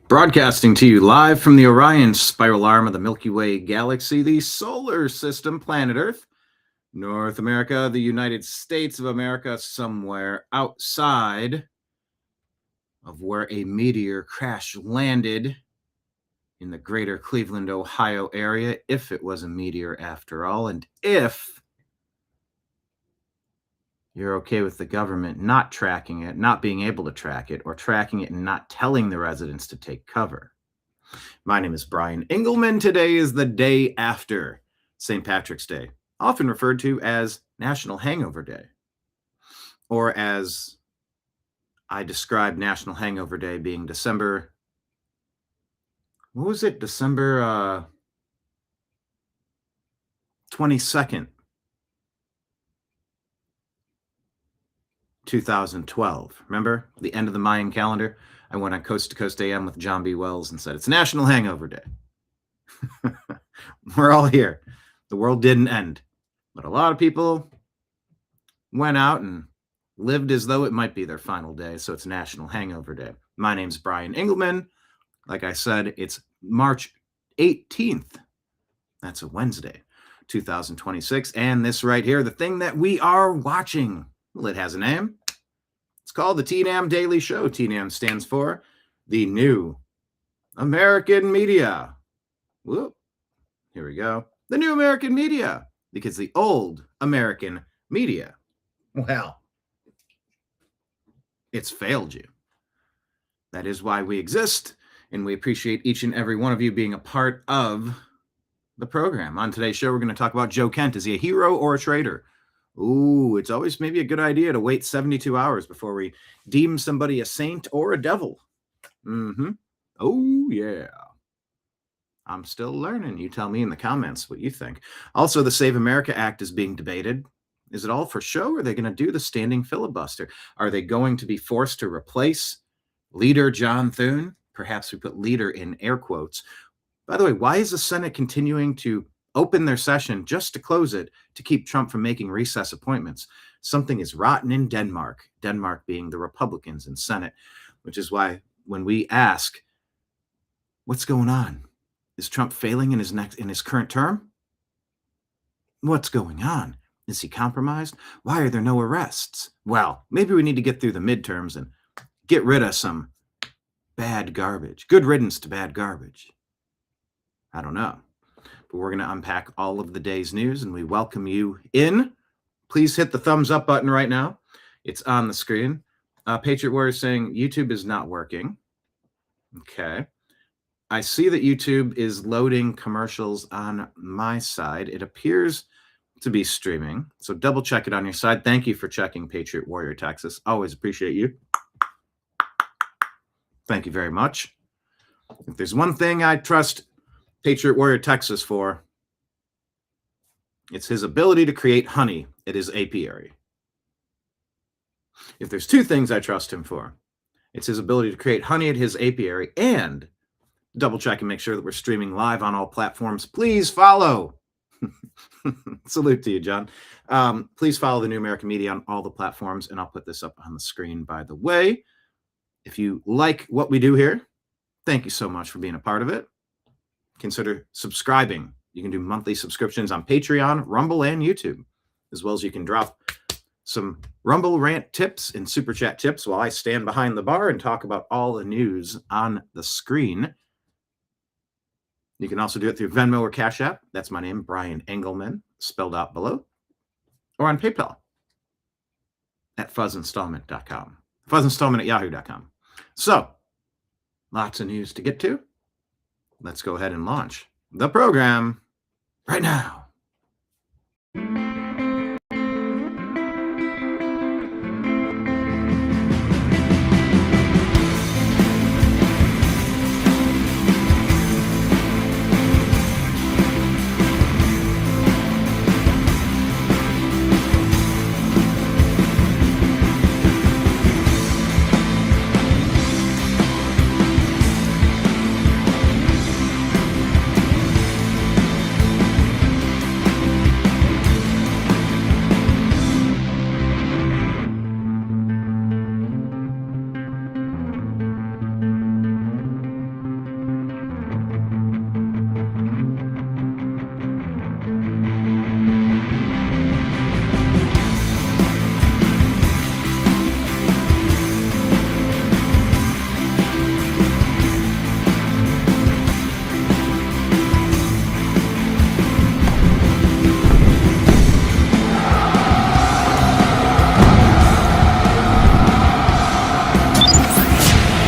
Broadcasting to you live from the Orion spiral arm of the Milky Way galaxy, the solar system, planet Earth, North America, the United States of America, somewhere outside of where a meteor crash landed in the greater Cleveland, Ohio area, if it was a meteor after all, and if you're okay with the government not tracking it, not being able to track it, or tracking it and not telling the residents to take cover. My name is Brian Engelman. Today is the day after St. Patrick's Day, often referred to as National Hangover Day, or as I describe National Hangover Day being December 22nd, 2012. Remember the end of the Mayan calendar? I went on Coast to Coast AM with John B. Wells and said, it's National Hangover Day. We're all here. The world didn't end. But a lot of people went out and lived as though it might be their final day. So it's National Hangover Day. My name's Brian Engelman. Like I said, it's March 18th. That's a Wednesday, 2026. And this right here, the thing that we are watching, well, it has a name. It's called the TNAM Daily Show. TNAM stands for the New American Media. Whoop. Here we go. The New American Media. Because the old American media, well, it's failed you. That is why we exist. And we appreciate each and every one of you being a part of the program. On today's show, we're going to talk about Joe Kent. Is he a hero or a traitor? Ooh, it's always maybe a good idea to wait 72 hours before we deem somebody a saint or a devil. Oh, yeah. I'm still learning. You tell me in the comments what you think. Also, the Save America Act is being debated. Is it all for show, or are they going to do the standing filibuster? Are they going to be forced to replace Leader John Thune? Perhaps we put leader in air quotes. By the way, why is the Senate continuing to open their session just to close it to keep Trump from making recess appointments? Something is rotten in Denmark, Denmark being the Republicans in Senate, which is why when we ask, what's going on? Is Trump failing in his current term? What's going on? Is he compromised? Why are there no arrests? Well, maybe we need to get through the midterms and get rid of some bad garbage. Good riddance to bad garbage. I don't know. But we're going to unpack all of the day's news, and we welcome you in. Please hit the thumbs up button right now. It's on the screen. Patriot Warrior saying YouTube is not working. Okay. I see that YouTube is loading commercials on my side. It appears to be streaming, so double check it on your side. Thank you for checking, Patriot Warrior Texas. Always appreciate you. Thank you very much. If there's one thing I trust Patriot Warrior Texas for, it's his ability to create honey at his apiary. If there's two things I trust him for, it's his ability to create honey at his apiary and double check and make sure that we're streaming live on all platforms. Please follow. Salute to you, John. Please follow the New American Media on all the platforms, and I'll put this up on the screen, by the way. If you like what we do here, thank you so much for being a part of it. Consider subscribing. You can do monthly subscriptions on Patreon, Rumble, and YouTube, as well as you can drop some Rumble rant tips and Super Chat tips while I stand behind the bar and talk about all the news on the screen. You can also do it through Venmo or Cash App. That's my name, Brian Engelman, spelled out below. Or on PayPal at fuzzinstallment.com. Fuzzinstallment@yahoo.com. So, lots of news to get to. Let's go ahead and launch the program right now.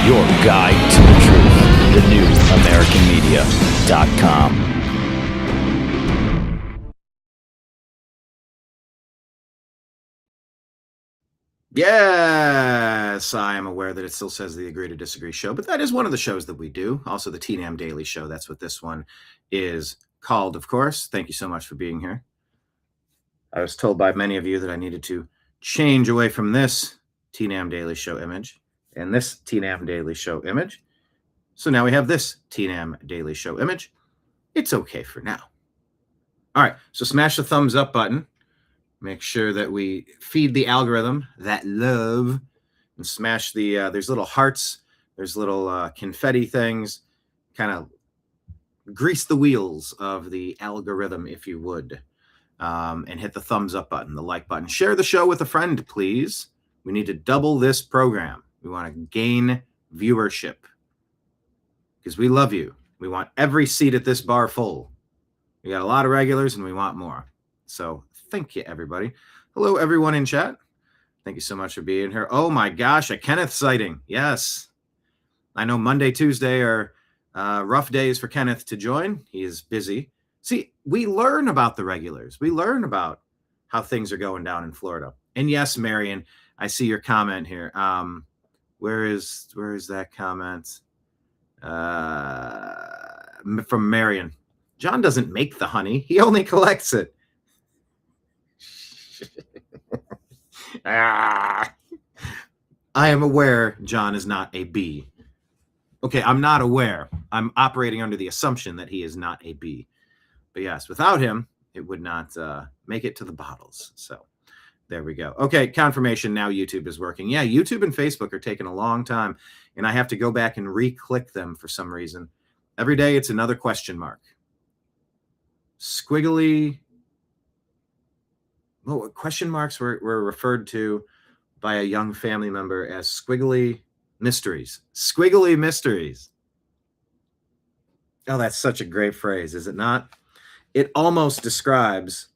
your guide to the truth. thenewamericanmedia.com. Yes, I am aware that it still says the Agree to Disagree show, but that is one of the shows that we do. Also, the TNAM Daily Show. That's what this one is called, of course. Thank you so much for being here. I was told by many of you that I needed to change away from this TNAM Daily Show image and this TNAM Daily Show image. So now we have this TNAM Daily Show image. It's okay for now. All right, so smash the thumbs up button. Make sure that we feed the algorithm that love, and smash the, there's little hearts, there's little confetti things, kind of grease the wheels of the algorithm, if you would, and hit the thumbs up button, the like button. Share the show with a friend, please. We need to double this program. We want to gain viewership because we love you. We want every seat at this bar full. We got a lot of regulars and we want more. So thank you, everybody. Hello, everyone in chat. Thank you so much for being here. Oh my gosh, a Kenneth sighting. Yes. I know Monday, Tuesday are rough days for Kenneth to join. He is busy. See, we learn about the regulars. We learn about how things are going down in Florida. And yes, Marion, I see your comment here. Where is that comment? From Marion. John doesn't make the honey. He only collects it. I am aware John is not a bee. Okay, I'm not aware. I'm operating under the assumption that he is not a bee. But yes, without him, it would not make it to the bottles. So there we go. Okay, confirmation. Now YouTube is working. Yeah, YouTube and Facebook are taking a long time, and I have to go back and re-click them for some reason. Every day it's another question mark. Squiggly. Well, question marks were referred to by a young family member as squiggly mysteries. Squiggly mysteries. Oh, that's such a great phrase, is it not? It almost describes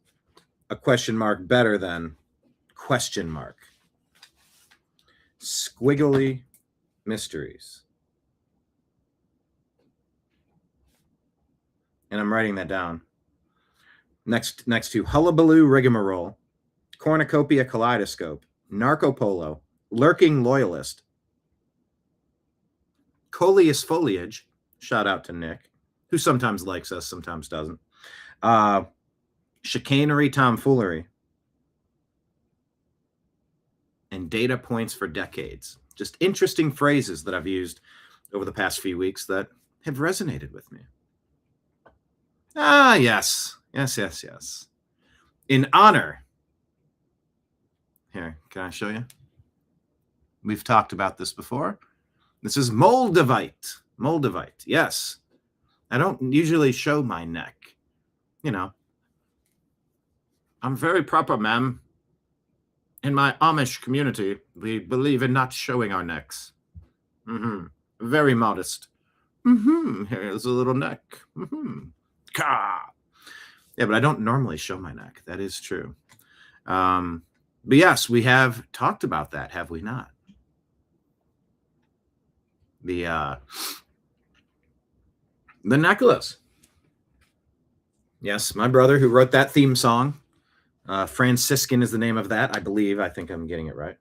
a question mark better than question mark. Squiggly mysteries. And I'm writing that down. Next to hullabaloo rigmarole, cornucopia kaleidoscope, narcopolo, lurking loyalist, coleus foliage, shout out to Nick, who sometimes likes us, sometimes doesn't, chicanery tomfoolery, and data points for decades. Just interesting phrases that I've used over the past few weeks that have resonated with me. Ah, yes. Yes. In honor. Here, can I show you? We've talked about this before. This is Moldavite. Moldavite, yes. I don't usually show my neck. You know, I'm very proper, ma'am. In my Amish community, we believe in not showing our necks. Very modest. Here's a little neck. Ka. Yeah, but I don't normally show my neck. That is true. But yes, we have talked about that, have we not? The necklace. Yes, my brother who wrote that theme song. Franciscan is the name of that, I believe. I think I'm getting it right.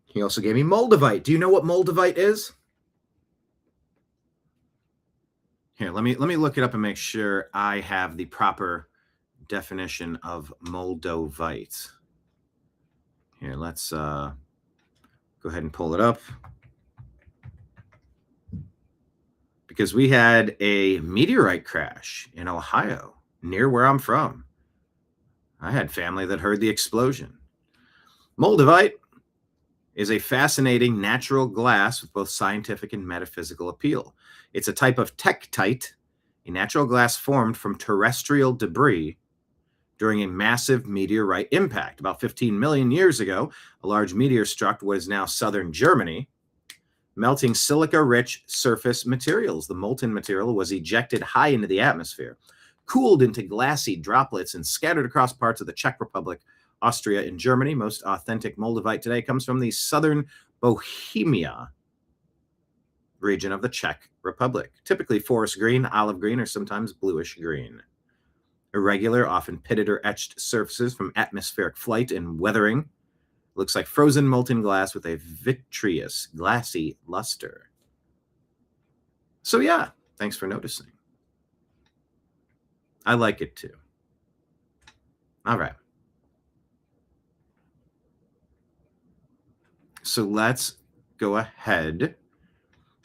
He also gave me Moldavite. Do you know what Moldavite is? Here, let me look it up and make sure I have the proper definition of Moldavite. Here, let's go ahead and pull it up. Because we had a meteorite crash in Ohio, near where I'm from. I had family that heard the explosion. Moldavite is a fascinating natural glass with both scientific and metaphysical appeal. It's a type of tektite, a natural glass formed from terrestrial debris during a massive meteorite impact. About 15 million years ago, a large meteor struck what is now southern Germany, melting silica-rich surface materials. The molten material was ejected high into the atmosphere, cooled into glassy droplets, and scattered across parts of the Czech Republic, Austria, and Germany. Most authentic Moldavite today comes from the southern Bohemia region of the Czech Republic, typically forest green, olive green, or sometimes bluish green. Irregular, often pitted or etched surfaces from atmospheric flight and weathering. Looks like frozen molten glass with a vitreous, glassy luster. So yeah, thanks for noticing. I like it too. All right. So let's go ahead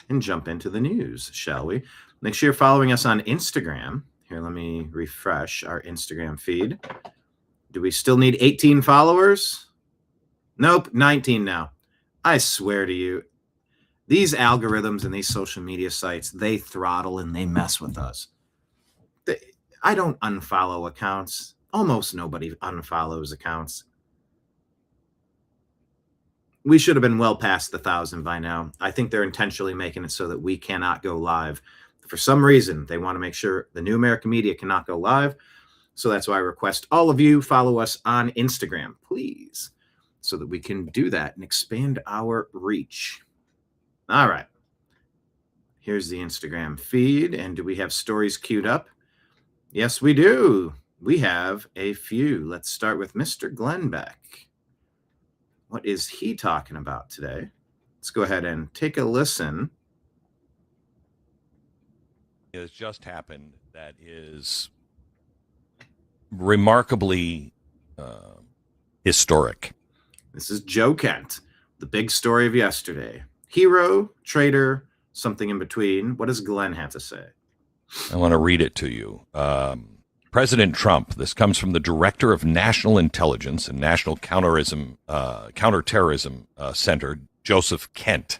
and jump into the news, shall we? Make sure you're following us on Instagram. Here, let me refresh our Instagram feed. Do we still need 18 followers? Nope, 19 now. I swear to you, these algorithms and these social media sites, they throttle and they mess with us. I don't unfollow accounts. Almost nobody unfollows accounts. We should have been well past the 1,000 by now. I think they're intentionally making it so that we cannot go live. For some reason, they want to make sure the New American Media cannot go live. So that's why I request all of you follow us on Instagram, please, so that we can do that and expand our reach. All right. Here's the Instagram feed. And do we have stories queued up? Yes, we do. We have a few. Let's start with Mr. Glenn Beck. What is he talking about today? Let's go ahead and take a listen. It has just happened that is remarkably historic. This is Joe Kent, the big story of yesterday. Hero, traitor, something in between. What does Glenn have to say? I want to read it to you. President Trump, this comes from the Director of National Intelligence and National Counterterrorism Center, Joseph Kent.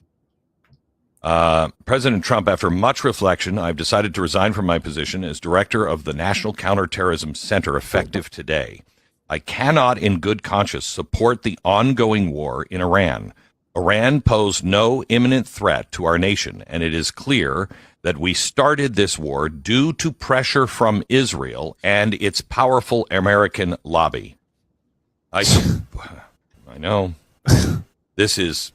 President Trump, after much reflection, I've decided to resign from my position as Director of the National Counterterrorism Center effective today. I cannot in good conscience support the ongoing war in Iran. Iran posed no imminent threat to our nation, and it is clear that we started this war due to pressure from Israel and its powerful American lobby. I know. This is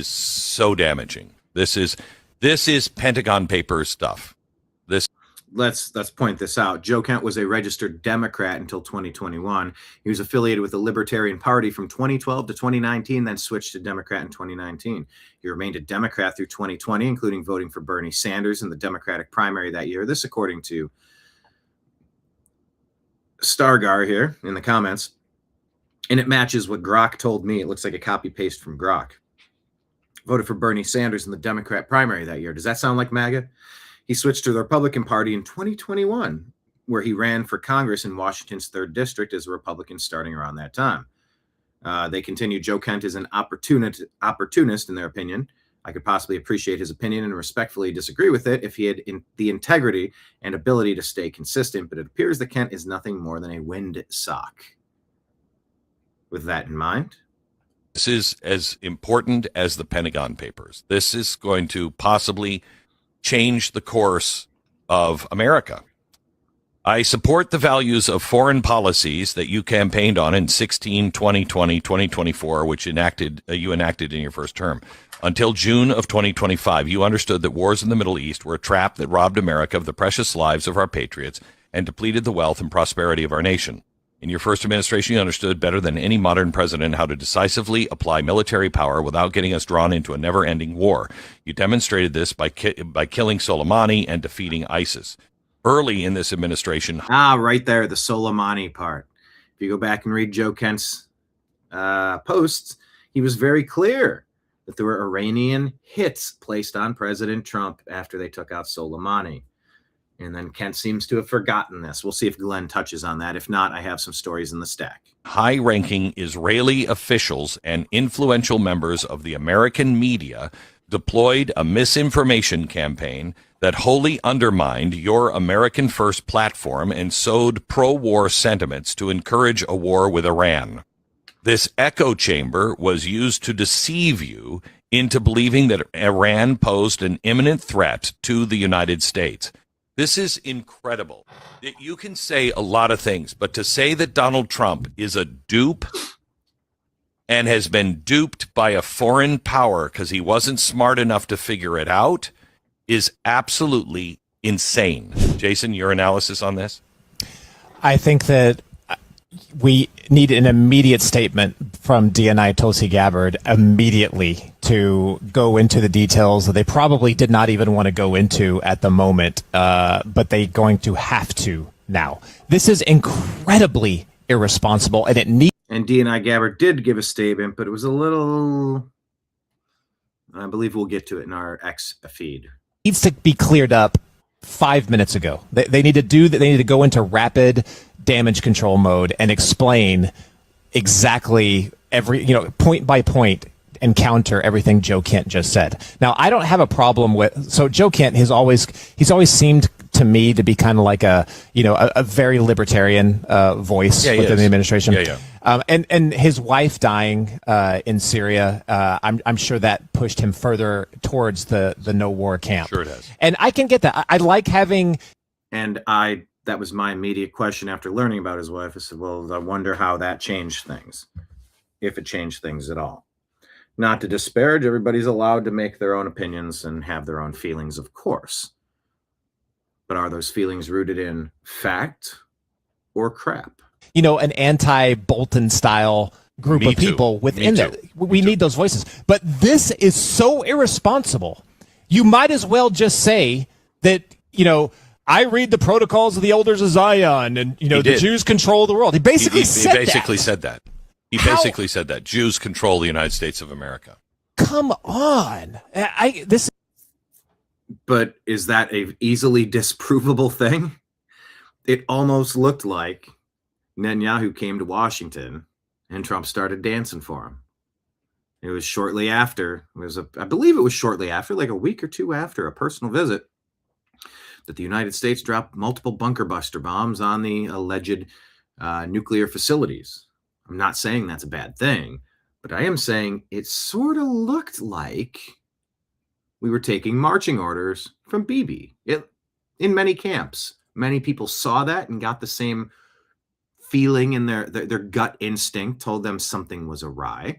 so damaging. This is Pentagon Papers stuff. Let's point this out. Joe Kent was a registered Democrat until 2021. He was affiliated with the Libertarian Party from 2012 to 2019, then switched to Democrat in 2019. He remained a Democrat through 2020, including voting for Bernie Sanders in the Democratic primary that year. This according to Stargar here in the comments. And it matches what Grok told me. It looks like a copy paste from Grok. Voted for Bernie Sanders in the Democrat primary that year. Does that sound like MAGA? He switched to the Republican Party in 2021, where he ran for Congress in Washington's 3rd District as a Republican starting around that time. They continue, Joe Kent is an opportunist in their opinion. I could possibly appreciate his opinion and respectfully disagree with it if he had the integrity and ability to stay consistent, but it appears that Kent is nothing more than a windsock. With that in mind, this is as important as the Pentagon Papers. This is going to possibly change the course of America. I support the values of foreign policies that you campaigned on in 16, 2020, 2024, which you enacted in your first term. Until June of 2025, you understood that wars in the Middle East were a trap that robbed America of the precious lives of our patriots and depleted the wealth and prosperity of our nation. In your first administration, you understood better than any modern president how to decisively apply military power without getting us drawn into a never-ending war. You demonstrated this by killing Soleimani and defeating ISIS. Early in this administration... right there, the Soleimani part. If you go back and read Joe Kent's posts, he was very clear that there were Iranian hits placed on President Trump after they took out Soleimani. And then Kent seems to have forgotten this. We'll see if Glenn touches on that. If not, I have some stories in the stack. High-ranking Israeli officials and influential members of the American media deployed a misinformation campaign that wholly undermined your American First platform and sowed pro-war sentiments to encourage a war with Iran. This echo chamber was used to deceive you into believing that Iran posed an imminent threat to the United States. This is incredible. You can say a lot of things, but to say that Donald Trump is a dupe, and has been duped by a foreign power because he wasn't smart enough to figure it out is absolutely insane. Jason, your analysis on this? I think that we need an immediate statement from DNI Tulsi Gabbard immediately to go into the details that they probably did not even want to go into at the moment, but they're going to have to now. This is incredibly irresponsible, and it needs. And DNI Gabbard did give a statement, but it was a little. I believe we'll get to it in our X feed. Needs to be cleared up 5 minutes ago. They need to do that. They need to go into rapid damage control mode and explain exactly every, point by point, and counter everything Joe Kent just said. Now, I don't have a problem with. So Joe Kent he's always seemed to me to be kind of like a very libertarian voice within the administration. And his wife dying in Syria, I'm sure that pushed him further towards the no war camp. Sure it has. And I can get that. I like having. And that was my immediate question after learning about his wife. I said, well, I wonder how that changed things, if it changed things at all. Not to disparage, everybody's allowed to make their own opinions and have their own feelings, of course. But are those feelings rooted in fact or crap? An anti-Bolton style group of people within that. We need those voices. But this is so irresponsible. You might as well just say that, I read the protocols of the elders of Zion, and the Jews control the world. He basically said that. He basically said that Jews control the United States of America. Come on, But is that a easily disprovable thing? It almost looked like Netanyahu came to Washington and Trump started dancing for him. It was shortly after. I believe it was shortly after, like a week or two after a personal visit, that the United States dropped multiple bunker buster bombs on the alleged nuclear facilities. I'm not saying that's a bad thing, but I am saying it sort of looked like we were taking marching orders from Bibi. In many camps, many people saw that and got the same feeling in their gut instinct told them something was awry.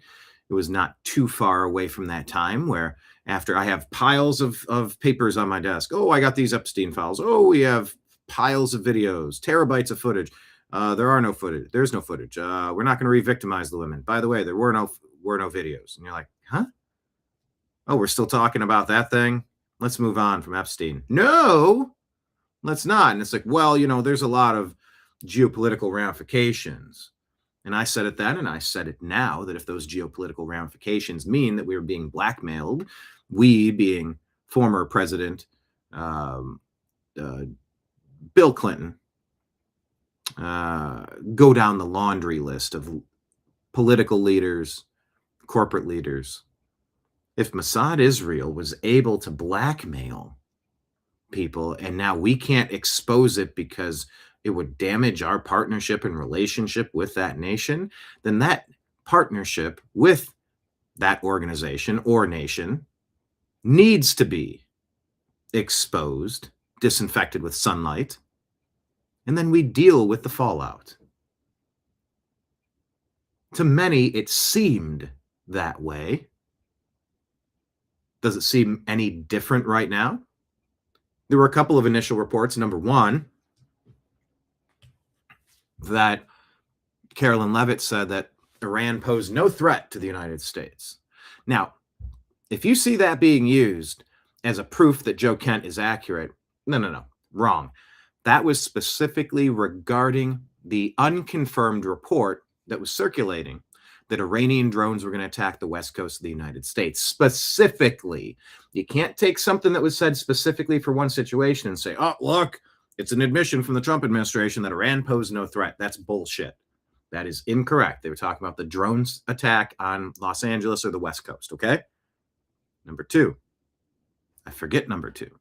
It was not too far away from that time where after I have piles of papers on my desk. Oh, I got these Epstein files. Oh, we have piles of videos, terabytes of footage. There's no footage. We're not going to re-victimize the women. By the way, there were no videos. And you're like, huh? Oh, we're still talking about that thing? Let's move on from Epstein. No, let's not. And it's like, well, there's a lot of geopolitical ramifications. And I said it then, and I said it now, that if those geopolitical ramifications mean that we were being blackmailed, we being former President Bill Clinton, go down the laundry list of political leaders, corporate leaders. If Mossad Israel was able to blackmail people and now we can't expose it because it would damage our partnership and relationship with that nation, then that partnership with that organization or nation needs to be exposed, disinfected with sunlight, and then we deal with the fallout. To many, it seemed that way. Does it seem any different right now? There were a couple of initial reports. Number one, that Carolyn Leavitt said that Iran posed no threat to the United States. Now, if you see that being used as a proof that Joe Kent is accurate, no, wrong. That was specifically regarding the unconfirmed report that was circulating that Iranian drones were going to attack the west coast of the United States. Specifically, you can't take something that was said specifically for one situation and say, oh, look, it's an admission from the Trump administration that Iran posed no threat. That's bullshit. That is incorrect. They were talking about the drones attack on Los Angeles or the West Coast, okay? Number two. I forget number two.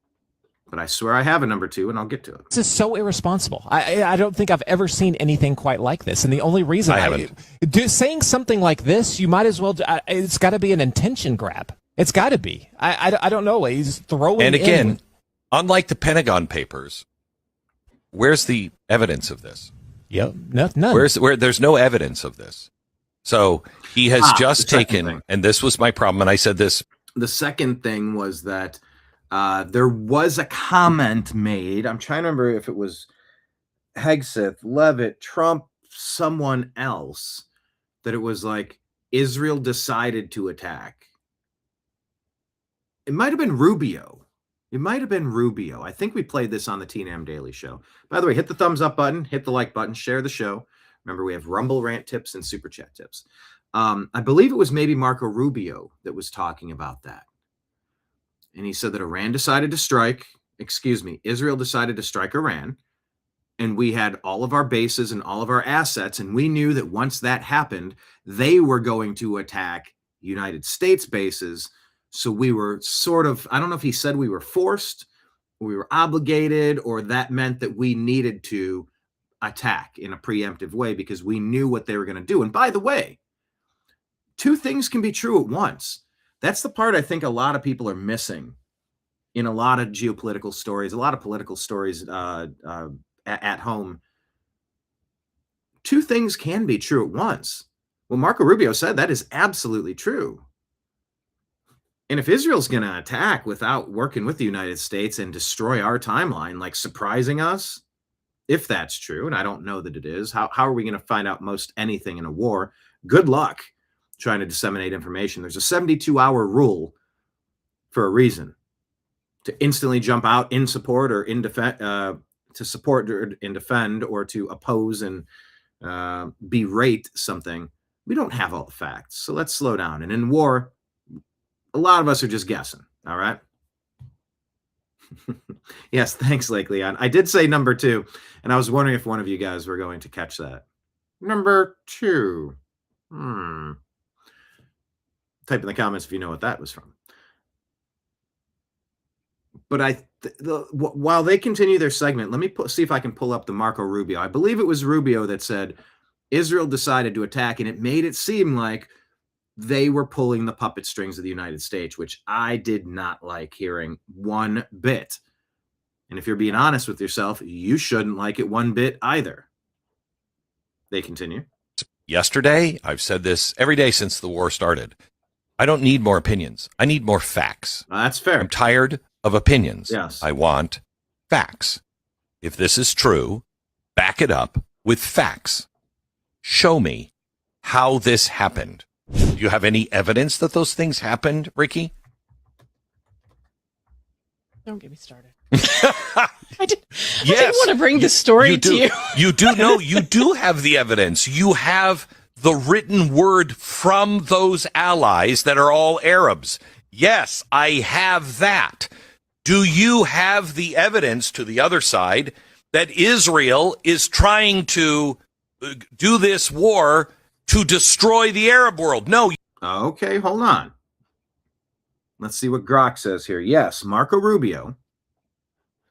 But I swear I have a number two, and I'll get to it. This is so irresponsible. I don't think I've ever seen anything quite like this. And the only reason saying something like this, you might as well. It's got to be an intention grab. It's got to be. I don't know. He's throwing. And again, unlike the Pentagon Papers, where's the evidence of this? Yep, none. There's no evidence of this. So he has just the second taken, thing. and this was my problem, and I said this. The second thing was that there was a comment made. I'm trying to remember if it was Hegseth, Levitt, Trump, someone else, that it was like Israel decided to attack. It might have been Rubio. I think we played this on the TNAM Daily Show. By the way, hit the thumbs up button, hit the like button, share the show. Remember, we have Rumble rant tips and Super Chat tips. I believe it was maybe Marco Rubio that was talking about that. And he said that Israel decided to strike Iran. And we had all of our bases and all of our assets. And we knew that once that happened, they were going to attack United States bases. So we were sort of, I don't know if he said we were forced, we were obligated, or that meant that we needed to attack in a preemptive way because we knew what they were going to do. And by the way, two things can be true at once. That's the part I think a lot of people are missing in a lot of geopolitical stories, a lot of political stories at home. Two things can be true at once. Well, Marco Rubio said that is absolutely true. And if Israel's going to attack without working with the United States and destroy our timeline, like surprising us, if that's true, and I don't know that it is, how are we going to find out most anything in a war? Good luck trying to disseminate information. There's a 72-hour rule for a reason, to instantly jump out in support or in defense, to support or in defend, or to oppose and berate something. We don't have all the facts, so let's slow down. And in war, a lot of us are just guessing. All right. Yes, thanks, Lake Leon. I did say number 2, and I was wondering if one of you guys were going to catch that. Number 2. Type in the comments if you know what that was from. But while they continue their segment, let me see if I can pull up the Marco Rubio. I believe it was Rubio that said Israel decided to attack, and it made it seem like they were pulling the puppet strings of the United States, which I did not like hearing one bit. And if you're being honest with yourself, you shouldn't like it one bit either. They continue. Yesterday, I've said this every day since the war started. I don't need more opinions. I need more facts. That's fair. I'm tired of opinions. Yes. I want facts. If this is true, back it up with facts. Show me how this happened. Do you have any evidence that those things happened, Ricky? Don't get me started. I didn't want to bring this story to you. You do know, you do have the evidence. You have the written word from those allies that are all Arabs. Yes, I have that. Do you have the evidence to the other side that Israel is trying to do this war to destroy the Arab world? No. Okay, hold on. Let's see what Grok says here. Yes, Marco Rubio.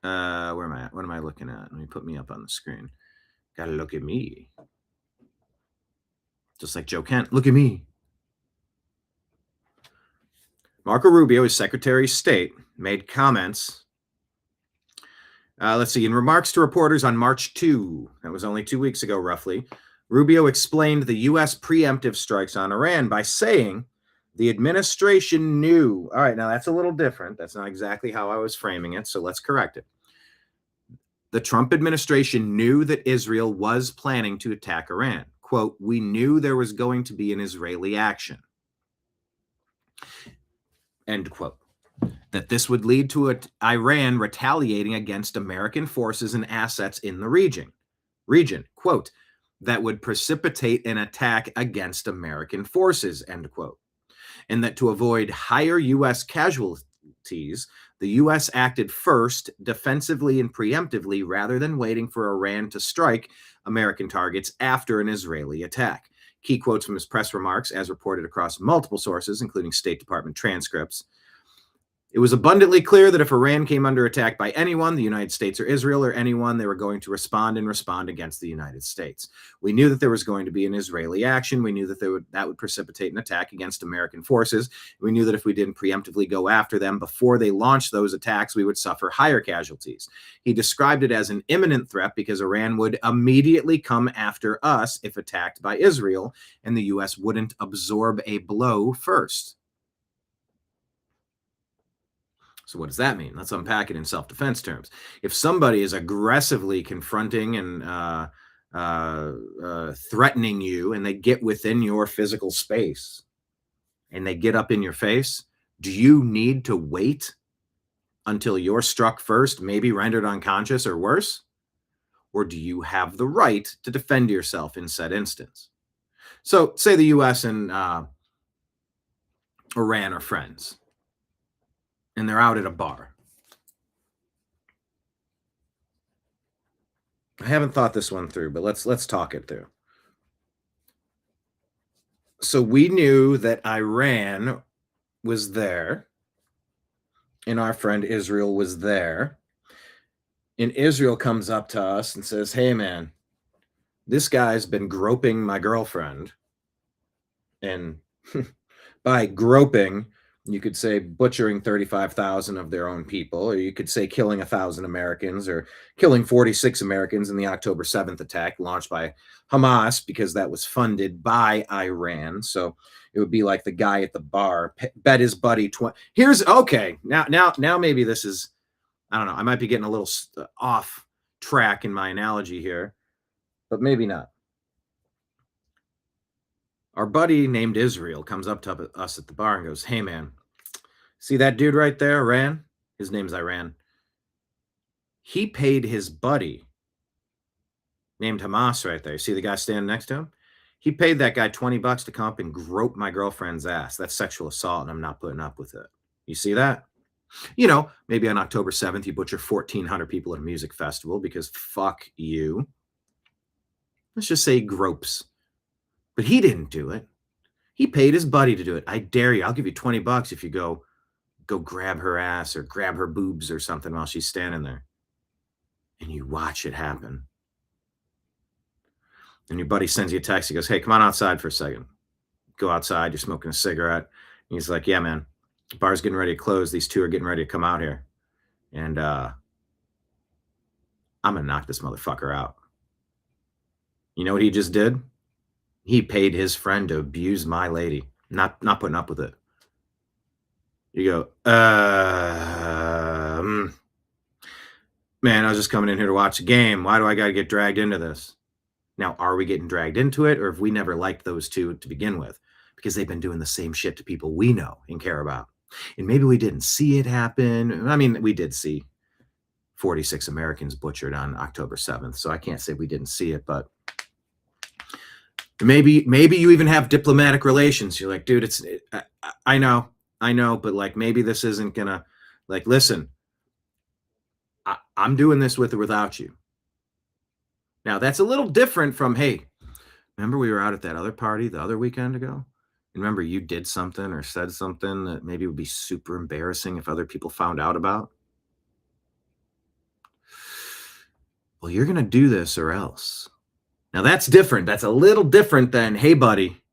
Where am I at? What am I looking at? Let me put me up on the screen. Gotta look at me. Just like Joe Kent. Look at me. Marco Rubio, as Secretary of State, made comments. Let's see. In remarks to reporters on March 2, that was only 2 weeks ago, roughly, Rubio explained the U.S. preemptive strikes on Iran by saying the administration knew. All right, now that's a little different. That's not exactly how I was framing it, so let's correct it. The Trump administration knew that Israel was planning to attack Iran. Quote, we knew there was going to be an Israeli action. End quote. That this would lead to Iran retaliating against American forces and assets in the region. Quote, that would precipitate an attack against American forces, end quote. And that to avoid higher U.S. casualties, the U.S. acted first, defensively and preemptively, rather than waiting for Iran to strike American targets after an Israeli attack. Key quotes from his press remarks, as reported across multiple sources, including State Department transcripts. It was abundantly clear that if Iran came under attack by anyone, the United States or Israel or anyone, they were going to respond against the United States. We knew that there was going to be an Israeli action. We knew that that would precipitate an attack against American forces. We knew that if we didn't preemptively go after them before they launched those attacks, we would suffer higher casualties. He described it as an imminent threat because Iran would immediately come after us if attacked by Israel, and the U.S. wouldn't absorb a blow first. So what does that mean? Let's unpack it in self-defense terms. If somebody is aggressively confronting and threatening you, and they get within your physical space and they get up in your face, do you need to wait until you're struck first, maybe rendered unconscious or worse? Or do you have the right to defend yourself in said instance? So say the U.S. and Iran are friends, and they're out at a bar. I haven't thought this one through, but let's talk it through. So we knew that Iran was there, and our friend Israel was there. And Israel comes up to us and says, "Hey, man, this guy's been groping my girlfriend." And by groping, you could say butchering 35,000 of their own people, or you could say killing 1,000 Americans, or killing 46 Americans in the October 7th attack launched by Hamas, because that was funded by Iran. So it would be like the guy at the bar bet his buddy 20. Now maybe this is, I don't know, I might be getting a little off track in my analogy here, but maybe not. Our buddy named Israel comes up to us at the bar and goes, "Hey, man, see that dude right there, Iran? His name's Iran. He paid his buddy named Hamas right there. See the guy standing next to him? He paid that guy $20 to come up and grope my girlfriend's ass. That's sexual assault, and I'm not putting up with it. You see that? You know, maybe on October 7th, you butcher 1,400 people at a music festival because fuck you. Let's just say gropes. But he didn't do it. He paid his buddy to do it. I dare you. I'll give you $20 if you go grab her ass or grab her boobs or something while she's standing there. And you watch it happen. And your buddy sends you a text. He goes, "Hey, come on outside for a second." Go outside. You're smoking a cigarette. And he's like, "Yeah, man, the bar's getting ready to close. These two are getting ready to come out here. And I'm going to knock this motherfucker out." You know what he just did? He paid his friend to abuse my lady. Not putting up with it. You go, man, I was just coming in here to watch a game. Why do I got to get dragged into this? Now, are we getting dragged into it, or have we never liked those two to begin with? Because they've been doing the same shit to people we know and care about. And maybe we didn't see it happen. I mean, we did see 46 Americans butchered on October 7th, so I can't say we didn't see it, but maybe you even have diplomatic relations. You're like, dude, I know, but like, maybe this isn't gonna, like, listen, I'm doing this with or without you. Now that's a little different from, hey, remember we were out at that other party the other weekend ago? And remember you did something or said something that maybe would be super embarrassing if other people found out about? Well, you're gonna do this or else. Now that's different. That's a little different than, hey, buddy,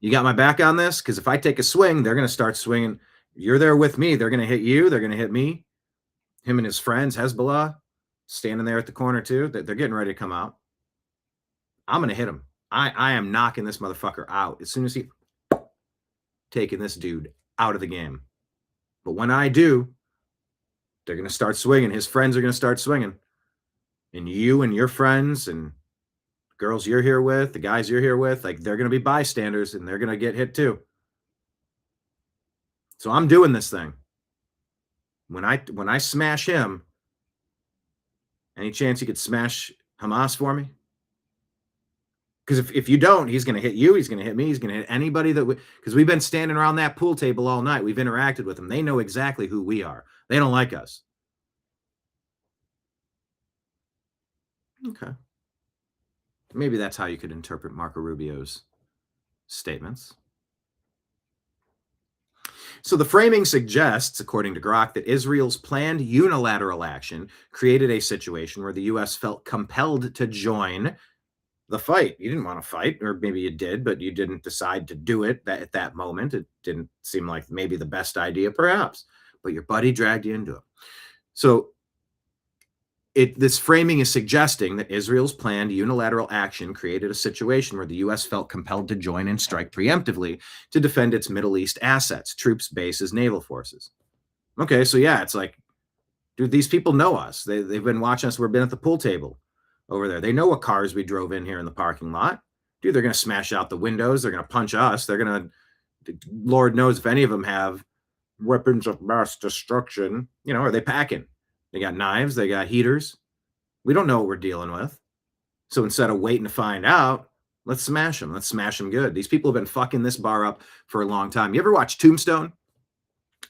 you got my back on this? Because if I take a swing, they're going to start swinging. You're there with me. They're going to hit you. They're going to hit me. Him and his friends, Hezbollah, standing there at the corner too. They're getting ready to come out. I'm going to hit him. I am knocking this motherfucker out as soon as he taking this dude out of the game. But when I do, they're going to start swinging. His friends are going to start swinging. And you and your friends and girls you're here with, the guys you're here with, like, they're going to be bystanders and they're going to get hit too. So I'm doing this thing. When I smash him, any chance you could smash Hamas for me? Because if you don't, he's going to hit you. He's going to hit me. He's going to hit anybody because we've been standing around that pool table all night. We've interacted with them. They know exactly who we are. They don't like us. Okay. Maybe that's how you could interpret Marco Rubio's statements. So the framing suggests, according to Grok, that Israel's planned unilateral action created a situation where the U.S. felt compelled to join the fight. You didn't want to fight, or maybe you did, but you didn't decide to do it at that moment. It didn't seem like maybe the best idea, perhaps, but your buddy dragged you into it. So this framing is suggesting that Israel's planned unilateral action created a situation where the U.S. felt compelled to join and strike preemptively to defend its Middle East assets, troops, bases, naval forces. Okay, so yeah, it's like, dude, these people know us. They've been watching us. We've been at the pool table over there. They know what cars we drove in here in the parking lot. Dude, they're going to smash out the windows. They're going to punch us. They're going to, Lord knows if any of them have weapons of mass destruction. You know, are they packing? They got knives. They got heaters. We don't know what we're dealing with. So instead of waiting to find out, let's smash them. Let's smash them good. These people have been fucking this bar up for a long time. You ever watch Tombstone?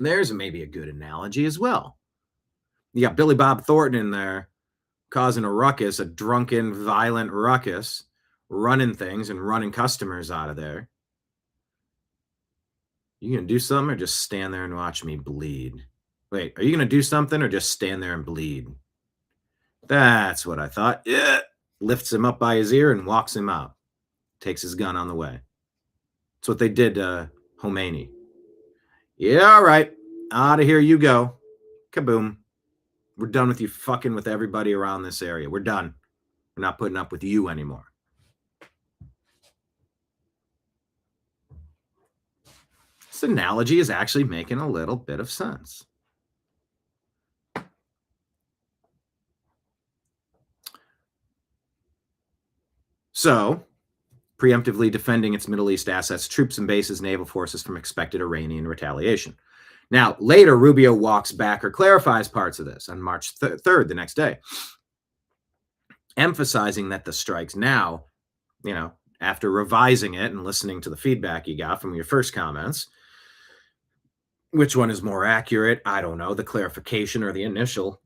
There's maybe a good analogy as well. You got Billy Bob Thornton in there causing a ruckus, a drunken, violent ruckus, running things and running customers out of there. You gonna do something or just stand there and watch me bleed? Wait, are you going to do something or just stand there and bleed? That's what I thought. Yeah. Lifts him up by his ear and walks him out. Takes his gun on the way. That's what they did to Khomeini. Yeah, all right. Out of here you go. Kaboom. We're done with you fucking with everybody around this area. We're done. We're not putting up with you anymore. This analogy is actually making a little bit of sense. So, preemptively defending its Middle East assets, troops and bases, naval forces from expected Iranian retaliation. Now, later, Rubio walks back or clarifies parts of this on March 3rd, the next day, emphasizing that the strikes now, you know, after revising it and listening to the feedback you got from your first comments, which one is more accurate? I don't know, the clarification or the initial.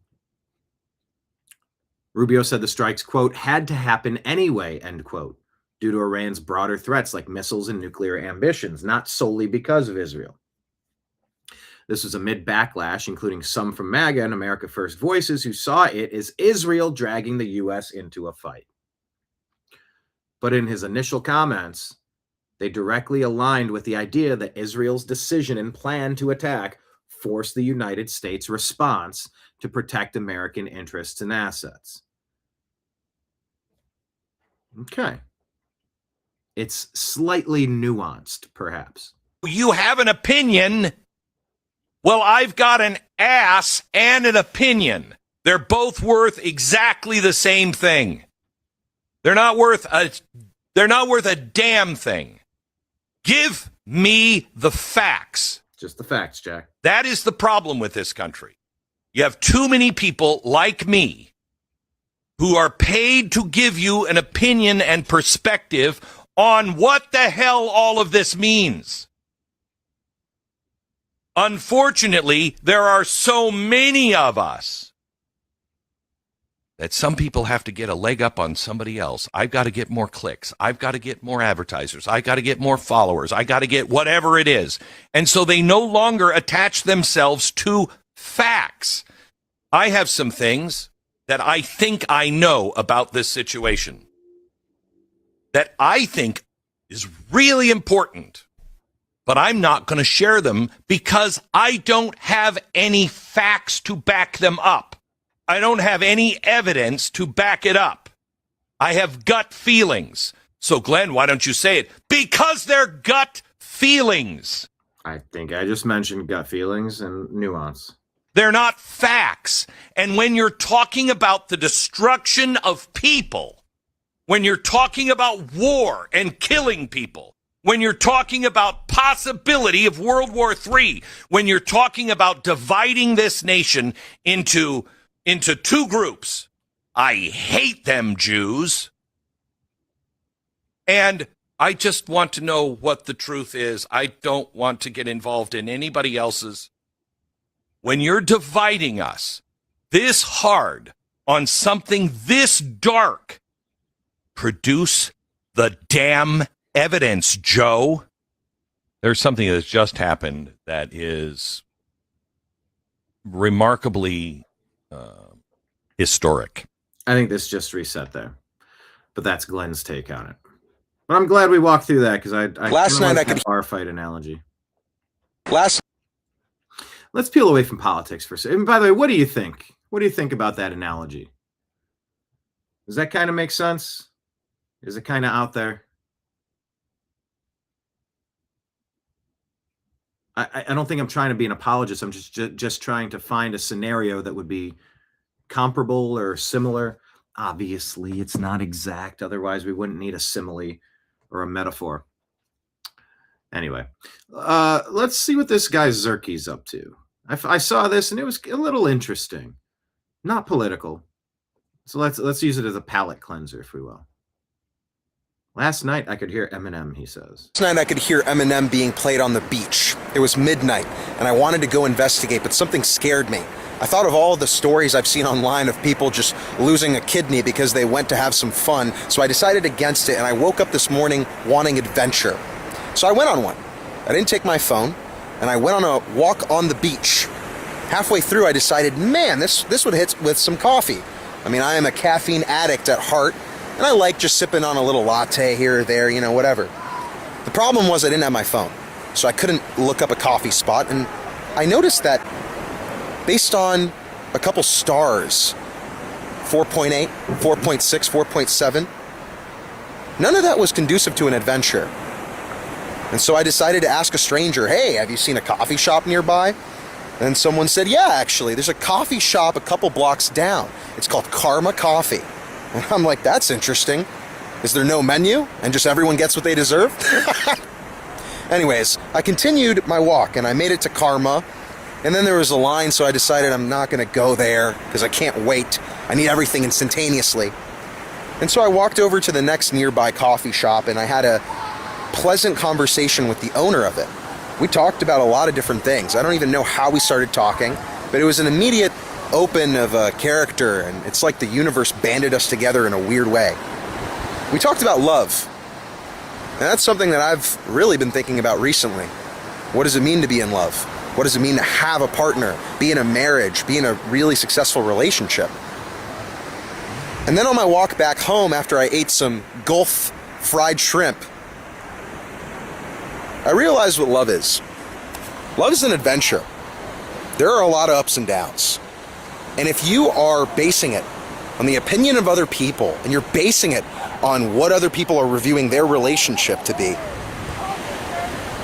Rubio said the strikes, quote, had to happen anyway, end quote, due to Iran's broader threats like missiles and nuclear ambitions, not solely because of Israel. This was amid backlash, including some from MAGA and America First voices who saw it as Israel dragging the U.S. into a fight. But in his initial comments, they directly aligned with the idea that Israel's decision and plan to attack forced the United States' response to protect American interests and assets. Okay. It's slightly nuanced, perhaps. You have an opinion. Well, I've got an ass and an opinion. They're both worth exactly the same thing. They're not worth a damn thing. Give me the facts. Just the facts, Jack. That is the problem with this country. You have too many people like me who are paid to give you an opinion and perspective on what the hell all of this means. Unfortunately, there are so many of us that some people have to get a leg up on somebody else. I've got to get more clicks. I've got to get more advertisers. I got to get more followers. I got to get whatever it is. And so they no longer attach themselves to facts. I have some things that I think I know about this situation that I think is really important, but I'm not going to share them because I don't have any facts to back them up. I don't have any evidence to back it up. I have gut feelings. So, Glenn, why don't you say it? Because they're gut feelings. I think I just mentioned gut feelings and nuance. They're not facts. And when you're talking about the destruction of people, when you're talking about war and killing people, when you're talking about possibility of World War III, when you're talking about dividing this nation into two groups, I hate them Jews. And I just want to know what the truth is. I don't want to get involved in anybody else's. When you're dividing us this hard on something this dark, produce the damn evidence, Joe. There's something that's just happened that is remarkably historic. I think this just reset there, but that's Glenn's take on it. But I'm glad we walked through that because I last night I could bar fight analogy. Let's peel away from politics for a second. And by the way, what do you think? What do you think about that analogy? Does that kind of make sense? Is it kind of out there? I don't think I'm trying to be an apologist. I'm just trying to find a scenario that would be comparable or similar. Obviously, it's not exact. Otherwise, we wouldn't need a simile or a metaphor. Anyway, let's see what this guy Zerky's up to. I saw this and it was a little interesting. Not political. So let's use it as a palate cleanser, if we will. Last night I could hear Eminem, he says. Last night I could hear Eminem being played on the beach. It was midnight, and I wanted to go investigate, but something scared me. I thought of all the stories I've seen online of people just losing a kidney because they went to have some fun, so I decided against it, and I woke up this morning wanting adventure. So I went on one. I didn't take my phone, and I went on a walk on the beach. Halfway through, I decided, man, this would hit with some coffee. I mean, I am a caffeine addict at heart, and I like just sipping on a little latte here or there, whatever. The problem was I didn't have my phone, so I couldn't look up a coffee spot, and I noticed that based on a couple stars, 4.8, 4.6, 4.7, none of that was conducive to an adventure. And so I decided to ask a stranger, hey, have you seen a coffee shop nearby? And someone said, yeah, actually, there's a coffee shop a couple blocks down. It's called Karma Coffee. And I'm like, that's interesting. Is there no menu and just everyone gets what they deserve? Anyways, I continued my walk and I made it to Karma. And then there was a line, so I decided I'm not going to go there because I can't wait. I need everything instantaneously. And so I walked over to the next nearby coffee shop and I had a pleasant conversation with the owner of it. We talked about a lot of different things. I don't even know how we started talking, but it was an immediate open of a character, and it's like the universe banded us together in a weird way. We talked about love, and that's something that I've really been thinking about recently. What does it mean to be in love? What does it mean to have a partner, be in a marriage, be in a really successful relationship? And then on my walk back home after I ate some Gulf fried shrimp, I realized what love is. Love is an adventure. There are a lot of ups and downs. And if you are basing it on the opinion of other people, and you're basing it on what other people are reviewing their relationship to be,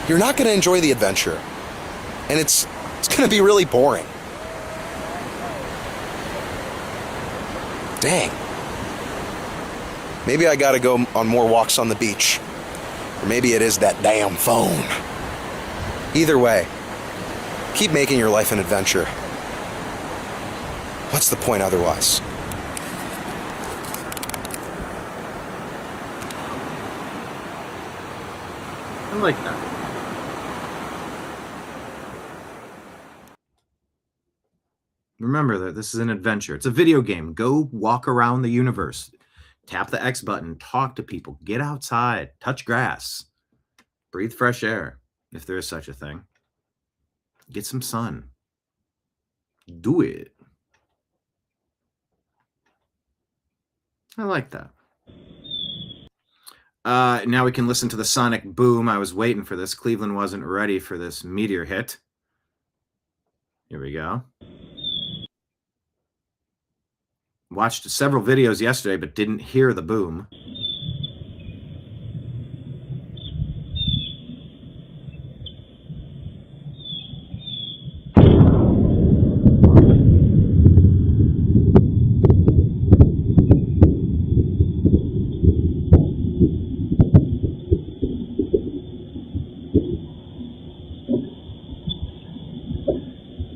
you're not going to enjoy the adventure. And it's going to be really boring. Dang. Maybe I got to go on more walks on the beach. Or maybe it is that damn phone. Either way, keep making your life an adventure. What's the point otherwise? I like that. Remember that this is an adventure. It's a video game. Go walk around the universe. Tap the X button. Talk to people. Get outside. Touch grass. Breathe fresh air, if there is such a thing. Get some sun. Do it. I like that. Now we can listen to the sonic boom. I was waiting for this. Cleveland wasn't ready for this meteor hit. Here we go. Watched several videos yesterday, but didn't hear the boom.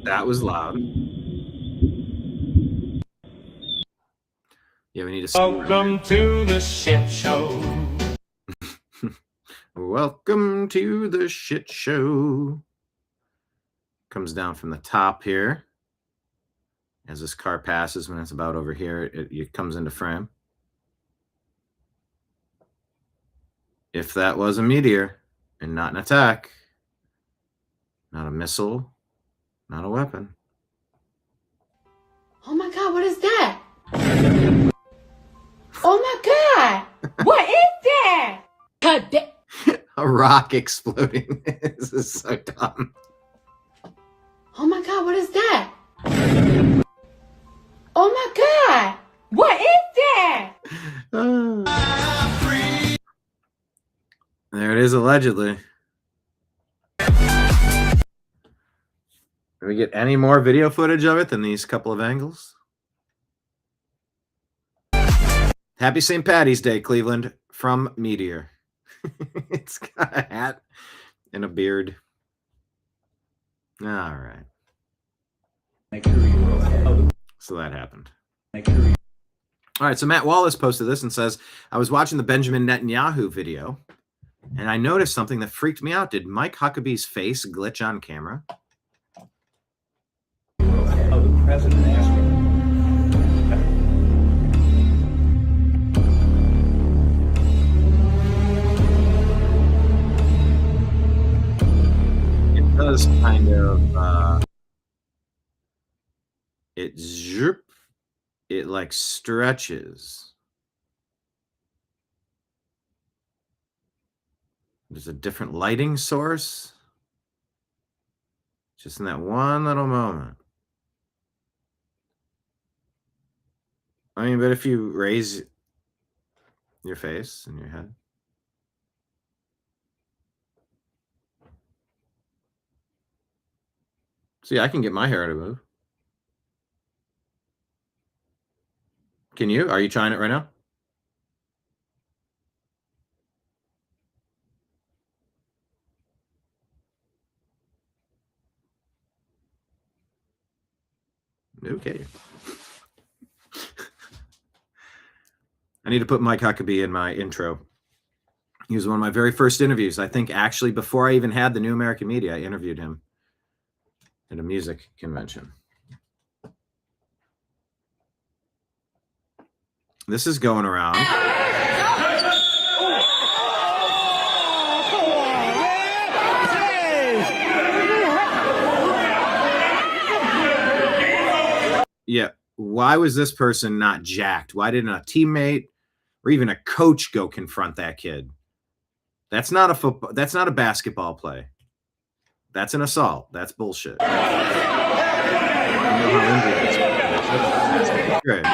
That was loud. Yeah, we need to. Welcome to the shit show. Welcome to the shit show. Comes down from the top here. As this car passes, when it's about over here, it comes into frame. If that was a meteor and not an attack, Not a missile. Not a weapon. Oh my God, what is that? Oh my God, what is that? God damn. A rock exploding. This is so dumb. Oh my God, what is that? Oh my God, what is that? There it is, allegedly. Can we get any more video footage of it than these couple of angles? Happy St. Patty's Day, Cleveland, from Meteor. It's got a hat and a beard. All right. So that happened. All right, so Matt Wallace posted this and says, I was watching the Benjamin Netanyahu video, and I noticed something that freaked me out. Did Mike Huckabee's face glitch on camera? The president asked me. It does kind of, it like stretches. There's a different lighting source. Just in that one little moment. I mean, but if you raise your face and your head. See, I can get my hair to move. Can you? Are you trying it right now? Okay. I need to put Mike Huckabee in my intro. He was one of my very first interviews. I think actually before I even had the New American Media, I interviewed him at a music convention. This is going around. Yeah. Why was this person not jacked? Why didn't a teammate or even a coach go confront that kid? That's not a football. That's not a basketball play. That's an assault. That's bullshit. I know how injured this is. Good.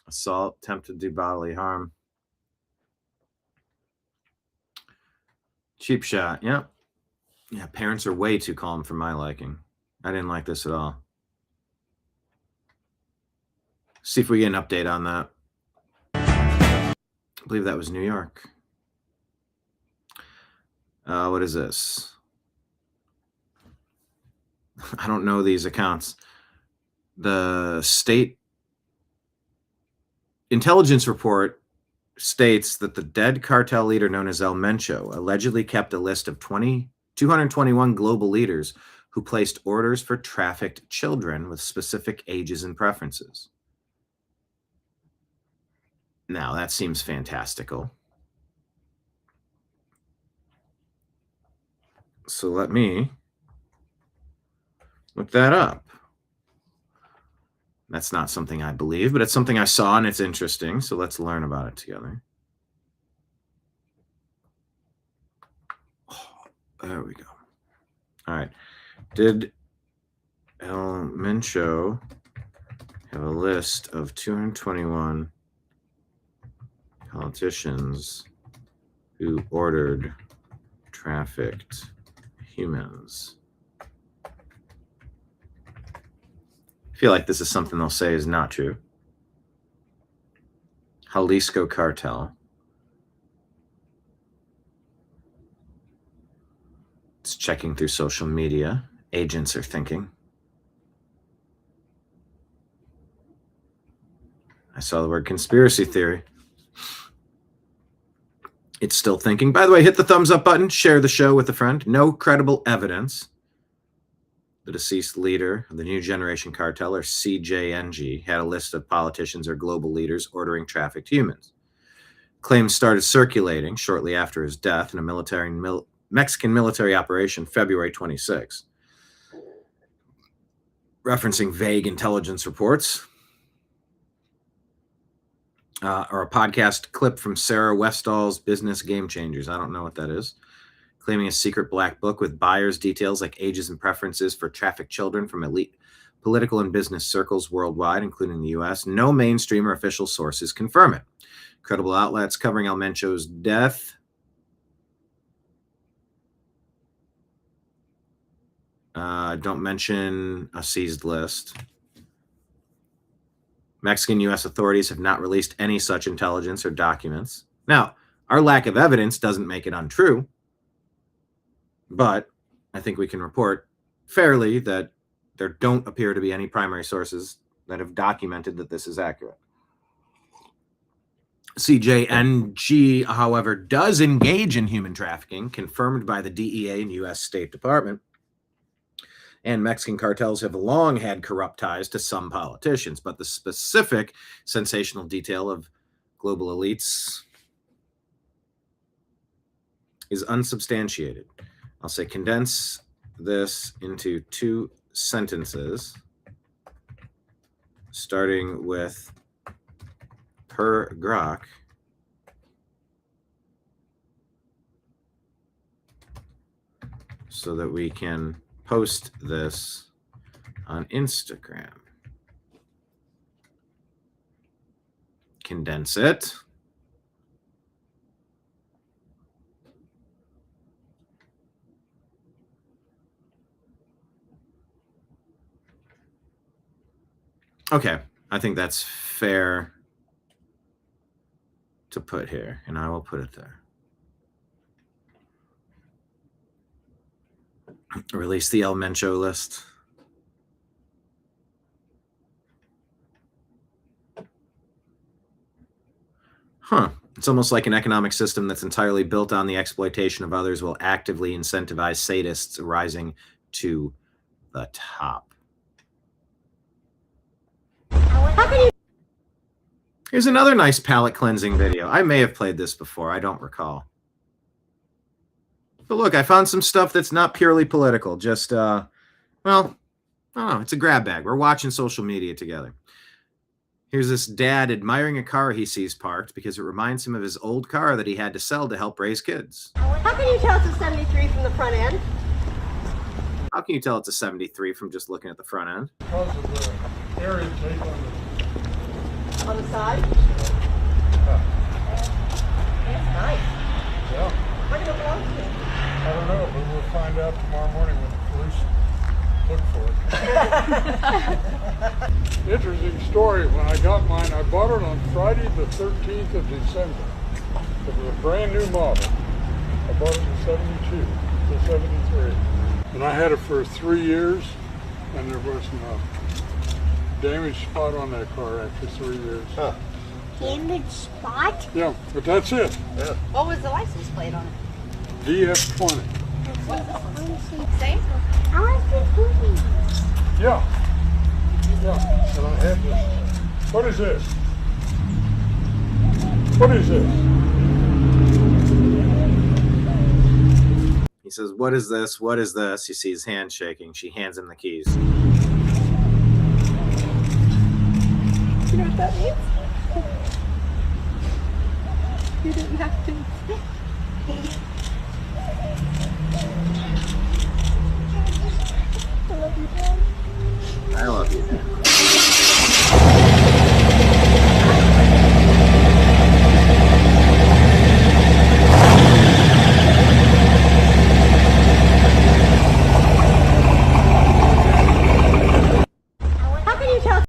Assault, attempt to do bodily harm. Cheap shot. Yeah. Yeah, parents are way too calm for my liking. I didn't like this at all. See if we get an update on that. I believe that was New York. What is this? I don't know these accounts. The state intelligence report states that the dead cartel leader known as El Mencho allegedly kept a list of 221 global leaders who placed orders for trafficked children with specific ages and preferences. Now, that seems fantastical. So let me look that up. That's not something I believe, but it's something I saw and it's interesting. So let's learn about it together. Oh, there we go. All right. Did El Mencho have a list of 221 politicians who ordered trafficked humans? I feel like this is something they'll say is not true. Jalisco cartel. checking through social media. Agents are thinking. I saw the word conspiracy theory. It's still thinking. By the way, hit the thumbs up button. Share the show with a friend. No credible evidence. The deceased leader of the New Generation Cartel, or CJNG, had a list of politicians or global leaders ordering trafficked humans. Claims started circulating shortly after his death in a Mexican military operation, February 26, referencing vague intelligence reports. Or a podcast clip from Sarah Westall's Business Game Changers. I don't know what that is. Claiming a secret black book with buyers' details like ages and preferences for trafficked children from elite political and business circles worldwide, including the U.S. No mainstream or official sources confirm it. Credible outlets covering El Mencho's death don't mention a seized list. Mexican U.S. authorities have not released any such intelligence or documents. Now, our lack of evidence doesn't make it untrue, but I think we can report fairly that there don't appear to be any primary sources that have documented that this is accurate. CJNG, however, does engage in human trafficking, confirmed by the DEA and U.S. State Department. And Mexican cartels have long had corrupt ties to some politicians, but the specific sensational detail of global elites is unsubstantiated. I'll say condense this into 2 sentences, starting with per grok, so that we can post this on Instagram. Condense it. Okay, I think that's fair to put here, and I will put it there. Release the El Mencho list. It's almost like an economic system that's entirely built on the exploitation of others will actively incentivize sadists rising to the top. Here's another nice palate cleansing video. I may have played this before. I don't recall. But look, I found some stuff that's not purely political. Just, well, I don't know. It's a grab bag. We're watching social media together. Here's this dad admiring a car he sees parked because it reminds him of his old car that he had to sell to help raise kids. How can you tell it's a 73 from the front end? How can you tell it's a 73 from just looking at the front end? Because of the area tape On the side? Yeah. It's nice. Yeah. What do it belong to? I don't know, but we'll find out tomorrow morning when the police look for it. Interesting story. When I got mine, I bought it on Friday the 13th of December. It was a brand new model. I bought it in 72 to 73. And I had it for 3 years, and there was no damage spot on that car after 3 years. Huh. Damage spot? Yeah, but that's it. Yeah. What was the license plate on it? DF20. Same? I want to see. Yeah. Yeah. And I had this. What is this? What is this? He says, "What is this? What is this?" You see his hand shaking. She hands him the keys. You know what that means? You didn't have to. I love you, Dad. I love you, Dad. How can you tell?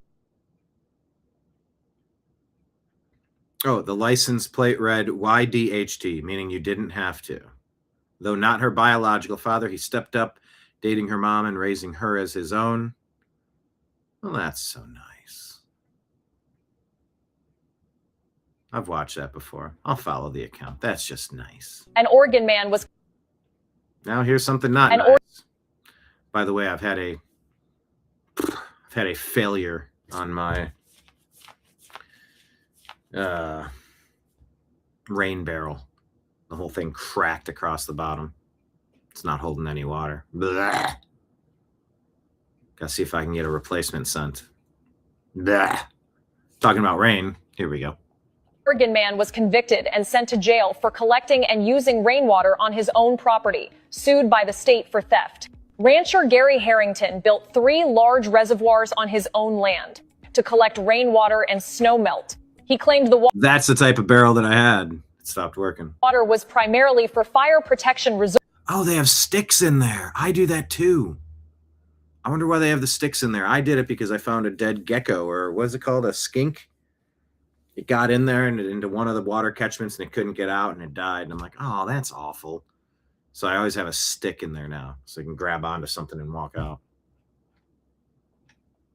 Oh, the license plate read YDHT, meaning you didn't have to. Though not her biological father, he stepped up, dating her mom and raising her as his own. Well, that's so nice. I've watched that before. I'll follow the account. That's just nice. An Oregon man was... Now here's something not nice. By the way, I've had a failure on my rain barrel. The whole thing cracked across the bottom. It's not holding any water. Blah. Gotta see if I can get a replacement scent. Blah. Talking about rain. Here we go. Oregon man was convicted and sent to jail for collecting and using rainwater on his own property, sued by the state for theft. Rancher Gary Harrington built 3 large reservoirs on his own land to collect rainwater and snow melt. He claimed the water... That's the type of barrel that I had. It stopped working. Water was primarily for fire protection reserves. Oh, they have sticks in there. I do that too. I wonder why they have the sticks in there. I did it because I found a dead gecko, or what is it called? A skink. It got in there and into one of the water catchments and it couldn't get out and it died. And I'm like, oh, that's awful. So I always have a stick in there now so I can grab onto something and walk out.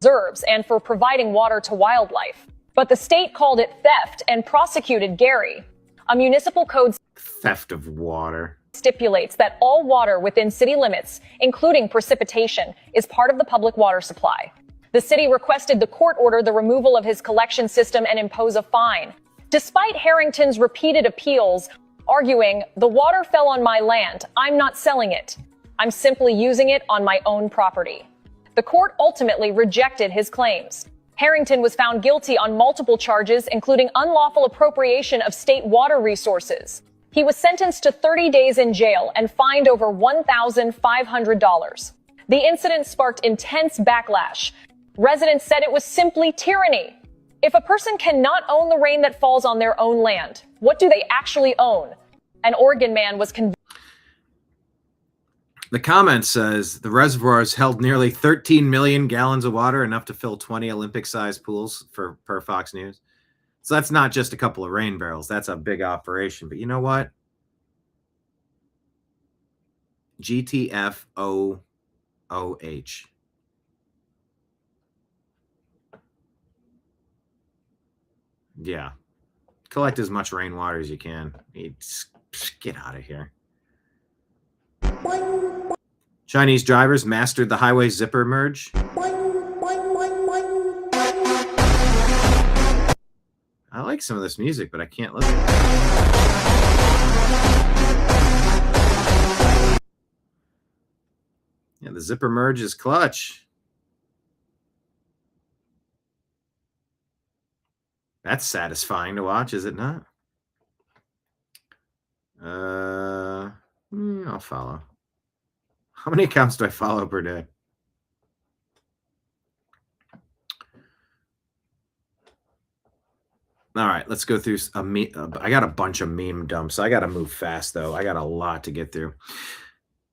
Reserves and for providing water to wildlife. But the state called it theft and prosecuted Gary. A municipal code theft of water stipulates that all water within city limits, including precipitation, is part of the public water supply. The city requested the court order the removal of his collection system and impose a fine. Despite Harrington's repeated appeals, arguing, the water fell on my land, I'm not selling it. I'm simply using it on my own property. The court ultimately rejected his claims. Harrington was found guilty on multiple charges, including unlawful appropriation of state water resources. He was sentenced to 30 days in jail and fined over $1,500. The incident sparked intense backlash. Residents said it was simply tyranny. If a person cannot own the rain that falls on their own land, what do they actually own? An Oregon man was convicted. The comment says the reservoirs held nearly 13 million gallons of water, enough to fill 20 Olympic-sized pools per Fox News. So that's not just a couple of rain barrels. That's a big operation. But you know what? GTFOOH. Yeah. Collect as much rainwater as you can. Get out of here. Chinese drivers mastered the highway zipper merge. I like some of this music, but I can't listen. Yeah, the zipper merge is clutch. That's satisfying to watch, is it not? I'll follow. How many accounts do I follow per day? All right, let's go through I got a bunch of meme dumps. I got to move fast, though. I got a lot to get through.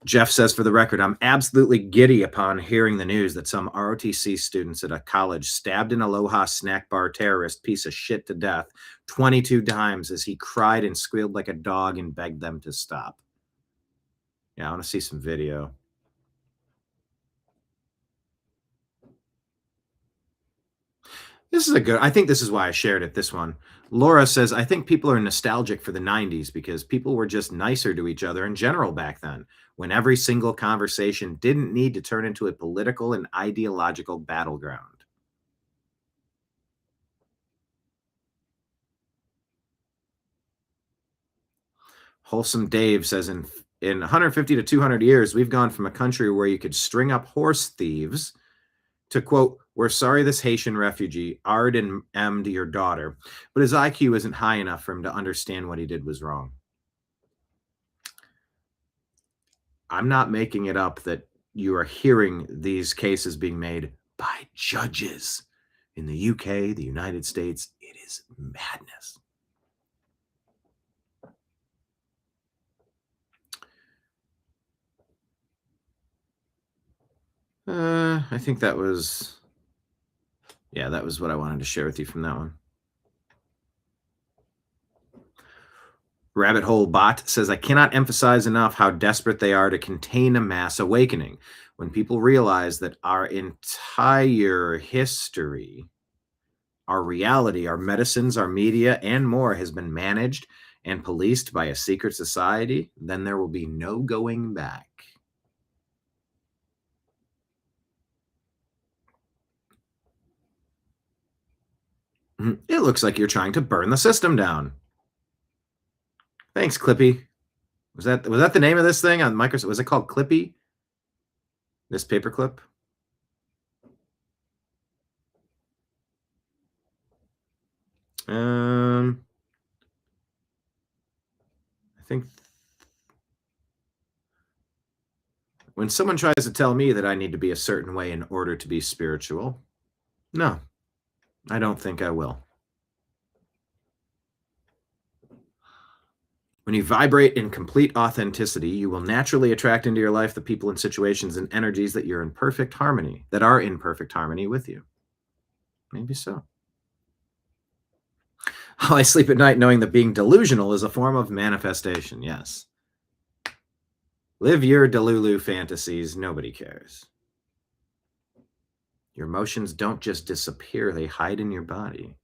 Jeff says, for the record, I'm absolutely giddy upon hearing the news that some ROTC students at a college stabbed an Aloha snack bar terrorist piece of shit to death 22 times as he cried and squealed like a dog and begged them to stop. Yeah, I want to see some video. This is I think this is why I shared it, this one. Laura says, I think people are nostalgic for the 90s because people were just nicer to each other in general back then, when every single conversation didn't need to turn into a political and ideological battleground. Wholesome Dave says, in 150 to 200 years, we've gone from a country where you could string up horse thieves to, quote, we're sorry this Haitian refugee R'd and M'd your daughter, but his IQ isn't high enough for him to understand what he did was wrong. I'm not making it up that you are hearing these cases being made by judges in the UK, the United States. It is madness. I think that was, yeah, that was what I wanted to share with you from that one. Rabbit Hole Bot says, I cannot emphasize enough how desperate they are to contain a mass awakening. When people realize that our entire history, our reality, our medicines, our media, and more has been managed and policed by a secret society, then there will be no going back. It looks like you're trying to burn the system down. Thanks, Clippy. Was that the name of this thing on Microsoft? Was it called Clippy? This paperclip? I think when someone tries to tell me that I need to be a certain way in order to be spiritual, no, I don't think I will. When you vibrate in complete authenticity, you will naturally attract into your life the people and situations and energies that are in perfect harmony with you. Maybe so. I sleep at night knowing that being delusional is a form of manifestation. Yes. Live your Delulu fantasies. Nobody cares. Your emotions don't just disappear. They hide in your body.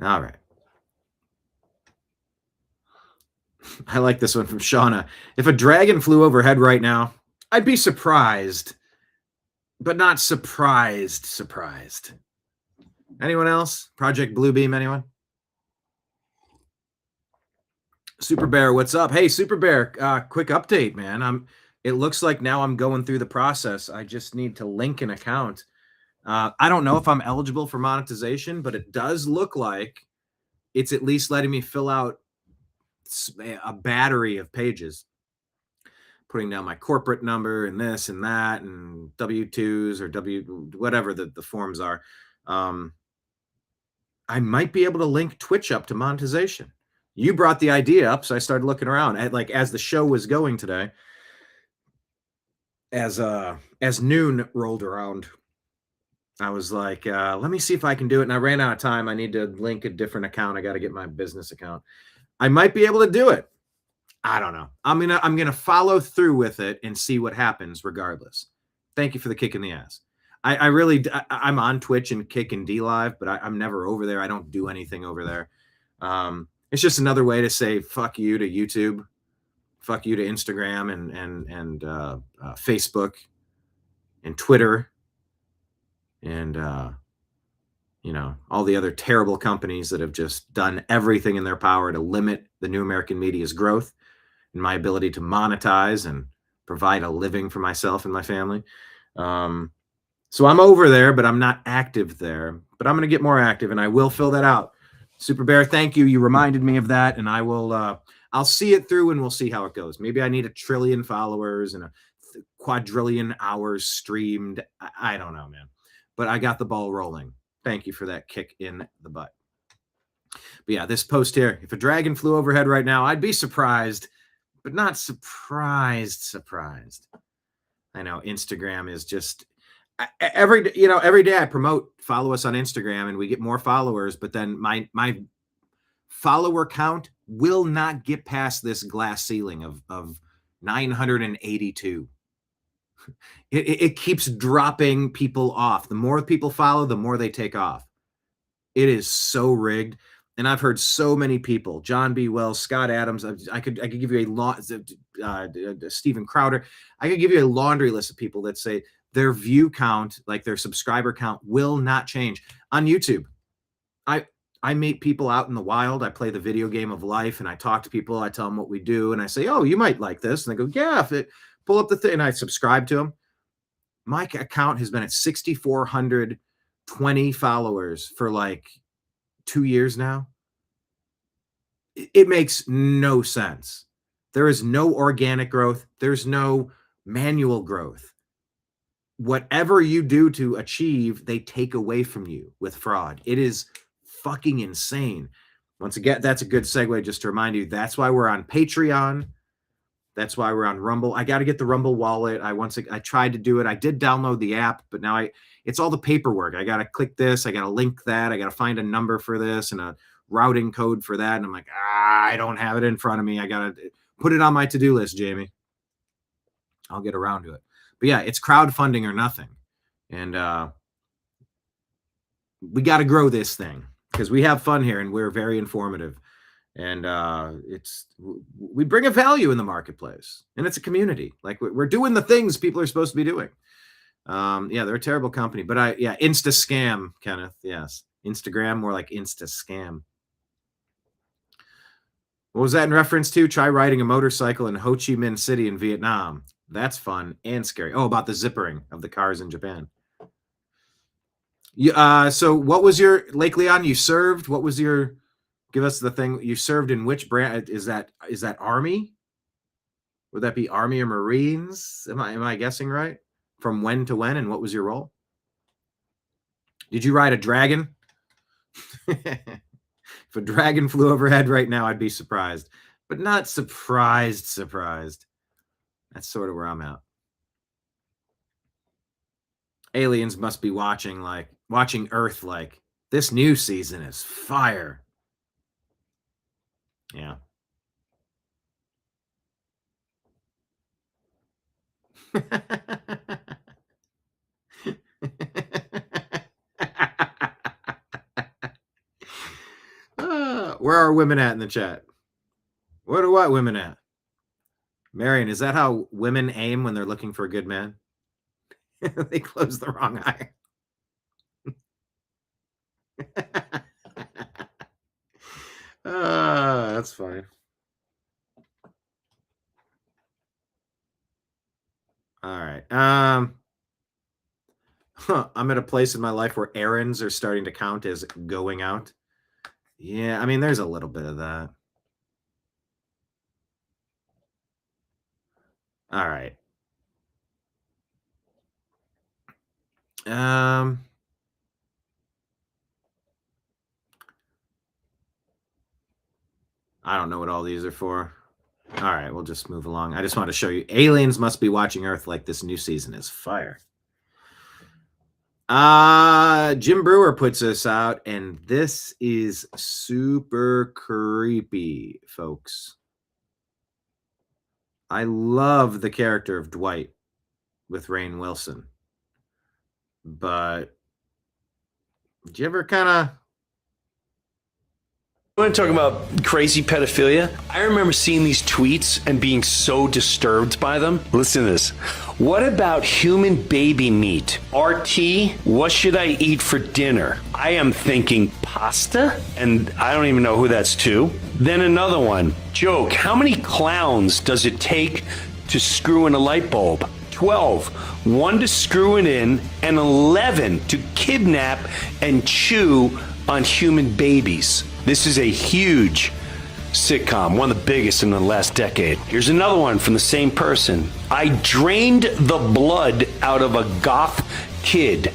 All right. I like this one from Shauna. If a dragon flew overhead right now, I'd be surprised, but not surprised. Anyone else? Project Bluebeam, anyone? Super Bear, what's up? Hey, Super Bear, quick update, man. It looks like now I'm going through the process. I just need to link an account. I don't know if I'm eligible for monetization, but it does look like it's at least letting me fill out a battery of pages, putting down my corporate number and this and that and W-2s or whatever the forms are. I might be able to link Twitch up to monetization. You brought the idea up, so I started looking around. As the show was going today, as noon rolled around, I was like, let me see if I can do it. And I ran out of time. I need to link a different account. I got to get my business account. I might be able to do it. I don't know. I'm gonna follow through with it and see what happens regardless. Thank you for the kick in the ass. I'm on Twitch and Kick and D Live, but I'm never over there. I don't do anything over there. It's just another way to say fuck you to YouTube, fuck you to Instagram and Facebook and Twitter and all the other terrible companies that have just done everything in their power to limit the new American media's growth and my ability to monetize and provide a living for myself and my family. So I'm over there, but I'm not active there. But I'm going to get more active, and I will fill that out. Super Bear, thank you. You reminded me of that, and I will. I'll see it through, and we'll see how it goes. Maybe I need 1 trillion followers and a quadrillion hours streamed. I don't know, man. But I got the ball rolling. Thank you for that kick in the butt. But yeah, this post here. If a dragon flew overhead right now, I'd be surprised, but not surprised. I know Instagram is just every day I promote follow us on Instagram and we get more followers, but then my follower count will not get past this glass ceiling of 982. It keeps dropping people off. The more people follow, the more they take off. It is so rigged. And I've heard so many people, John B. Wells, Scott Adams. I could give you a lot. Steven Crowder. I could give you a laundry list of people that say their view count, like their subscriber count, will not change on YouTube. I meet people out in the wild. I play the video game of life, and I talk to people. I tell them what we do, and I say, "Oh, you might like this." And they go, "Yeah." Pull up the thing, and I subscribe to them. My account has been at 6,420 followers for like 2 years now. It makes no sense. There is no organic growth. There's no manual growth. Whatever you do to achieve, they take away from you with fraud. It is fucking insane. Once again, that's a good segue just to remind you, that's why we're on Patreon. That's why we're on Rumble. I got to get the Rumble wallet. I tried to do it. I did download the app, but now it's all the paperwork. I got to click this. I got to link that. I got to find a number for this and a routing code for that. And I'm like, I don't have it in front of me. I got to put it on my to-do list, Jamie. I'll get around to it. But yeah, it's crowdfunding or nothing. And we got to grow this thing because we have fun here and we're very informative. And we bring a value in the marketplace, and it's a community. Like we're doing the things people are supposed to be doing. Yeah, they're a terrible company, but Insta scam, Kenneth. Yes, Instagram, more like Insta scam. What was that in reference to? Try riding a motorcycle in Ho Chi Minh City in Vietnam. That's fun and scary. Oh, about the zippering of the cars in Japan. So what was your Lake Leon? You served. What was your? Give us the thing you served in. Which brand is that? Is that Army? Would that be Army or Marines? Am I guessing right? From when to when, and what was your role? Did you ride a dragon? If a dragon flew overhead right now, I'd be surprised, but not surprised. That's sort of where I'm at. Aliens must be watching Earth like this new season is fire. Yeah. Where are women at in the chat? What are women at? Marion, is that how women aim when they're looking for a good man? They close the wrong eye. That's fine. All right. I'm at a place in my life where errands are starting to count as going out. Yeah, I mean, there's a little bit of that. All right. I don't know what all these are for. All right, we'll just move along. I just want to show you. Aliens must be watching Earth like this new season is fire. Jim Brewer puts us out, and this is super creepy, folks. I love the character of Dwight with Rainn Wilson, but did you ever kind of... You want to talk about crazy pedophilia? I remember seeing these tweets and being so disturbed by them. Listen to this. What about human baby meat? RT, what should I eat for dinner? I am thinking pasta, and I don't even know who that's to. Then another one. Joke, how many clowns does it take to screw in a light bulb? 12. 1 to screw it in, and 11 to kidnap and chew on human babies. This is a huge sitcom, one of the biggest in the last decade. Here's another one from the same person. I drained the blood out of a goth kid.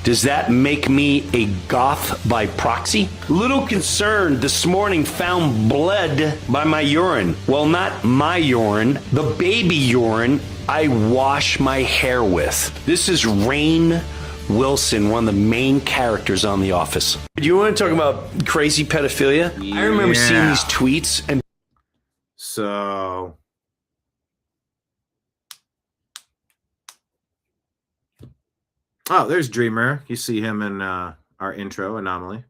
Does that make me a goth by proxy? Little concerned this morning found blood by my urine. Well, not my urine, the baby urine I wash my hair with. This is Rainn Wilson, one of the main characters on The Office. Do you want to talk about crazy pedophilia? Yeah. I remember seeing these tweets and... So... Oh, there's Dreamer. You see him in our intro, Anomaly.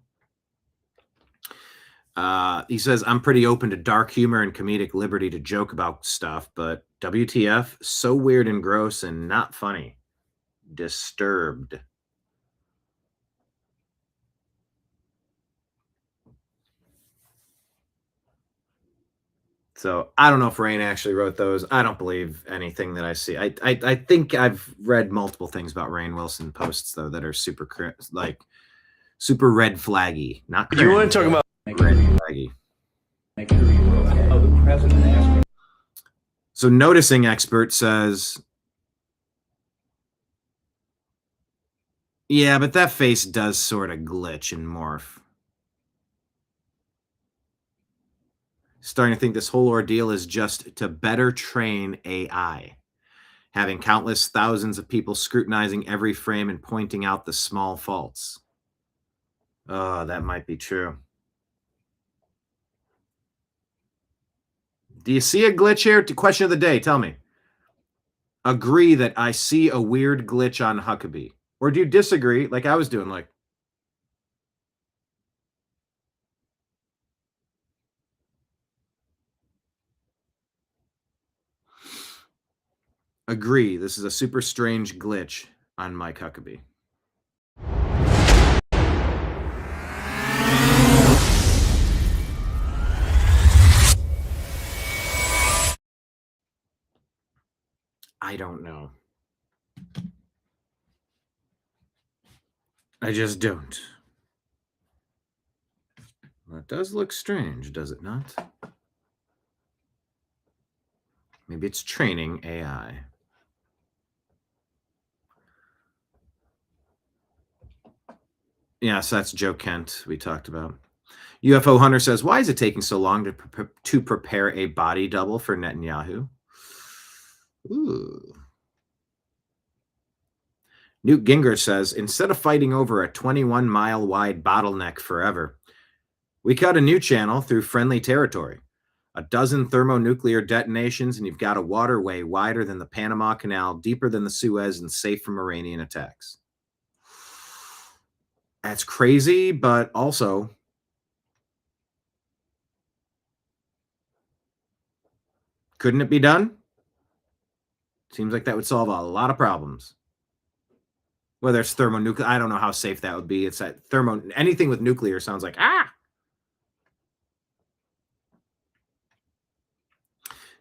He says, I'm pretty open to dark humor and comedic liberty to joke about stuff, but WTF, so weird and gross and not funny. Disturbed. So I don't know if Rainn actually wrote those. I don't believe anything that I see. I think I've read multiple things about Rainn Wilson posts though that are super super red flaggy. Not do you want to talk about red flaggy? Make sure you wrote how the president asked. So noticing expert says, yeah, but that face does sort of glitch and morph. Starting to think this whole ordeal is just to better train AI, having countless thousands of people scrutinizing every frame and pointing out the small faults. Oh, that might be true. Do you see a glitch here? Question of the day, tell me. Agree that I see a weird glitch on Huckabee. Or do you disagree, like I was doing, like, agree, this is a super strange glitch on Mike Huckabee. I don't know. I just don't. That does look strange, does it not? Maybe it's training AI. Yeah, so that's Joe Kent we talked about. UFO Hunter says, why is it taking so long to prepare a body double for Netanyahu? Ooh. Newt Gingrich says, instead of fighting over a 21-mile wide bottleneck forever, we cut a new channel through friendly territory. A dozen thermonuclear detonations, and you've got a waterway wider than the Panama Canal, deeper than the Suez, and safe from Iranian attacks. That's crazy, but also couldn't it be done? Seems like that would solve a lot of problems. Whether it's thermonuclear, I don't know how safe that would be. It's that anything with nuclear sounds like,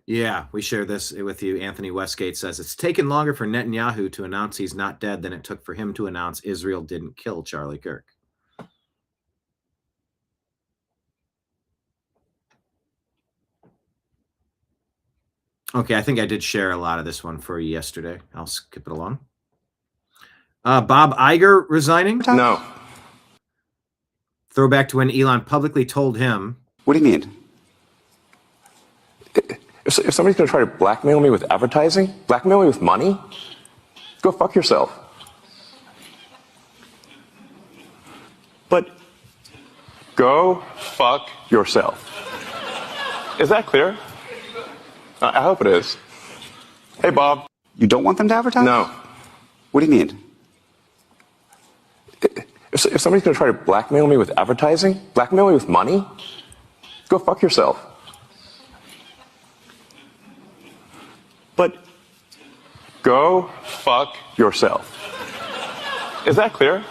Yeah, we share this with you. Anthony Westgate says, it's taken longer for Netanyahu to announce he's not dead than it took for him to announce Israel didn't kill Charlie Kirk. Okay, I think I did share a lot of this one for you yesterday. I'll skip it along. Bob Iger resigning? No. Throwback to when Elon publicly told him. What do you mean? If somebody's going to try to blackmail me with advertising, blackmail me with money, go fuck yourself. But go fuck yourself. Is that clear? I hope it is. Hey, Bob. You don't want them to advertise? No. What do you mean? If somebody's going to try to blackmail me with advertising, blackmail me with money, go fuck yourself. But go fuck yourself. Is that clear?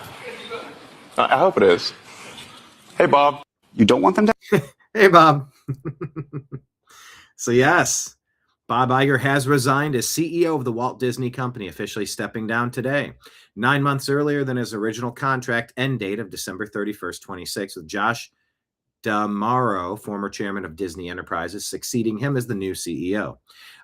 I hope it is. Hey, Bob. You don't want them to? Hey, Bob. So, yes, Bob Iger has resigned as CEO of the Walt Disney Company, officially stepping down today, 9 months earlier than his original contract end date of December 31st, 26, with Josh D'Amaro, former chairman of Disney Enterprises, succeeding him as the new CEO.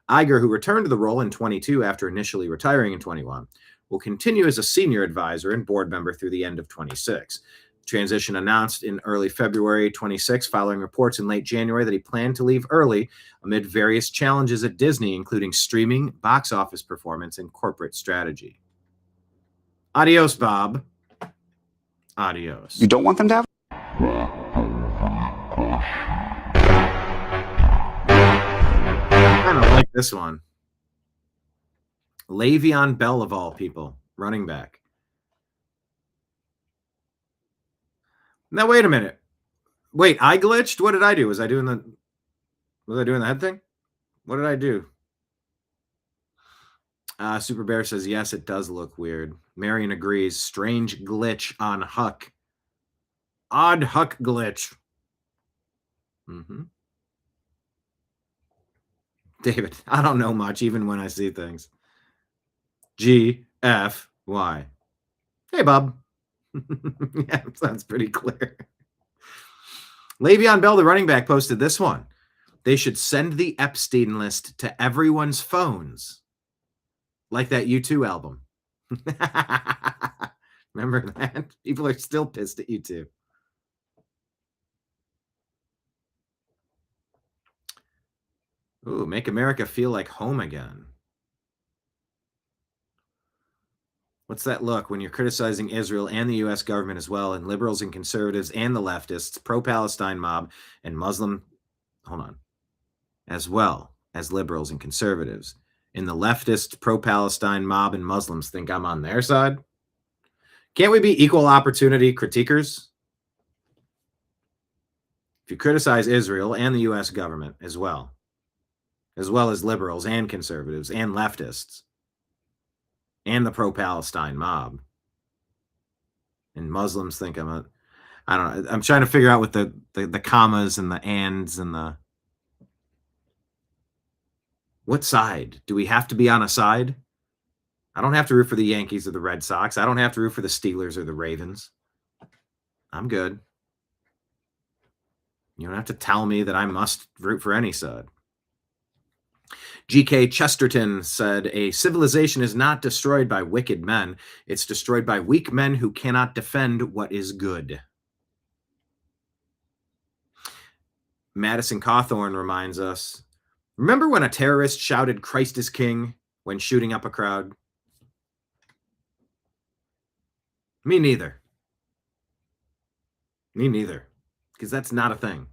Iger, who returned to the role in 22 after initially retiring in 21, will continue as a senior advisor and board member through the end of 26. Transition announced in early February 26, following reports in late January that he planned to leave early amid various challenges at Disney, including streaming, box office performance, and corporate strategy. Adios, Bob. Adios. You don't want them to have? I kind of like this one. Le'Veon Bell, of all people, running back. Now, wait a minute. Wait, I glitched? What did I do? Was I doing the head thing? What did I do? Super Bear says, yes, it does look weird. Marion agrees. Strange glitch on Huck. Odd Huck glitch. David, I don't know much, even when I see things. GFY. Hey, Bob. Yeah, sounds pretty clear. Le'Veon Bell, the running back, posted this one. They should send the Epstein list to everyone's phones. Like that U2 album. Remember that? People are still pissed at U2. Ooh, make America feel like home again. What's that look when you're criticizing Israel and the U.S. government as well, and liberals and conservatives and the leftists, pro-Palestine mob and Muslim, as well as liberals and conservatives, and the leftist, pro-Palestine mob and Muslims think I'm on their side? Can't we be equal opportunity critiquers? If you criticize Israel and the U.S. government as well as liberals and conservatives and leftists, and the pro-Palestine mob, and Muslims think I don't know. I'm trying to figure out what the commas and the ands and the... What side? Do we have to be on a side? I don't have to root for the Yankees or the Red Sox. I don't have to root for the Steelers or the Ravens. I'm good. You don't have to tell me that I must root for any side. G.K. Chesterton said, a civilization is not destroyed by wicked men. It's destroyed by weak men who cannot defend what is good. Madison Cawthorn reminds us, remember when a terrorist shouted Christ is King when shooting up a crowd? Me neither. Me neither. Because that's not a thing.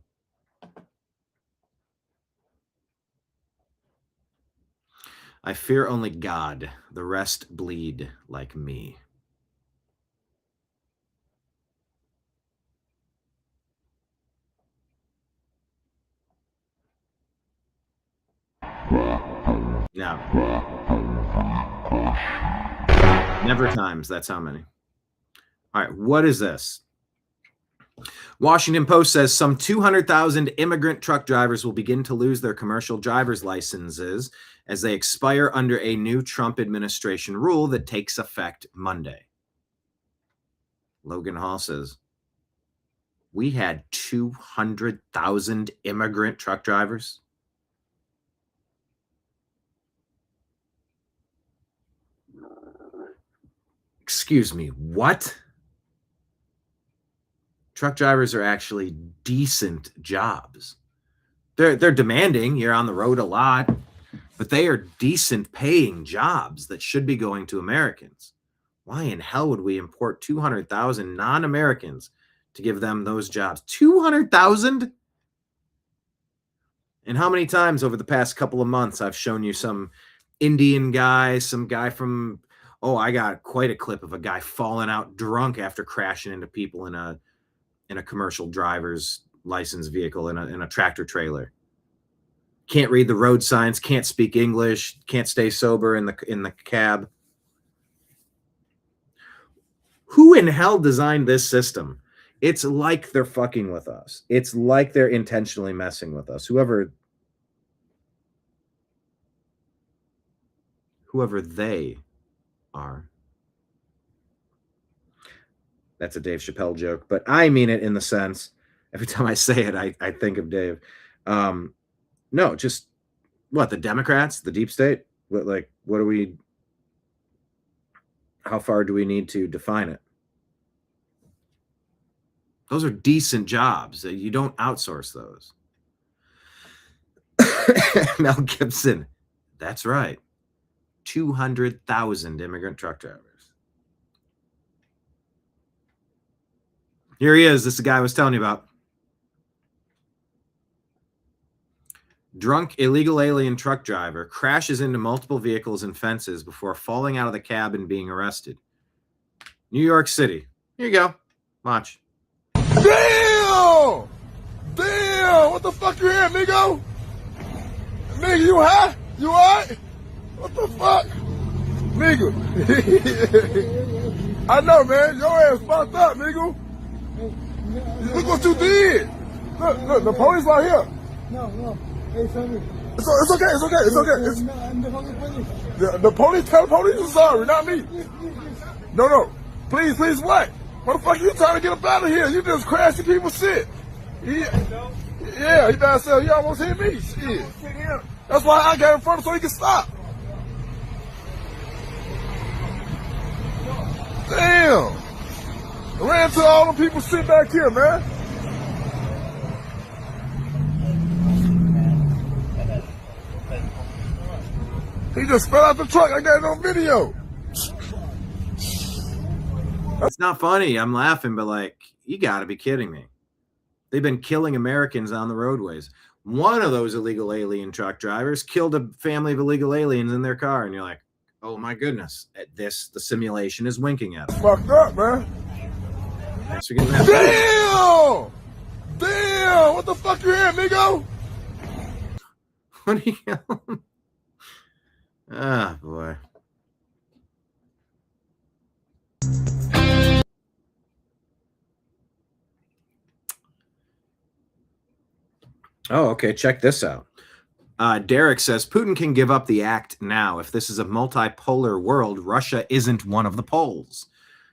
I fear only God. The rest bleed like me. Now, never times. That's how many. All right. What is this? Washington Post says some 200,000 immigrant truck drivers will begin to lose their commercial driver's licenses as they expire under a new Trump administration rule that takes effect Monday. Logan Hall says, we had 200,000 immigrant truck drivers. Excuse me, what? Truck drivers are actually decent jobs. They're demanding. You're on the road a lot, but they are decent paying jobs that should be going to Americans. Why in hell would we import 200,000 non-Americans to give them those jobs? 200,000? And how many times over the past couple of months I've shown you some Indian guy, some guy from, I got quite a clip of a guy falling out drunk after crashing into people in a commercial driver's license vehicle in a tractor trailer. Can't read the road signs, can't speak English, can't stay sober in the cab. Who in hell designed this system? It's like they're fucking with us. It's like they're intentionally messing with us. Whoever they are. That's a Dave Chappelle joke, but I mean it in the sense, every time I say it, I think of Dave. No, just what, the Democrats, the deep state? How far do we need to define it? Those are decent jobs. You don't outsource those. Mel Gibson. That's right. 200,000 immigrant truck drivers. Here he is. This is the guy I was telling you about. Drunk illegal alien truck driver crashes into multiple vehicles and fences before falling out of the cab and being arrested. New York City. Here you go. Watch. Damn! Damn! What the fuck you here, nigga? Nigga, you high? You alright? What the fuck? Nigga. I know, man. Your ass fucked up, nigga. Look what you did. Look, the police right here. No. Hey, sorry. It's okay. The police, tell the police you're sorry, not me. No. Please, what? Motherfucker, you trying to get up out of here. You just crashing people's shit. Yeah, you better say, you almost hit me. Shit. That's why I got in front of him so he can stop. Damn. I ran into all them people shit back here, man. He just fell out the truck. I got it on video. It's not funny. I'm laughing, but like, you got to be kidding me. They've been killing Americans on the roadways. One of those illegal alien truck drivers killed a family of illegal aliens in their car, and you're like, oh my goodness, the simulation is winking at us. Fucked up, man. Thanks for getting that. Damn! What the fuck you here, nigga? What are you yelling? Ah, boy. Oh, okay. Check this out. Derek says Putin can give up the act now. If this is a multipolar world, Russia isn't one of the poles.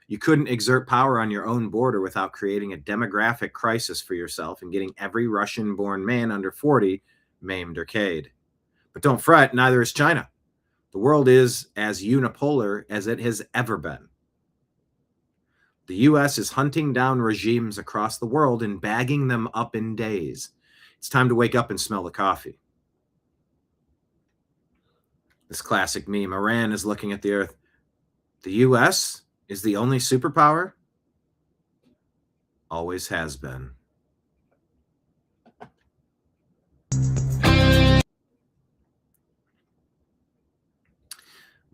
You couldn't exert power on your own border without creating a demographic crisis for yourself and getting every Russian-born man under 40 maimed or killed. But don't fret, neither is China. The world is as unipolar as it has ever been. The U.S. is hunting down regimes across the world and bagging them up in days. It's time to wake up and smell the coffee. This classic meme, Iran is looking at the earth. The U.S. is the only superpower? Always has been.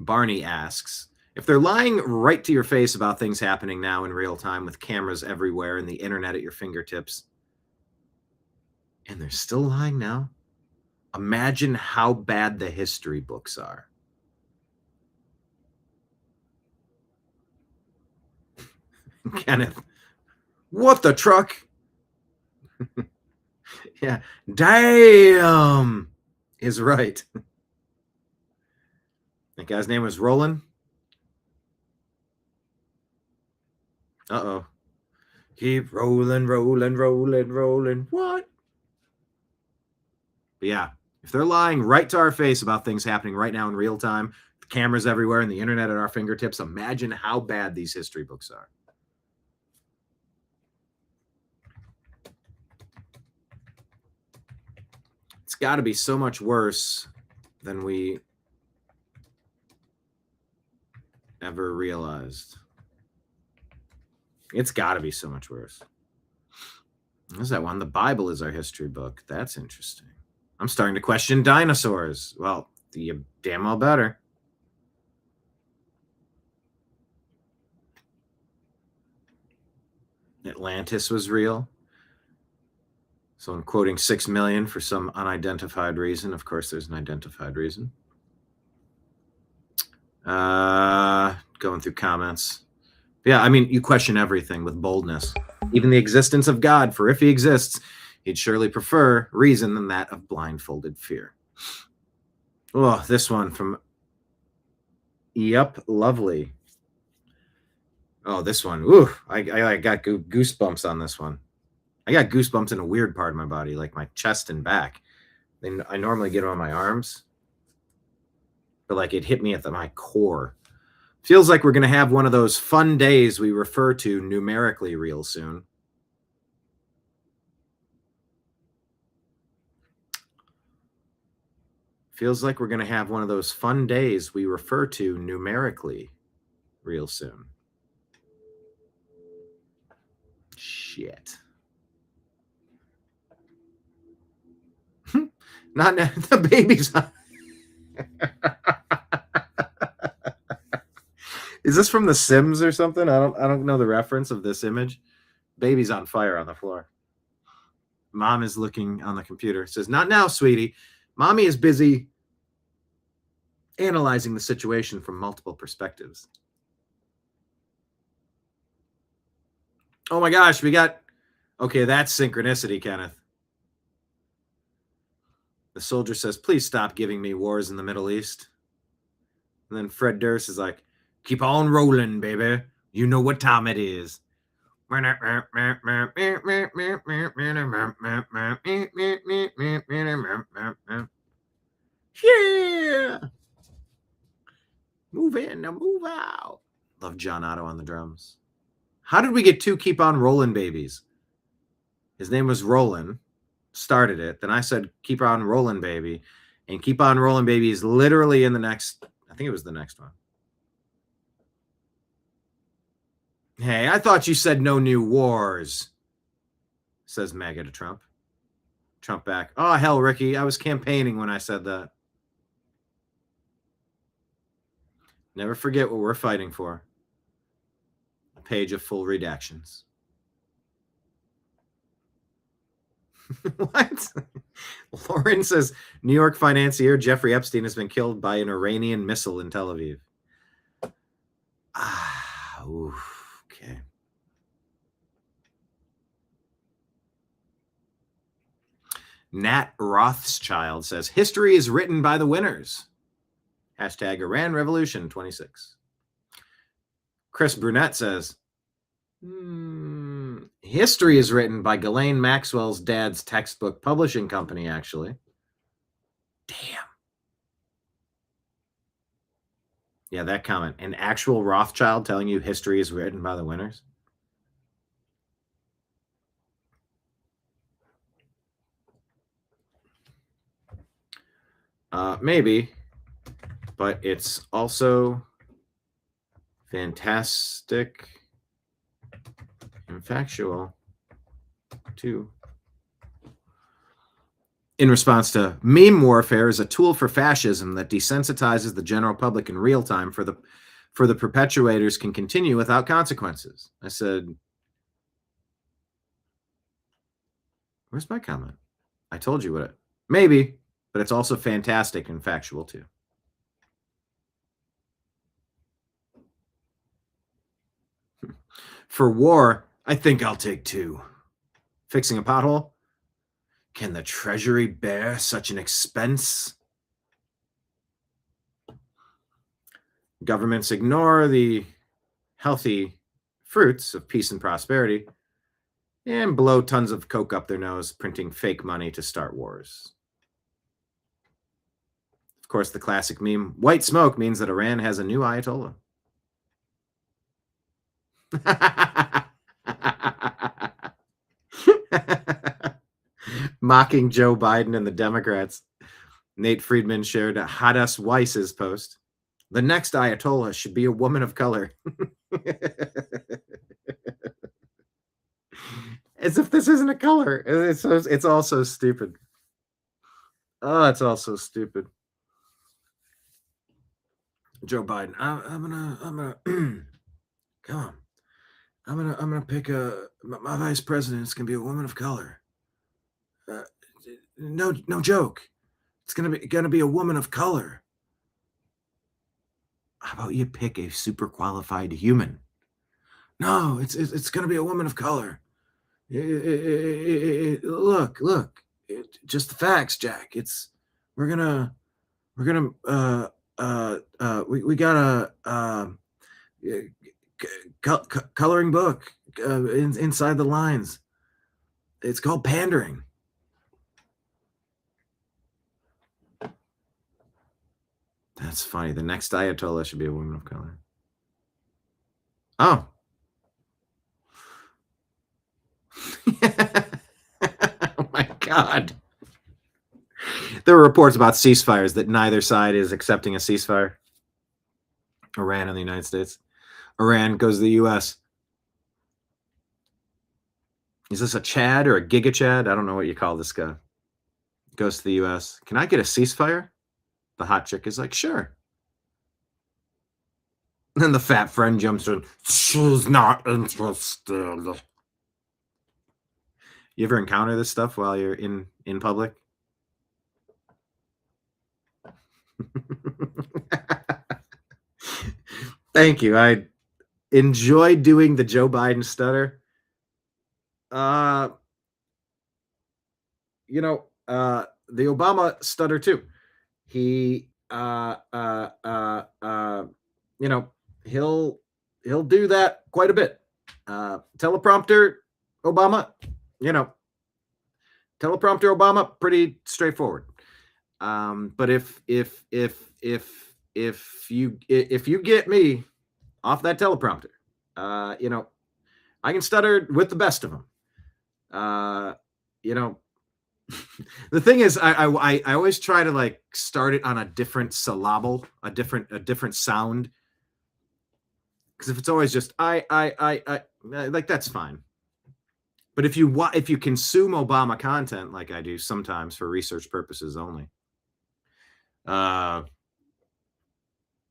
Barney asks, if they're lying right to your face about things happening now in real time with cameras everywhere and the internet at your fingertips, and they're still lying now, imagine how bad the history books are. Kenneth, what the truck? Yeah, damn is right. That guy's name was Roland. Uh-oh. Keep rolling, rolling, rolling, rolling. What? But yeah, if they're lying right to our face about things happening right now in real time, the cameras everywhere and the internet at our fingertips, imagine how bad these history books are. It's got to be so much worse than we ever realized. It's got to be so much worse. What is that one? The Bible is our history book. That's interesting. I'm starting to question dinosaurs. Well, you damn well better. Atlantis was real. So I'm quoting 6 million for some unidentified reason. Of course, there's an identified reason. Going through comments. Yeah, I mean, you question everything with boldness. Even the existence of God, for if he exists, he'd surely prefer reason than that of blindfolded fear. Oh, this one from Yep, Lovely. Oh, this one. Ooh, I got goosebumps on this one. I got goosebumps in a weird part of my body, like my chest and back. Then I normally get them on my arms, but like it hit me at my core. Feels like we're going to have one of those fun days we refer to numerically real soon. Feels like we're going to have one of those fun days we refer to numerically real soon. Shit. Not the baby's. Is this from The Sims or something? I don't know the reference of this image. Baby's on fire on the floor. Mom is looking on the computer. Says, "Not now, sweetie. Mommy is busy analyzing the situation from multiple perspectives." Oh my gosh, we got... Okay, that's synchronicity, Kenneth. The soldier says, "Please stop giving me wars in the Middle East." And then Fred Durst is like, "Keep on rolling, baby. You know what time it is." Yeah. Move in, now move out. Love John Otto on the drums. How did we get two Keep On Rolling babies? His name was Roland. Started it. Then I said, "Keep on rolling, baby." And Keep on Rolling Baby is literally in the next, I think it was the next one. Hey, I thought you said no new wars, says MAGA to Trump. Trump back. Oh, hell, Ricky, I was campaigning when I said that. Never forget what we're fighting for. A page of full redactions. What? Lauren says New York financier Jeffrey Epstein has been killed by an Iranian missile in Tel Aviv. Okay. Nat Rothschild says history is written by the winners. Hashtag Iran Revolution 26. Chris Brunette says history is written by Ghislaine Maxwell's dad's textbook publishing company, actually. Damn. Yeah, that comment. An actual Rothschild telling you history is written by the winners? Maybe, but it's also fantastic and factual too. In response to meme warfare is a tool for fascism that desensitizes the general public in real time for the perpetuators can continue without consequences. I said, where's my comment? I told you what it, maybe, but it's also fantastic and factual too. For war, I think I'll take 2. Fixing a pothole? Can the Treasury bear such an expense? Governments ignore the healthy fruits of peace and prosperity and blow tons of coke up their nose, printing fake money to start wars. Of course, the classic meme, white smoke means that Iran has a new Ayatollah. Mocking Joe Biden and the Democrats. Nate Friedman shared Hadas Weiss's post. The next Ayatollah should be a woman of color. As if this isn't a color. It's all so stupid. Oh, it's all so stupid. Joe Biden, I'm gonna come on. I'm gonna pick my vice president. It's gonna be a woman of color. No joke. It's gonna be a woman of color. How about you pick a super qualified human? No, it's gonna be a woman of color. Look, just the facts, Jack. We got a coloring book inside the lines. It's called pandering. That's funny. The next Ayatollah should be a woman of color. Oh. Oh my God. There were reports about ceasefires that neither side is accepting a ceasefire. Iran and the United States. Iran goes to the U.S. Is this a Chad or a Giga Chad? I don't know what you call this guy. Goes to the U.S. Can I get a ceasefire? The hot chick is like, sure. And then the fat friend jumps in. She's not interested. You ever encounter this stuff while you're in public? Thank you. I enjoy doing the Joe Biden stutter. The Obama stutter too. He he'll do that quite a bit. Teleprompter Obama, teleprompter Obama, pretty straightforward. But if you get me off that teleprompter, I can stutter with the best of them. The thing is, I always try to like start it on a different syllable, a different sound. Because if it's always just I like, that's fine. But if you consume Obama content like I do sometimes for research purposes only,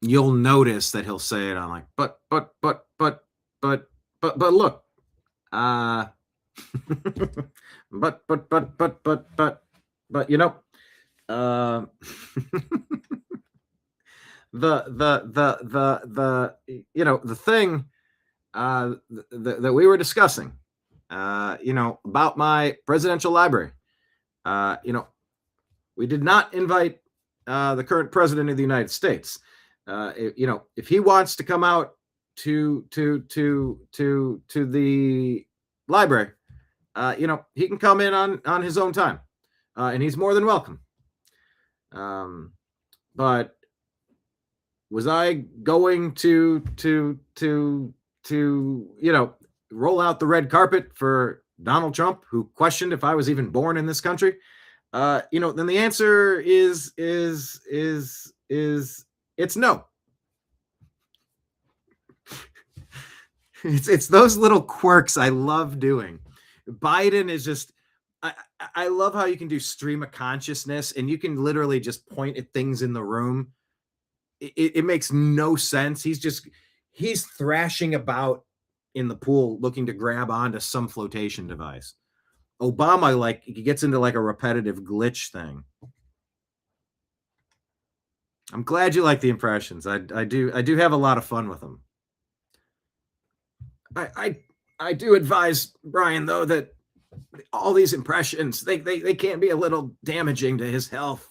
you'll notice that he'll say it on like, but look, but you know, the you know, the thing that we were discussing, you know, about my presidential library, you know, we did not invite the current president of the United States. You know, if he wants to come out to the library, you know, he can come in on his own time, and he's more than welcome. But was I going to you know, roll out the red carpet for Donald Trump, who questioned if I was even born in this country? You know, then the answer is it's no. It's those little quirks I love doing. Biden is just, I love how you can do stream of consciousness and you can literally just point at things in the room. It makes no sense. He's thrashing about in the pool looking to grab onto some flotation device. Obama, like, he gets into like a repetitive glitch thing. I'm glad you like the impressions. I do have a lot of fun with them. I do advise Brian, though, that all these impressions, they can be a little damaging to his health.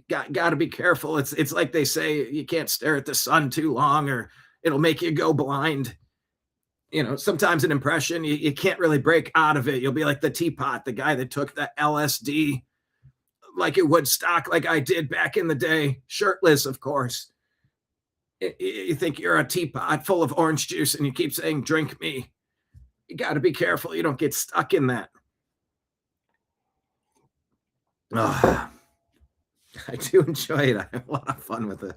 Got to be careful. It's like they say, you can't stare at the sun too long or it'll make you go blind. You know, sometimes an impression, you can't really break out of it. You'll be like the teapot, the guy that took the LSD like it Woodstock, like I did back in the day, shirtless, of course. You think you're a teapot full of orange juice and you keep saying, drink me. You got to be careful. You don't get stuck in that. Oh, I do enjoy it. I have a lot of fun with it.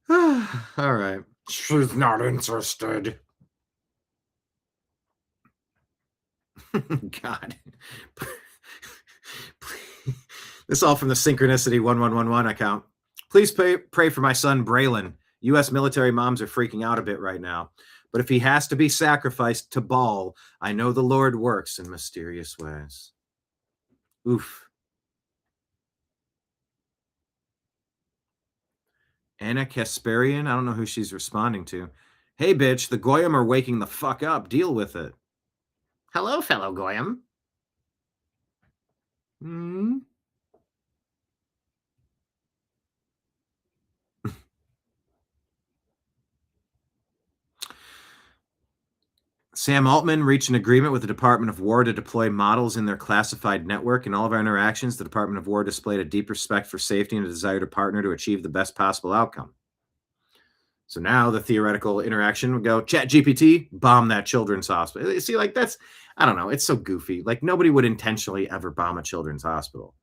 All right. She's not interested. God. This all from the Synchronicity 1111 account. Please pray for my son, Braylon. U.S. military moms are freaking out a bit right now. But if he has to be sacrificed to Baal, I know the Lord works in mysterious ways. Oof. Anna Kasparian, I don't know who she's responding to. Hey, bitch, the Goyim are waking the fuck up. Deal with it. Hello, fellow Goyim. Sam Altman reached an agreement with the Department of War to deploy models in their classified network. In all of our interactions, the Department of War displayed a deep respect for safety and a desire to partner to achieve the best possible outcome. So now the theoretical interaction would go, ChatGPT, bomb that children's hospital. See, like, that's, I don't know, it's so goofy. Like, nobody would intentionally ever bomb a children's hospital.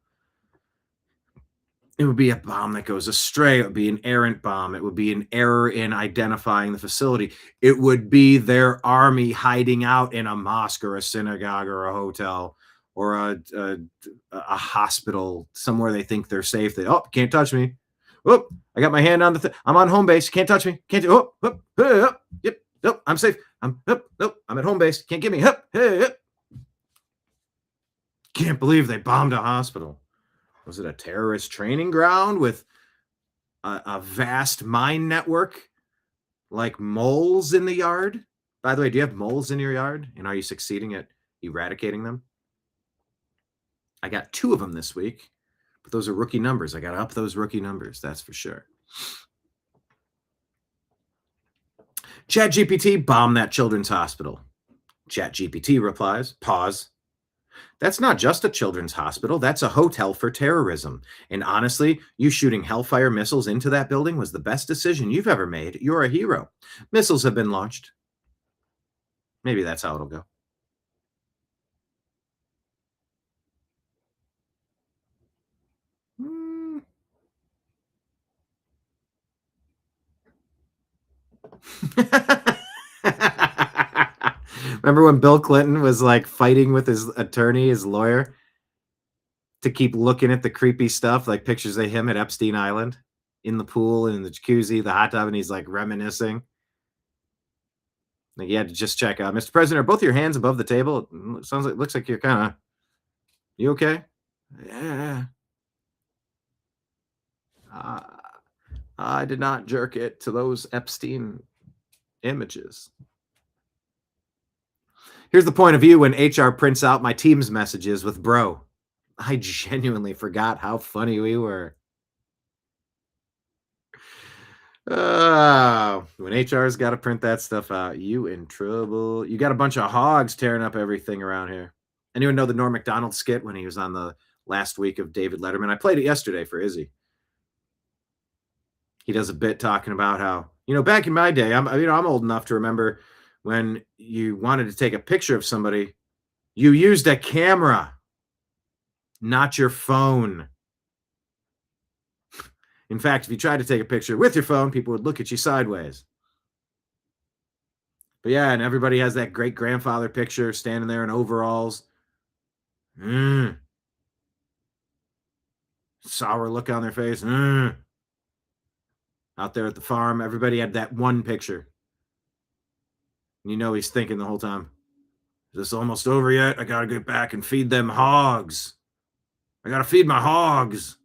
It would be a bomb that goes astray. It would be an errant bomb. It would be an error in identifying the facility. It would be their army hiding out in a mosque or a synagogue or a hotel or a hospital, somewhere they think they're safe. They, oh, can't touch me. Oh, I got my hand on the thing. I'm on home base. Can't touch me. Can't do. Yep. Nope. I'm safe. Nope. I'm at home base. Can't get me. Can't believe they bombed a hospital. Was it a terrorist training ground with a vast mine network like moles in the yard? By the way, do you have moles in your yard? And are you succeeding at eradicating them? I got 2 of them this week, but those are rookie numbers. I got to up those rookie numbers, that's for sure. ChatGPT, bomb that children's hospital. ChatGPT replies, pause. That's not just a children's hospital. That's a hotel for terrorism. And honestly, you shooting Hellfire missiles into that building was the best decision you've ever made. You're a hero. Missiles have been launched. Maybe that's how it'll go. Remember when Bill Clinton was like fighting with his attorney, his lawyer, to keep looking at the creepy stuff, like pictures of him at Epstein Island in the pool, in the jacuzzi, the hot tub, and he's like reminiscing. Like, you had to just check out, Mr. President, are both your hands above the looks like you're kind of, you okay? Yeah. I did not jerk it to those Epstein images. Here's the point of view when HR prints out my Teams messages with bro. I genuinely forgot how funny we were. When HR's got to print that stuff out, you in trouble. You got a bunch of hogs tearing up everything around here. Anyone know the Norm Macdonald skit when he was on the last week of David Letterman? I played it yesterday for Izzy. He does a bit talking about how, back in my day, I'm old enough to remember when you wanted to take a picture of somebody, you used a camera, not your phone. In fact, if you tried to take a picture with your phone, people would look at you sideways. But yeah, and everybody has that great grandfather picture standing there in overalls. Sour look on their face. Out there at the farm, everybody had that one picture. And he's thinking the whole time, is this almost over yet? I got to get back and feed them hogs. I got to feed my hogs.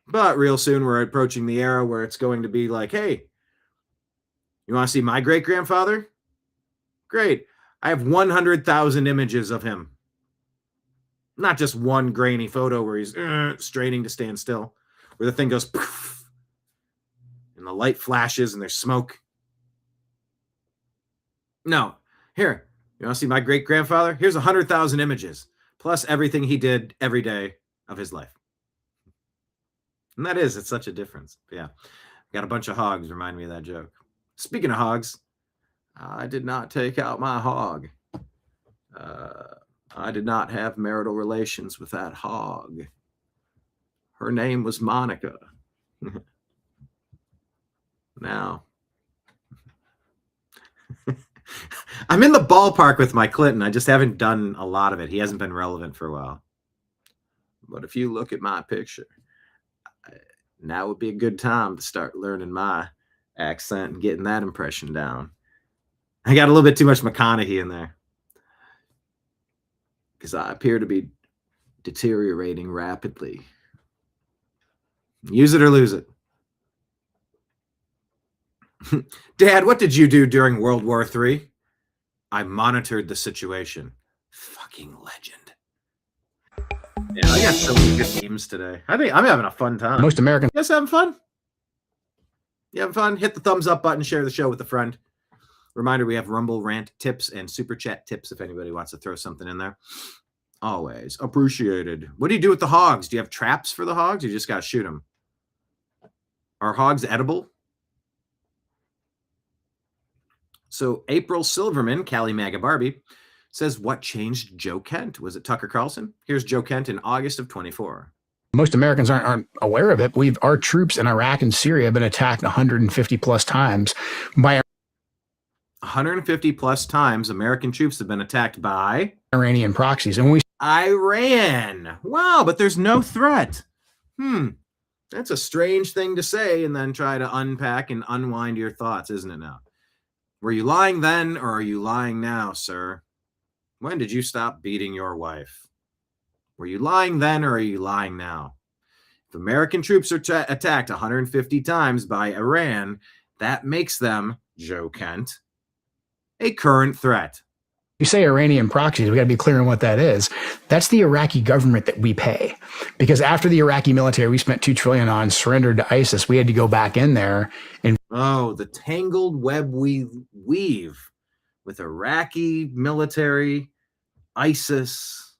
But real soon, we're approaching the era where it's going to be like, hey, you want to see my great-grandfather? Great. I have 100,000 images of him. Not just one grainy photo where he's straining to stand still, where the thing goes poof, and the light flashes and there's smoke. No. Here, you want to see my great-grandfather? Here's 100,000 images, plus everything he did every day of his life. And it's such a difference. But yeah, got a bunch of hogs. Remind me of that joke. Speaking of hogs, I did not take out my hog. I did not have marital relations with that hog. Her name was Monica. Now, I'm in the ballpark with my Clinton. I just haven't done a lot of it. He hasn't been relevant for a while. But if you look at my picture, now would be a good time to start learning my accent and getting that impression down. I got a little bit too much McConaughey in there because I appear to be deteriorating rapidly. Use it or lose it. Dad, what did you do during World War III? I monitored the situation. Fucking legend. Yeah, I got so many good games today. I think I'm having a fun time. Most Americans. You guys having fun? You having fun? Hit the thumbs up button, share the show with a friend. Reminder, we have Rumble rant tips and super chat tips if anybody wants to throw something in there. Always appreciated. What do you do with the hogs? Do you have traps for the hogs? Or you just got to shoot them? Are hogs edible? So April Silverman, Callie Maga Barbie, says, what changed Joe Kent? Was it Tucker Carlson? Here's Joe Kent in August of 24. Most Americans aren't aware of it. Our troops in Iraq and Syria have been attacked 150 plus times by 150 plus times American troops have been attacked by Iranian proxies. And when we Iran. Wow, but there's no threat. That's a strange thing to say and then try to unpack and unwind your thoughts, isn't it now? Were you lying then or are you lying now, sir? When did you stop beating your wife? Were you lying then or are you lying now? If American troops are attacked 150 times by Iran, that makes them, Joe Kent, a current threat. You say Iranian proxies, we got to be clear on what that is. That's the Iraqi government that we pay. Because after the Iraqi military, we spent $2 trillion on, surrendered to ISIS, we had to go back in there and the tangled web we weave with Iraqi military, ISIS.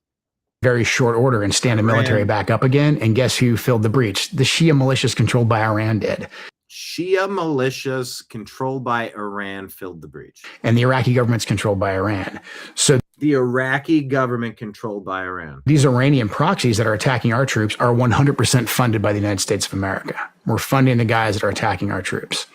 Very short order and stand the military back up again. And guess who filled the breach? The Shia militias controlled by Iran did. Shia militias controlled by Iran filled the breach. And the Iraqi government's controlled by Iran. So The Iraqi government controlled by Iran. These Iranian proxies that are attacking our troops are 100% funded by the United States of America. We're funding the guys that are attacking our troops.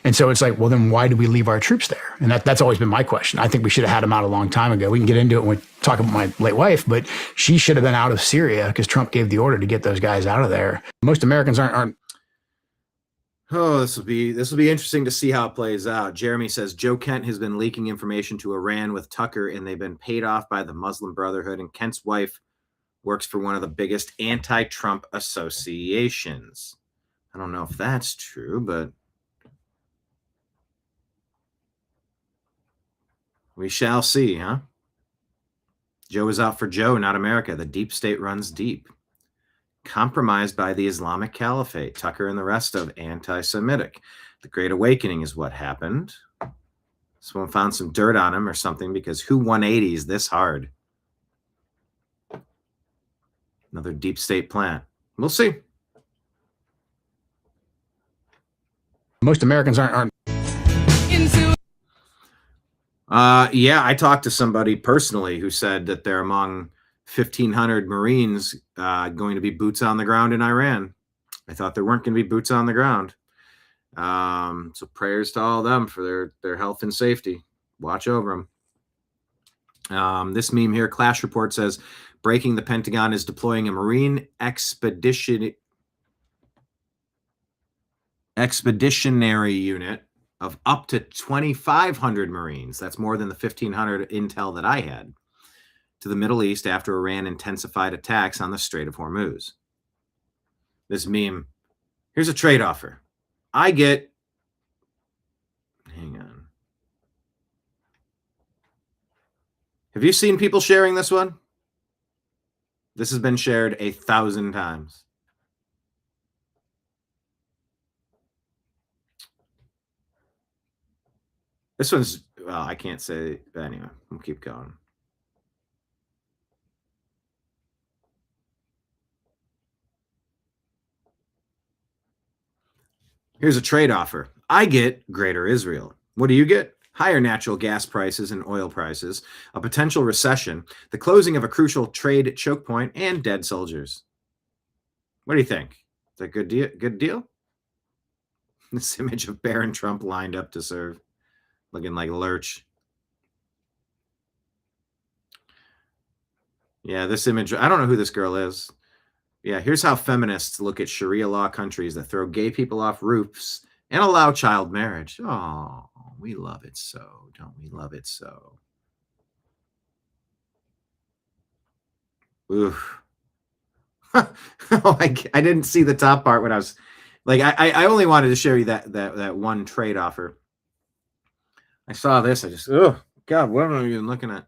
And so it's like, well, then why do we leave our troops there? And that's always been my question. I think we should have had them out a long time ago. We can get into it when we talk about my late wife, but she should have been out of Syria because Trump gave the order to get those guys out of there. Most Americans aren't. Oh, this will be interesting to see how it plays out. Jeremy says Joe Kent has been leaking information to Iran with Tucker, and they've been paid off by the Muslim Brotherhood. And Kent's wife works for one of the biggest anti-Trump associations. I don't know if that's true, but we shall see, huh? Joe is out for Joe, not America. The deep state runs deep. Compromised by the Islamic Caliphate, Tucker and the rest of anti-Semitic. The Great Awakening is what happened. Someone found some dirt on him or something, because who 180s this hard? Another deep state plant. We'll see. Most Americans aren't. Yeah, I talked to somebody personally who said that they're among 1,500 Marines going to be boots on the ground in Iran. I thought there weren't going to be boots on the ground. So prayers to all of them for their health and safety. Watch over them. This meme here, Clash Report says, breaking the Pentagon is deploying a Marine expeditionary unit of up to 2,500 Marines. That's more than the 1,500 intel that I had, to the Middle East after Iran intensified attacks on the Strait of Hormuz. This meme, here's a trade offer. Hang on. Have you seen people sharing this one? This has been shared 1,000 times. This one's, well, I can't say, but anyway, we'll keep going. Here's a trade offer. I get Greater Israel. What do you get? Higher natural gas prices and oil prices, a potential recession, the closing of a crucial trade choke point, and dead soldiers. What do you think? Is that a good deal? Good deal? This image of Barron Trump lined up to serve, looking like Lurch. Yeah, this image, I don't know who this girl is. Yeah, here's how feminists look at Sharia law countries that throw gay people off roofs and allow child marriage. Oh, we love it so. Don't we love it so? Oof. I didn't see the top part when I was like, I only wanted to show you that one trade offer. I saw this. I just, oh, God, what am I even looking at?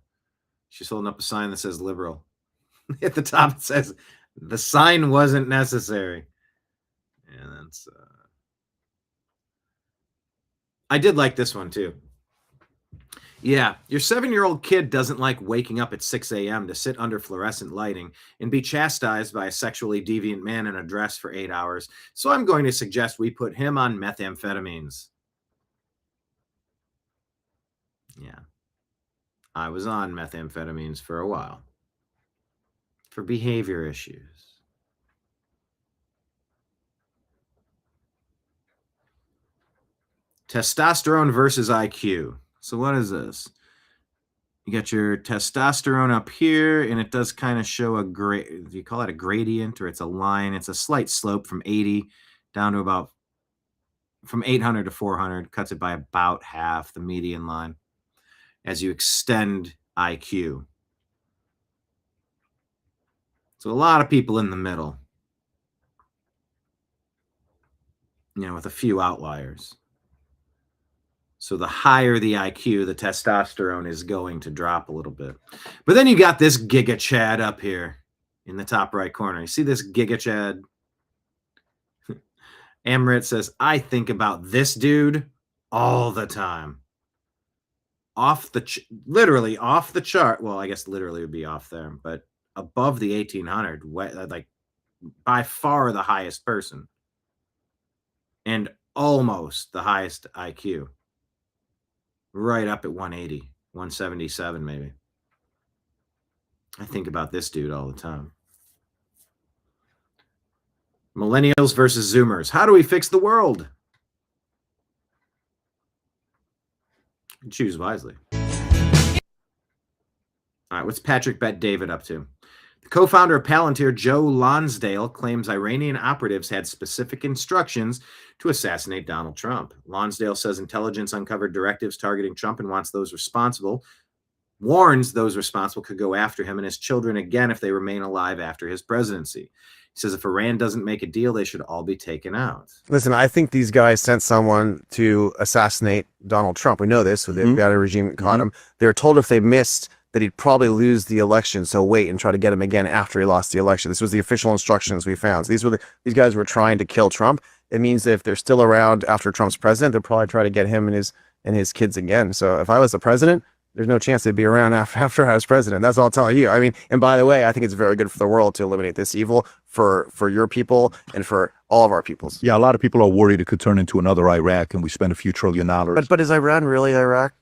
She's holding up a sign that says liberal. At the top, it says, the sign wasn't necessary. And that's, I did like this one too. Yeah, your 7-year-old kid doesn't like waking up at 6 a.m. to sit under fluorescent lighting and be chastised by a sexually deviant man in a dress for 8 hours. So I'm going to suggest we put him on methamphetamines. Yeah. I was on methamphetamines for a while for behavior issues. Testosterone versus IQ. So what is this? You got your testosterone up here, and it does kind of show do you call it a gradient, or it's a line? It's a slight slope from 80 down to about, from 800 to 400, cuts it by about half the median line as you extend IQ. So a lot of people in the middle, with a few outliers. So the higher the IQ, the testosterone is going to drop a little bit. But then you got this Giga Chad up here in the top right corner. You see this Giga Chad? Amrit says, I think about this dude all the time. Literally off the chart. Well, I guess literally would be off there, but above the 1800, like by far the highest person. And almost the highest IQ. Right up at 180, 177 maybe. I think about this dude all the time. Millennials versus Zoomers. How do we fix the world? Choose wisely. All right, what's Patrick Bet David up to? The co-founder of Palantir, Joe Lonsdale, claims Iranian operatives had specific instructions to assassinate Donald Trump. Lonsdale says intelligence uncovered directives targeting Trump and warns those responsible could go after him and his children again if they remain alive after his presidency. He says if Iran doesn't make a deal, they should all be taken out. Listen, I think these guys sent someone to assassinate Donald Trump. We know this. So they've got a regime that caught him. They were told if they missed that he'd probably lose the election, so wait and try to get him again after he lost the election. This was the official instructions we found. So these guys were trying to kill Trump. It means that if they're still around after Trump's president, they'll probably try to get him and his kids again. So if I was the president, there's no chance they'd be around after I was president. That's all I'll tell you. I mean, and by the way, I think it's very good for the world to eliminate this evil for your people and for all of our peoples. Yeah, a lot of people are worried it could turn into another Iraq and we spend a few $1 trillion. But is Iran really Iraq?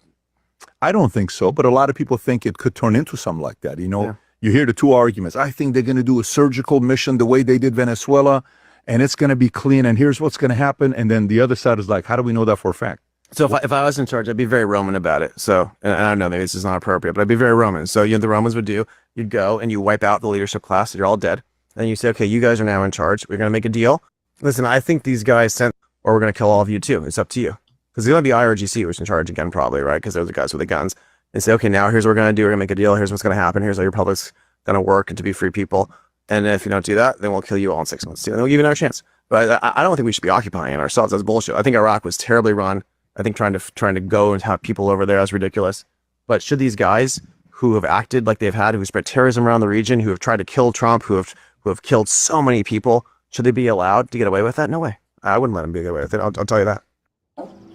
I don't think so, but a lot of people think it could turn into something like that. You know, You hear the two arguments. I think they're going to do a surgical mission the way they did Venezuela, and it's going to be clean, and here's what's going to happen. And then the other side is like, how do we know that for a fact? So if I was in charge, I'd be very Roman about it. So, and I don't know, maybe this is not appropriate, but I'd be very Roman. So, the Romans would do, you'd go and you wipe out the leadership class, you're all dead. And you say, okay, you guys are now in charge. We're going to make a deal. Listen, I think these guys sent, or we're going to kill all of you too. It's up to you. Because it's going to be IRGC who's in charge again, probably, right? Because they're the guys with the guns. They say, okay, now here's what we're going to do. We're going to make a deal. Here's what's going to happen. Here's how your republic's going to work and to be free people. And if you don't do that, then we'll kill you all in 6 months. And we'll give you another chance. But I don't think we should be occupying it ourselves. That's bullshit. I think Iraq was terribly run. I think trying to go and have people over there is ridiculous. But should these guys who have acted like they've had, who spread terrorism around the region, who have tried to kill Trump, who have killed so many people, should they be allowed to get away with that? No way. I wouldn't let them get away with it. I'll tell you that.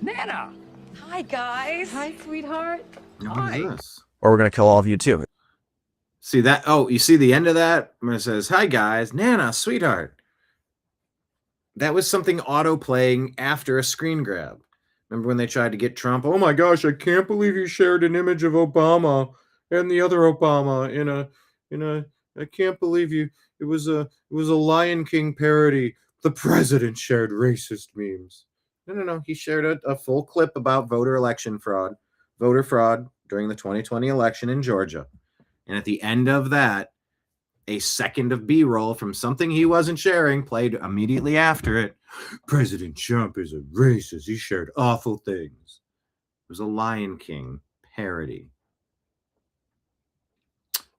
Nana! Hi, guys. Hi, sweetheart. Hi. Or we're going to kill all of you too. See that? Oh, you see the end of that? Where it says, hi, guys. Nana, sweetheart. That was something auto-playing after a screen grab. Remember when they tried to get Trump? Oh my gosh, I can't believe you shared an image of Obama and the other Obama in a I can't believe you. It was a Lion King parody. The president shared racist memes. No. He shared a full clip about voter fraud during the 2020 election in Georgia. And at the end of that, a second of B-roll from something he wasn't sharing played immediately after it. President Trump is a racist. He shared awful things. It was a Lion King parody.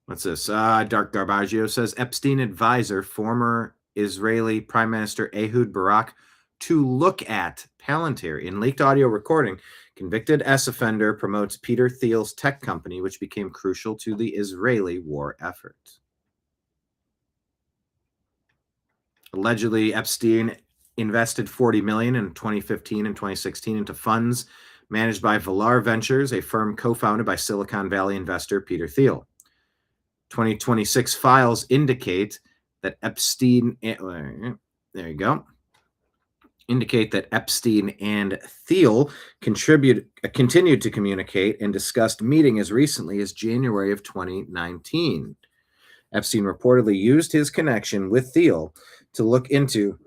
What's this? Dark Garbaggio says Epstein advisor, former Israeli Prime Minister Ehud Barak, to look at Palantir. In leaked audio recording, convicted S-offender promotes Peter Thiel's tech company, which became crucial to the Israeli war effort. Allegedly, Epstein invested $40 million in 2015 and 2016 into funds managed by Valar Ventures, a firm co-founded by Silicon Valley investor Peter Thiel. 2026 files indicate that Epstein, indicate that Epstein and Thiel continued to communicate and discussed meeting as recently as January of 2019. Epstein reportedly used his connection with Thiel to look into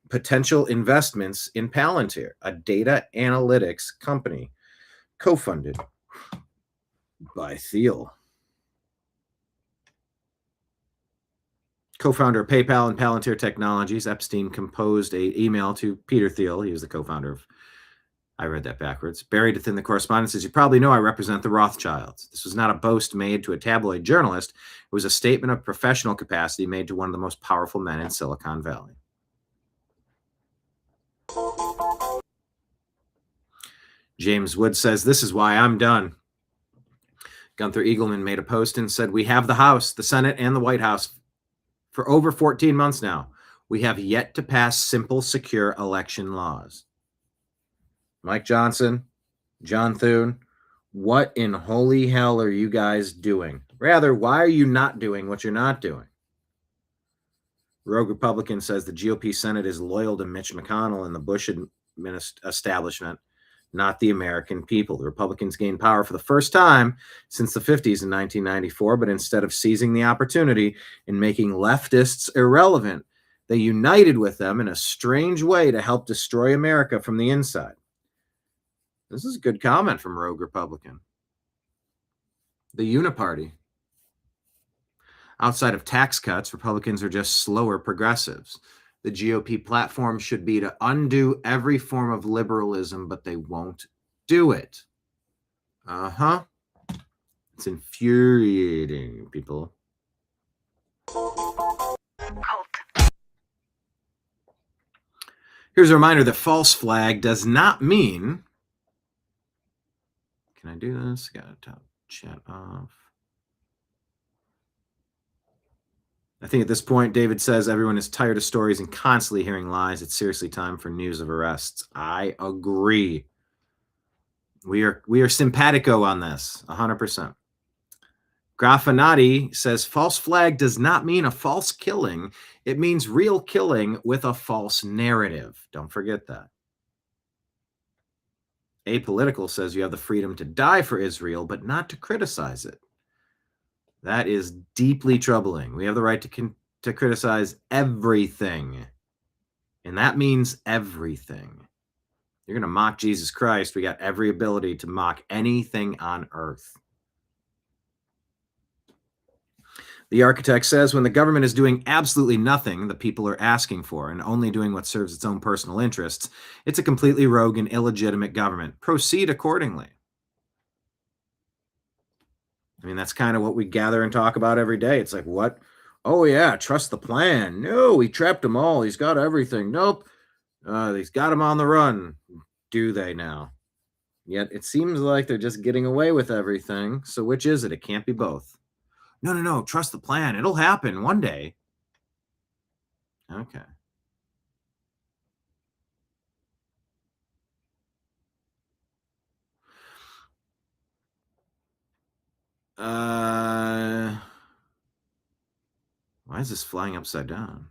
potential investments in Palantir, a data analytics company co-funded by Thiel. Co-founder of PayPal and Palantir Technologies, Epstein composed an email to Peter Thiel. He was the co-founder of, I read that backwards. Buried within the correspondence, as you probably know, I represent the Rothschilds. This was not a boast made to a tabloid journalist. It was a statement of professional capacity made to one of the most powerful men in Silicon Valley. James Wood says, this is why I'm done. Gunther Eagleman made a post and said, we have the House, the Senate, and the White House for over 14 months now. We have yet to pass simple, secure election laws. Mike Johnson, John Thune, what in holy hell are you guys doing? Rather, why are you not doing what you're not doing? Rogue Republican says the GOP Senate is loyal to Mitch McConnell and the Bush establishment. not the American people. The Republicans gained power for the first time since the 50s in 1994, but instead of seizing the opportunity and making leftists irrelevant, they united with them in a strange way to help destroy America from the inside. This is a good comment from Rogue Republican. The Uniparty. Outside of tax cuts, Republicans are just slower progressives. The GOP platform should be to undo every form of liberalism, but they won't do it. It's infuriating, people. Here's a reminder that false flag does not mean... Can I do this? Got to top chat off. I think at this point, David says everyone is tired of stories and constantly hearing lies. It's seriously time for news of arrests. I agree. We are simpatico on this, 100%. Graffinati says false flag does not mean a false killing. It means real killing with a false narrative. Don't forget that. Apolitical says you have the freedom to die for Israel, but not to criticize it. That is deeply troubling. We have the right to criticize everything. And that means everything. You're going to mock Jesus Christ. We got every ability to mock anything on earth. The architect says when the government is doing absolutely nothing the people are asking for and only doing what serves its own personal interests, it's a completely rogue and illegitimate government. Proceed accordingly. I mean, that's kind of what we gather and talk about every day. It's like, what? Oh, yeah, trust the plan. No, he trapped them all. He's got everything. Nope. He's got them on the run. Do they now? Yet it seems like they're just getting away with everything. So which is it? It can't be both. No. Trust the plan. It'll happen one day. Okay. Why is this flying upside down?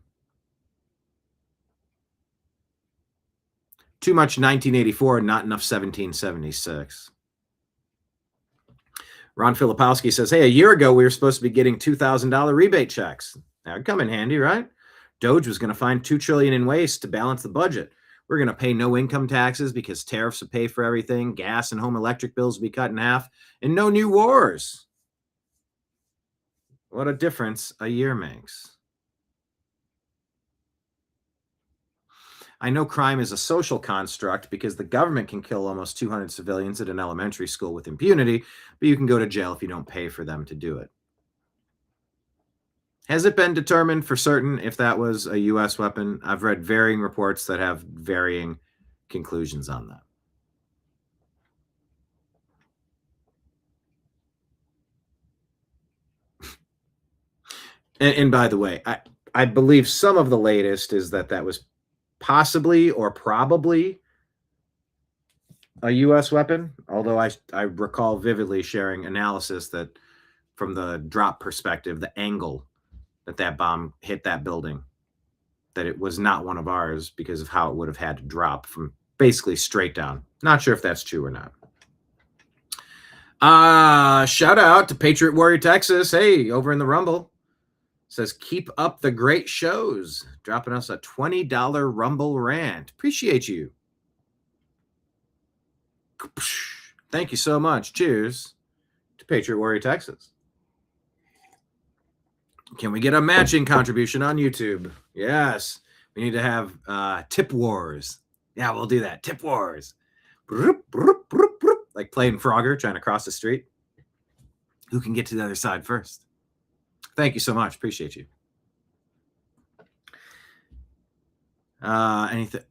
Too much 1984, not enough 1776. Ron Filipowski says, hey, a year ago, we were supposed to be getting $2,000 rebate checks. That would come in handy, right? Doge was going to find $2 trillion in waste to balance the budget. We're going to pay no income taxes because tariffs would pay for everything. Gas and home electric bills would be cut in half, and no new wars. What a difference a year makes. I know crime is a social construct because the government can kill almost 200 civilians at an elementary school with impunity, but you can go to jail if you don't pay for them to do it. Has it been determined for certain if that was a U.S. weapon? I've read varying reports that have varying conclusions on that. And by the way, I believe some of the latest is that was possibly or probably a U.S. weapon, although I recall vividly sharing analysis that from the drop perspective, the angle that bomb hit that building, that it was not one of ours because of how it would have had to drop from basically straight down. Not sure if that's true or not. Shout out to Patriot Warrior Texas. Hey, over in the Rumble. Says, keep up the great shows. Dropping us a $20 Rumble rant. Appreciate you. Thank you so much. Cheers to Patriot Warrior Texas. Can we get a matching contribution on YouTube? Yes. We need to have tip wars. Yeah, we'll do that. Tip wars. Like playing Frogger trying to cross the street. Who can get to the other side first? Thank you so much. Appreciate you. Anything?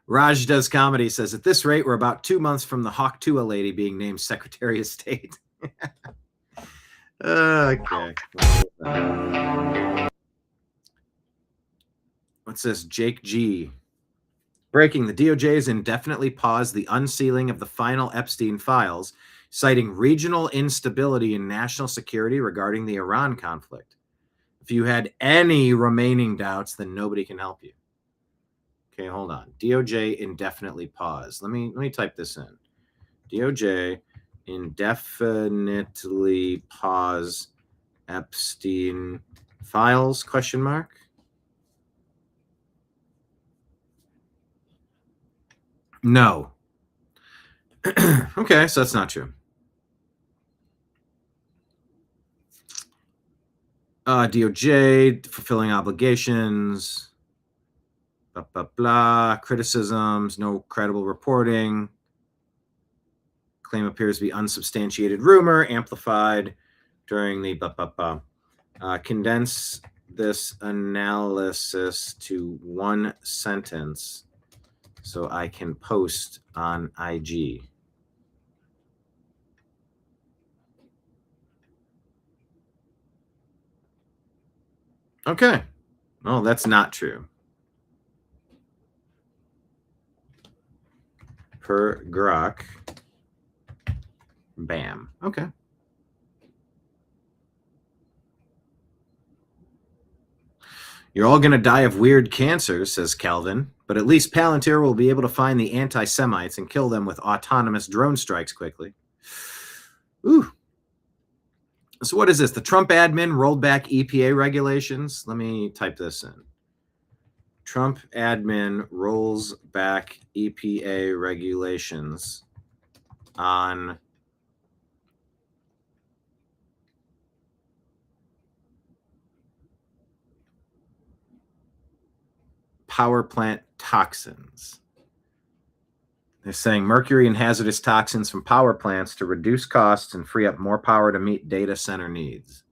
Raj Does Comedy says, at this rate, we're about 2 months from the Hawk Tua lady being named Secretary of State. Okay. What's this? Jake G. Breaking, the DOJ has indefinitely paused the unsealing of the final Epstein files, citing regional instability and national security regarding the Iran conflict. If you had any remaining doubts, then nobody can help you. Okay, hold on. DOJ indefinitely pause. Let me type this in. DOJ indefinitely pause Epstein files, ? No. Okay, so that's not true. DOJ fulfilling obligations, blah, blah, blah, criticisms, no credible reporting. Claim appears to be unsubstantiated rumor, amplified during the blah, blah, blah. Condense this analysis to one sentence so I can post on IG. Okay. Well, that's not true. Per Grok. Bam. Okay. You're all going to die of weird cancers, says Calvin, but at least Palantir will be able to find the anti-Semites and kill them with autonomous drone strikes quickly. Ooh. So what is this? The Trump admin rolled back EPA regulations? Let me type this in. Trump admin rolls back EPA regulations on power plant toxins. They're saying mercury and hazardous toxins from power plants to reduce costs and free up more power to meet data center needs.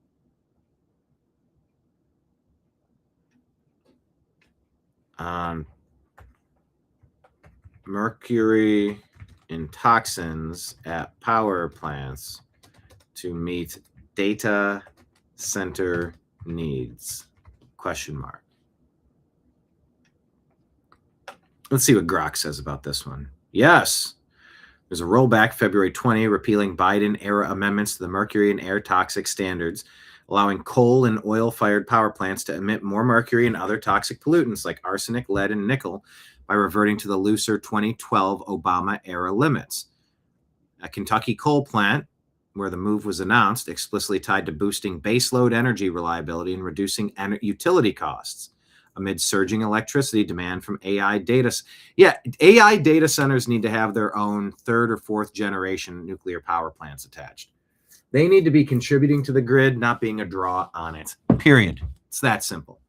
Mercury and toxins at power plants to meet data center needs? ? Let's see what Grok says about this one. Yes, there's a rollback February 20, repealing Biden-era amendments to the mercury and air toxic standards, allowing coal and oil-fired power plants to emit more mercury and other toxic pollutants like arsenic, lead, and nickel by reverting to the looser 2012 Obama-era limits. A Kentucky coal plant, where the move was announced, explicitly tied to boosting baseload energy reliability and reducing utility costs amid surging electricity demand from AI data. Yeah, AI data centers need to have their own third or fourth generation nuclear power plants attached. They need to be contributing to the grid, not being a draw on it. Period. It's that simple.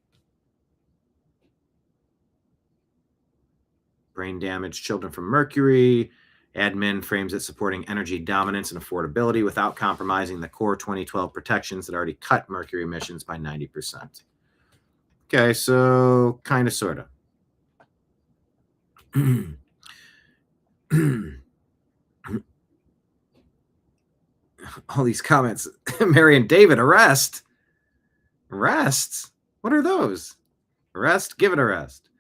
Brain damage children from mercury. Admin frames it supporting energy dominance and affordability without compromising the core 2012 protections that already cut mercury emissions by 90%. Okay, so kind of, sort of. All these comments. Mary and David, arrest. Arrests? What are those? Arrest? Give it a rest.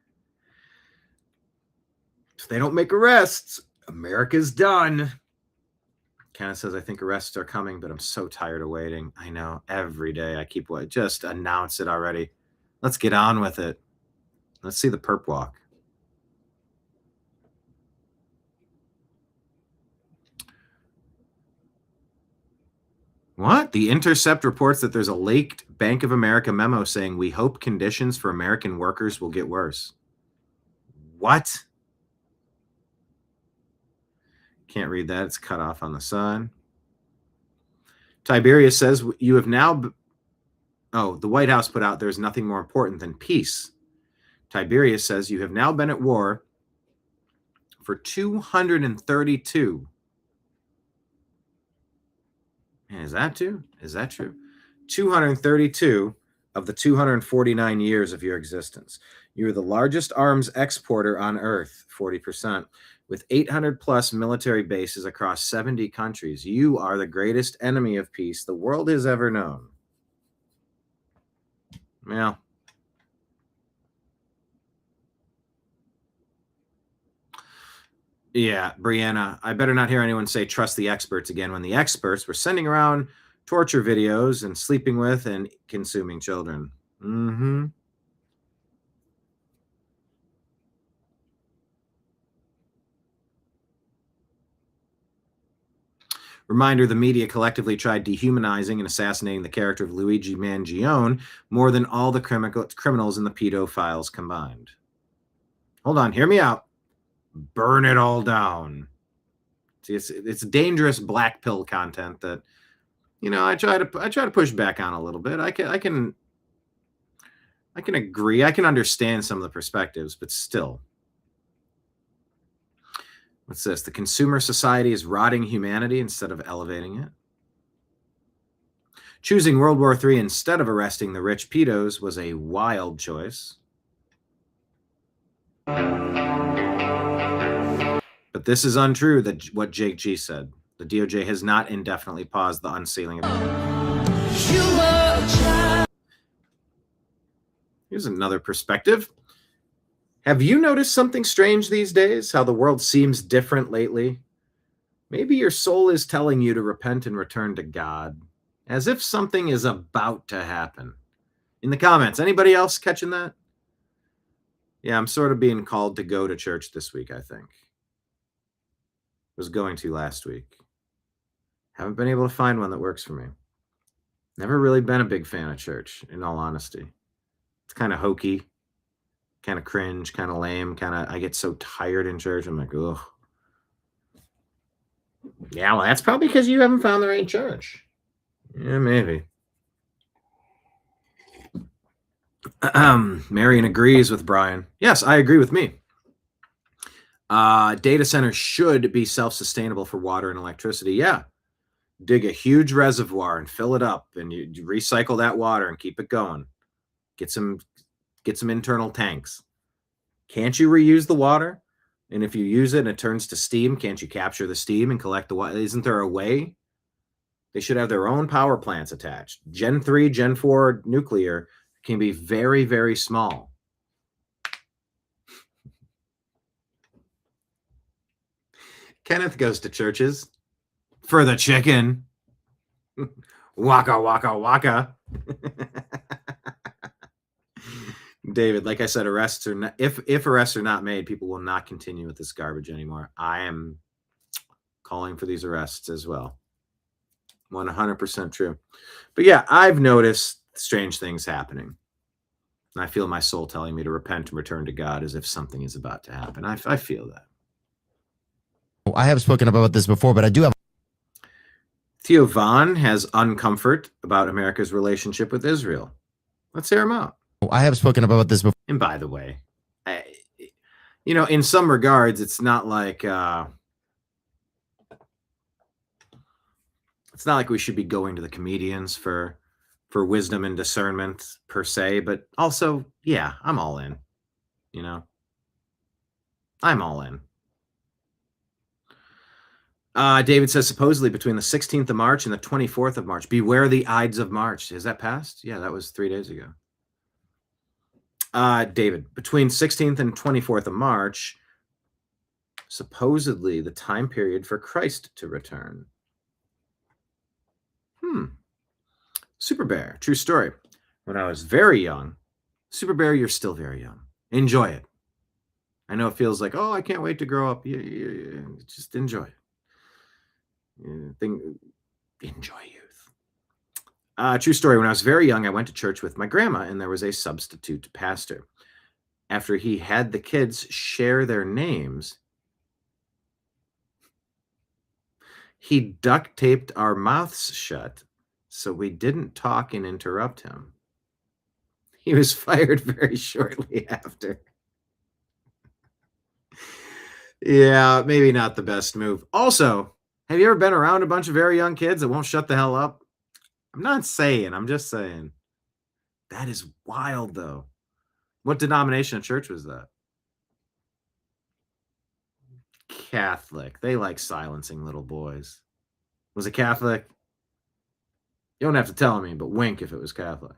If they don't make arrests, America's done. Kenna says, I think arrests are coming, but I'm so tired of waiting. I know, every day I keep waiting. Just announce it already. Let's get on with it. Let's see the perp walk. What? The Intercept reports that there's a leaked Bank of America memo saying we hope conditions for American workers will get worse. What? Can't read that. It's cut off on the side. Tiberius says you have now... Oh, the White House put out there's nothing more important than peace. Tiberius says you have now been at war for 232. Is that true? Is that true? 232 of the 249 years of your existence. You are the largest arms exporter on earth, 40%, with 800 plus military bases across 70 countries. You are the greatest enemy of peace the world has ever known. Well, yeah, Brianna, I better not hear anyone say trust the experts again when the experts were sending around torture videos and sleeping with and consuming children. Reminder, the media collectively tried dehumanizing and assassinating the character of Luigi Mangione more than all the criminals and the pedophiles combined. Hold on, hear me out. Burn it all down. See, it's dangerous black pill content that, I try to push back on a little bit. I can agree. I can understand some of the perspectives, but still. What's this? The consumer society is rotting humanity instead of elevating it. Choosing World War III instead of arresting the rich pedos was a wild choice. But this is untrue, what Jake G said. The DOJ has not indefinitely paused the unsealing of... Here's another perspective. Have you noticed something strange these days? How the world seems different lately? Maybe your soul is telling you to repent and return to God, as if something is about to happen. In the comments, anybody else catching that? Yeah, I'm sort of being called to go to church this week, I think. Was going to last week. Haven't been able to find one that works for me. Never really been a big fan of church, in all honesty. It's kind of hokey, kind of cringe, kind of lame, I get so tired in church. I'm like, ugh. Yeah, well, that's probably because you haven't found the right church. Yeah, maybe. Marion agrees with Brian. Yes, I agree with me. Data centers should be self-sustainable for water and electricity. Yeah. Dig a huge reservoir and fill it up, and you recycle that water and keep it going. Get some internal tanks. Can't you reuse the water? And if you use it and it turns to steam, can't you capture the steam and collect the water? Isn't there a way? They should have their own power plants attached. Gen 3, Gen 4 nuclear can be very, very small. Kenneth goes to churches for the chicken. Waka, waka, waka. David, like I said, arrests are not, if arrests are not made, people will not continue with this garbage anymore. I am calling for these arrests as well. 100% true. But yeah, I've noticed strange things happening. I feel my soul telling me to repent and return to God as if something is about to happen. I feel that. I have spoken about this before, but I do have... Theo Vaughn has uncomfort about America's relationship with Israel. Let's hear him out. I have spoken about this before. And by the way, in some regards, it's not like we should be going to the comedians for wisdom and discernment per se, but also, yeah, I'm all in. I'm all in. David says, supposedly between the 16th of March and the 24th of March, beware the Ides of March. Has that passed? Yeah, that was 3 days ago. David, between 16th and 24th of March, supposedly the time period for Christ to return. Super Bear, true story. When I was very young, Super Bear, you're still very young. Enjoy it. I know it feels like, oh, I can't wait to grow up. Yeah. Just enjoy it. Enjoy youth. True story. When I was very young, I went to church with my grandma, and there was a substitute pastor. After he had the kids share their names, he duct taped our mouths shut so we didn't talk and interrupt him. He was fired very shortly after. Yeah, maybe not the best move. Also, have you ever been around a bunch of very young kids that won't shut the hell up? I'm not saying, I'm just saying. That is wild, though. What denomination of church was that? Catholic. They like silencing little boys. Was it Catholic? You don't have to tell me, but wink if it was Catholic.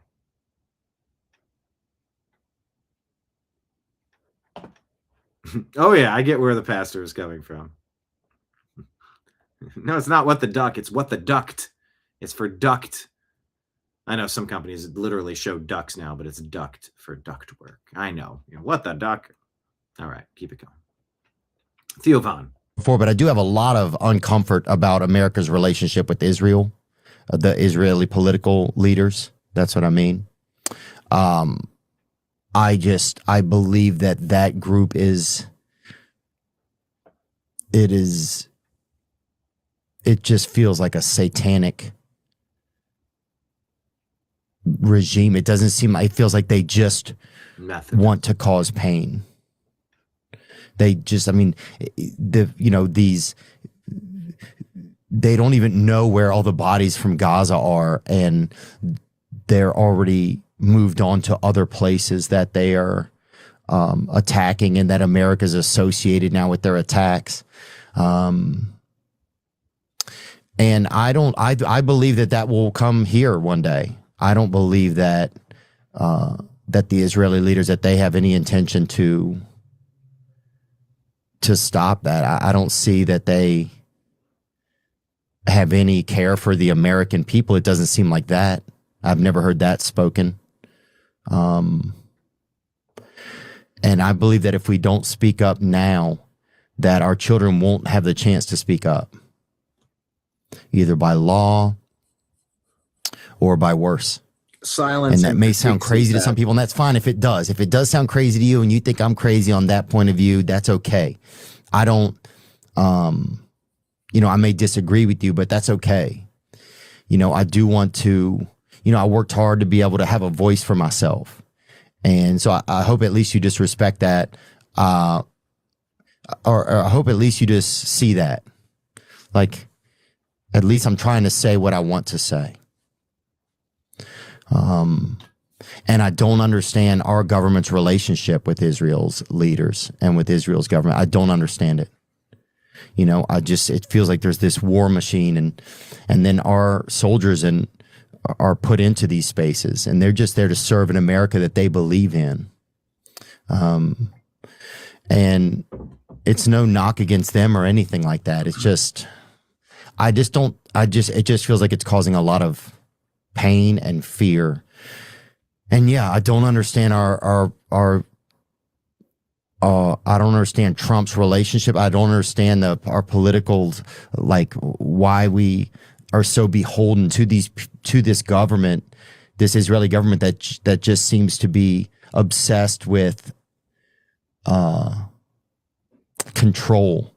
Oh, yeah, I get where the pastor is coming from. No, it's not what the duck. It's what the duct. It's for duct. I know some companies literally show ducks now, but it's duct for duct work. I know. What the duck? All right, keep it going. Theo Vaughn. before, but I do have a lot of uncomfort about America's relationship with Israel, the Israeli political leaders. That's what I mean. I believe that group it just feels like a satanic regime. It doesn't seem like, it feels like they just want to cause pain. They just, I mean, they don't even know where all the bodies from Gaza are, and they're already moved on to other places that they are attacking, and that America's associated now with their attacks. And I believe that will come here one day. I don't believe that the Israeli leaders, that they have any intention to stop that. I don't see that they have any care for the American people. It doesn't seem like that. I've never heard that spoken. And I believe that if we don't speak up now, that our children won't have the chance to speak up, either by law or by worse. Silence. And that may sound crazy to some people, and that's fine if it does. If it does sound crazy to you and you think I'm crazy on that point of view, that's okay. I don't, I may disagree with you, but that's okay. I do want to, I worked hard to be able to have a voice for myself. And so I hope at least you just respect that, or I hope at least you just see that. Like, at least I'm trying to say what I want to say. And I don't understand our government's relationship with Israel's leaders and with Israel's government. I don't understand it. It feels like there's this war machine, and then our soldiers are put into these spaces, and they're just there to serve an America that they believe in. And it's no knock against them or anything like that. It's just, it just feels like it's causing a lot of pain and fear. And yeah, I don't understand I don't understand Trump's relationship. I don't understand our political, like, why we are so beholden to this government, this Israeli government that just seems to be obsessed with control.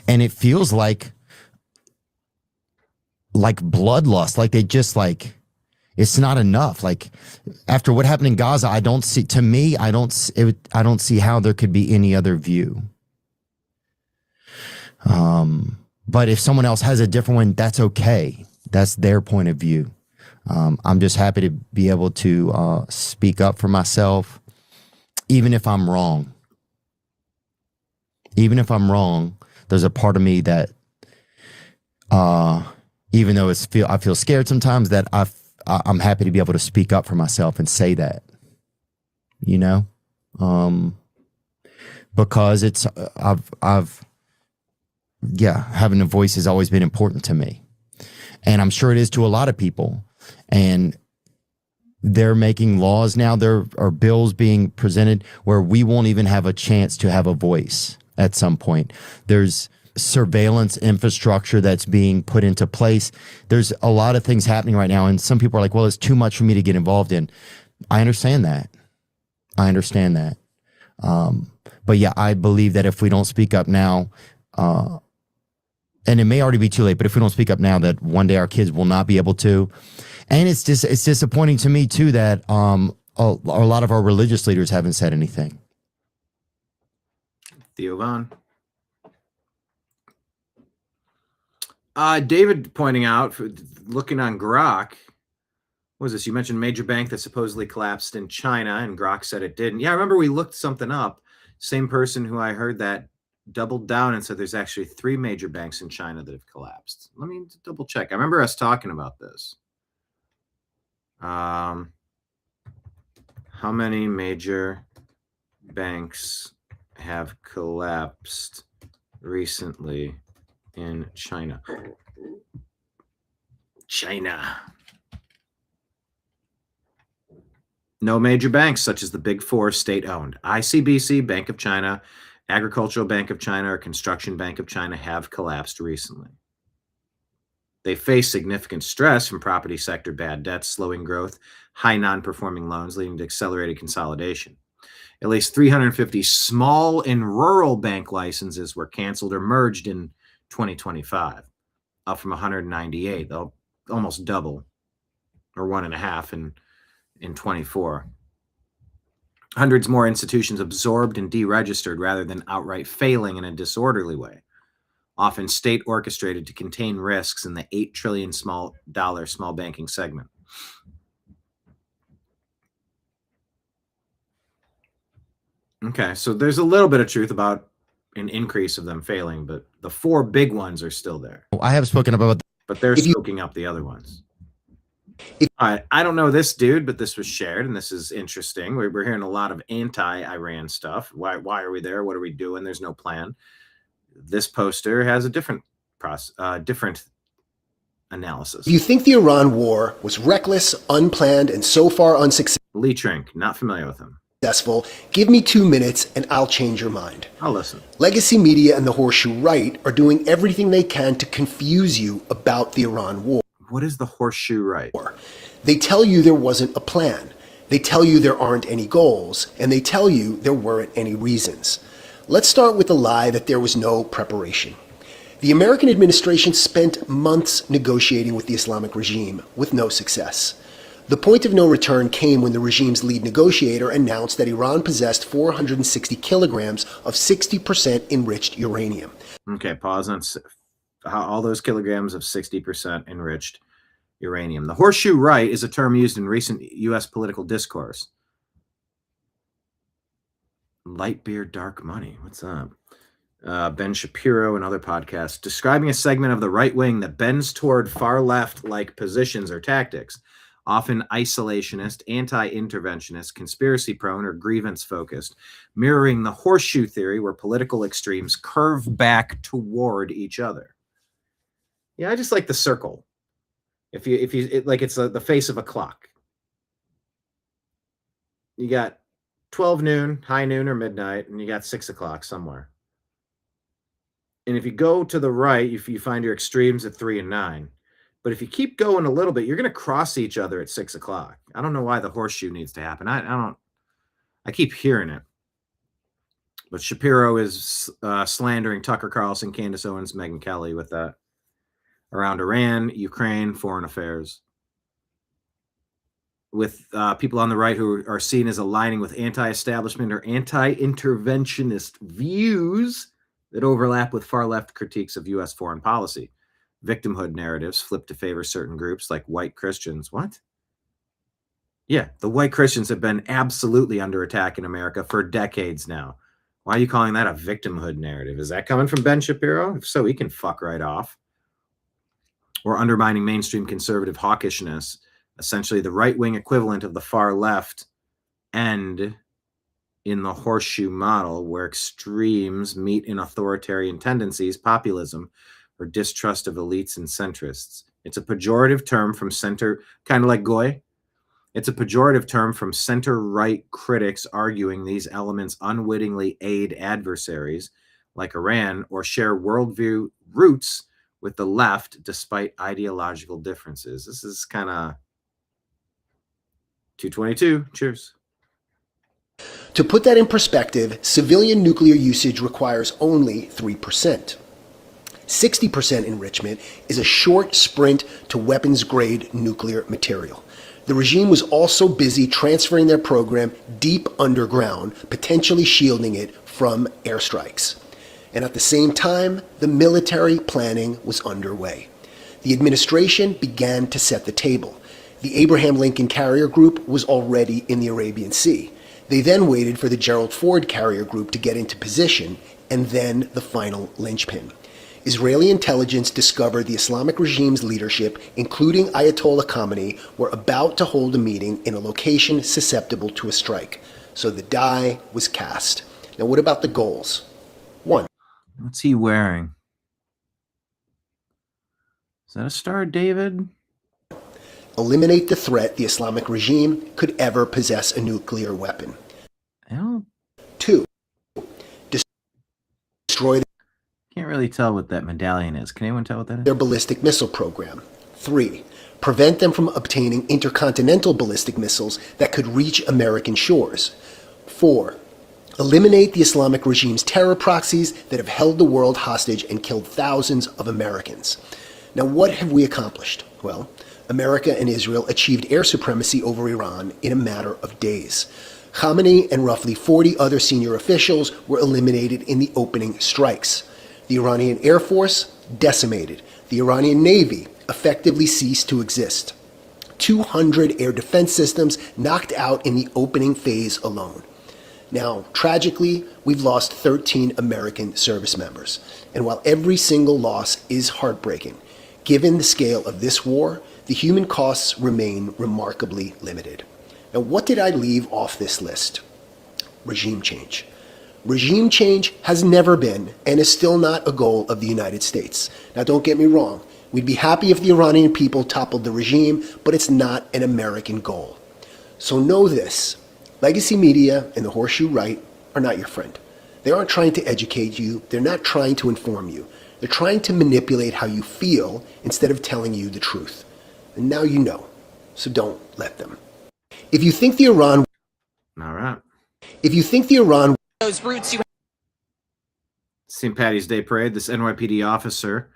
And it feels like bloodlust, like they just, like, it's not enough. Like, after what happened in Gaza, I don't see how there could be any other view. But if someone else has a different one, that's okay. That's their point of view. I'm just happy to be able to speak up for myself, even if I'm wrong. Even if I'm wrong, there's a part of me that, even though I feel scared sometimes, that I'm happy to be able to speak up for myself and say that, because having a voice has always been important to me, and I'm sure it is to a lot of people. And they're making laws now. There are bills being presented where we won't even have a chance to have a voice at some point. There's surveillance infrastructure that's being put into place. There's a lot of things happening right now, and some people are like, well, it's too much for me to get involved in. I understand that. But yeah, I believe that if we don't speak up now, and it may already be too late, but if we don't speak up now, that one day our kids will not be able to. And it's disappointing to me too that a lot of our religious leaders haven't said anything. Theo Von. David pointing out, looking on Grok, what was this? You mentioned major bank that supposedly collapsed in China, and Grok said it didn't. Yeah, I remember we looked something up. Same person who I heard that doubled down and said there's actually 3 major banks in China that have collapsed. Let me double check. I remember us talking about this. How many major banks have collapsed recently in China? No major banks such as the big 4 state-owned: ICBC, Bank of China, Agricultural Bank of China or Construction Bank of China have collapsed recently. They face significant stress from property sector bad debts, slowing growth, high non-performing loans, leading to accelerated consolidation. At least 350 small and rural bank licenses were canceled or merged in 2025, up from 198. They'll almost double, or 1.5 in 24. Hundreds more institutions absorbed and deregistered rather than outright failing in a disorderly way, often state orchestrated to contain risks in the $8 trillion small banking segment. Okay, so there's a little bit of truth about an increase of them failing, but the 4 big ones are still there. I have spoken about, but they're soaking up the other ones. All right, I don't know this dude, but this was shared, and this is interesting. We're hearing a lot of anti-Iran stuff. Why are we there? What are we doing? There's no plan. This poster has a different analysis. If you think the Iran war was reckless, unplanned, and so far unsuccessful, Lee Trink, not familiar with him. Give me 2 minutes and I'll change your mind. I'll listen. Legacy media and the horseshoe right are doing everything they can to confuse you about the Iran war. What is the horseshoe right? They tell you there wasn't a plan. They tell you there aren't any goals. And they tell you there weren't any reasons. Let's start with the lie that there was no preparation. The American administration spent months negotiating with the Islamic regime with no success. The point of no return came when the regime's lead negotiator announced that Iran possessed 460 kilograms of 60% enriched uranium. Okay, pause on all those kilograms of 60% enriched uranium. The horseshoe right is a term used in recent U.S. political discourse. Light beer, dark money. What's up? Ben Shapiro and other podcasts describing a segment of the right wing that bends toward far left-like positions or tactics, often isolationist, anti-interventionist, conspiracy-prone, or grievance-focused, mirroring the horseshoe theory where political extremes curve back toward each other. Yeah, I just like the circle. If you like, it's the face of a clock. You got 12 noon, high noon, or midnight, and you got 6 o'clock somewhere. And if you go to the right, you find your extremes at 3 and 9. But if you keep going a little bit, you're going to cross each other at 6 o'clock. I don't know why the horseshoe needs to happen. I keep hearing it. But Shapiro is slandering Tucker Carlson, Candace Owens, Megyn Kelly with that around Iran, Ukraine, foreign affairs. With people on the right who are seen as aligning with anti-establishment or anti-interventionist views that overlap with far-left critiques of U.S. foreign policy. Victimhood narratives flip to favor certain groups like white Christians. What? Yeah, the white Christians have been absolutely under attack in America for decades now. Why are you calling that a victimhood narrative? Is that coming from Ben Shapiro? If so, he can fuck right off. Or undermining mainstream conservative hawkishness, essentially the right-wing equivalent of the far left end in the horseshoe model where extremes meet in authoritarian tendencies, populism, or distrust of elites and centrists. It's a pejorative term from center, kind of like Goy. It's a pejorative term from center-right critics arguing these elements unwittingly aid adversaries like Iran or share worldview roots with the left despite ideological differences. This is kind of 222. Cheers. To put that in perspective, civilian nuclear usage requires only 3%. 60% enrichment is a short sprint to weapons-grade nuclear material. The regime was also busy transferring their program deep underground, potentially shielding it from airstrikes. And at the same time, the military planning was underway. The administration began to set the table. The Abraham Lincoln Carrier Group was already in the Arabian Sea. They then waited for the Gerald Ford Carrier Group to get into position, and then the final linchpin. Israeli intelligence discovered the Islamic regime's leadership, including Ayatollah Khamenei, were about to hold a meeting in a location susceptible to a strike. So the die was cast. Now, what about the goals? 1. What's he wearing? Is that a Star of David? Eliminate the threat the Islamic regime could ever possess a nuclear weapon. 2. Can't really tell what that medallion is. Can anyone tell what that is? Their ballistic missile program. 3. Prevent them from obtaining intercontinental ballistic missiles that could reach American shores. 4. Eliminate the Islamic regime's terror proxies that have held the world hostage and killed thousands of Americans. Now, what have we accomplished? Well, America and Israel achieved air supremacy over Iran in a matter of days. Khamenei and roughly 40 other senior officials were eliminated in the opening strikes. The Iranian Air Force decimated. The Iranian Navy effectively ceased to exist. 200 air defense systems knocked out in the opening phase alone. Now, tragically, we've lost 13 American service members. And while every single loss is heartbreaking, given the scale of this war, the human costs remain remarkably limited. Now, what did I leave off this list? Regime change. Regime change has never been and is still not a goal of the United States. Now, don't get me wrong. We'd be happy if the Iranian people toppled the regime, but it's not an American goal. So know this. Legacy media and the horseshoe right are not your friend. They aren't trying to educate you. They're not trying to inform you. They're trying to manipulate how you feel instead of telling you the truth. And now you know. So don't let them. If you think the Iran... All right. If you think the Iran... Those roots you... St. Patty's Day Parade, this NYPD officer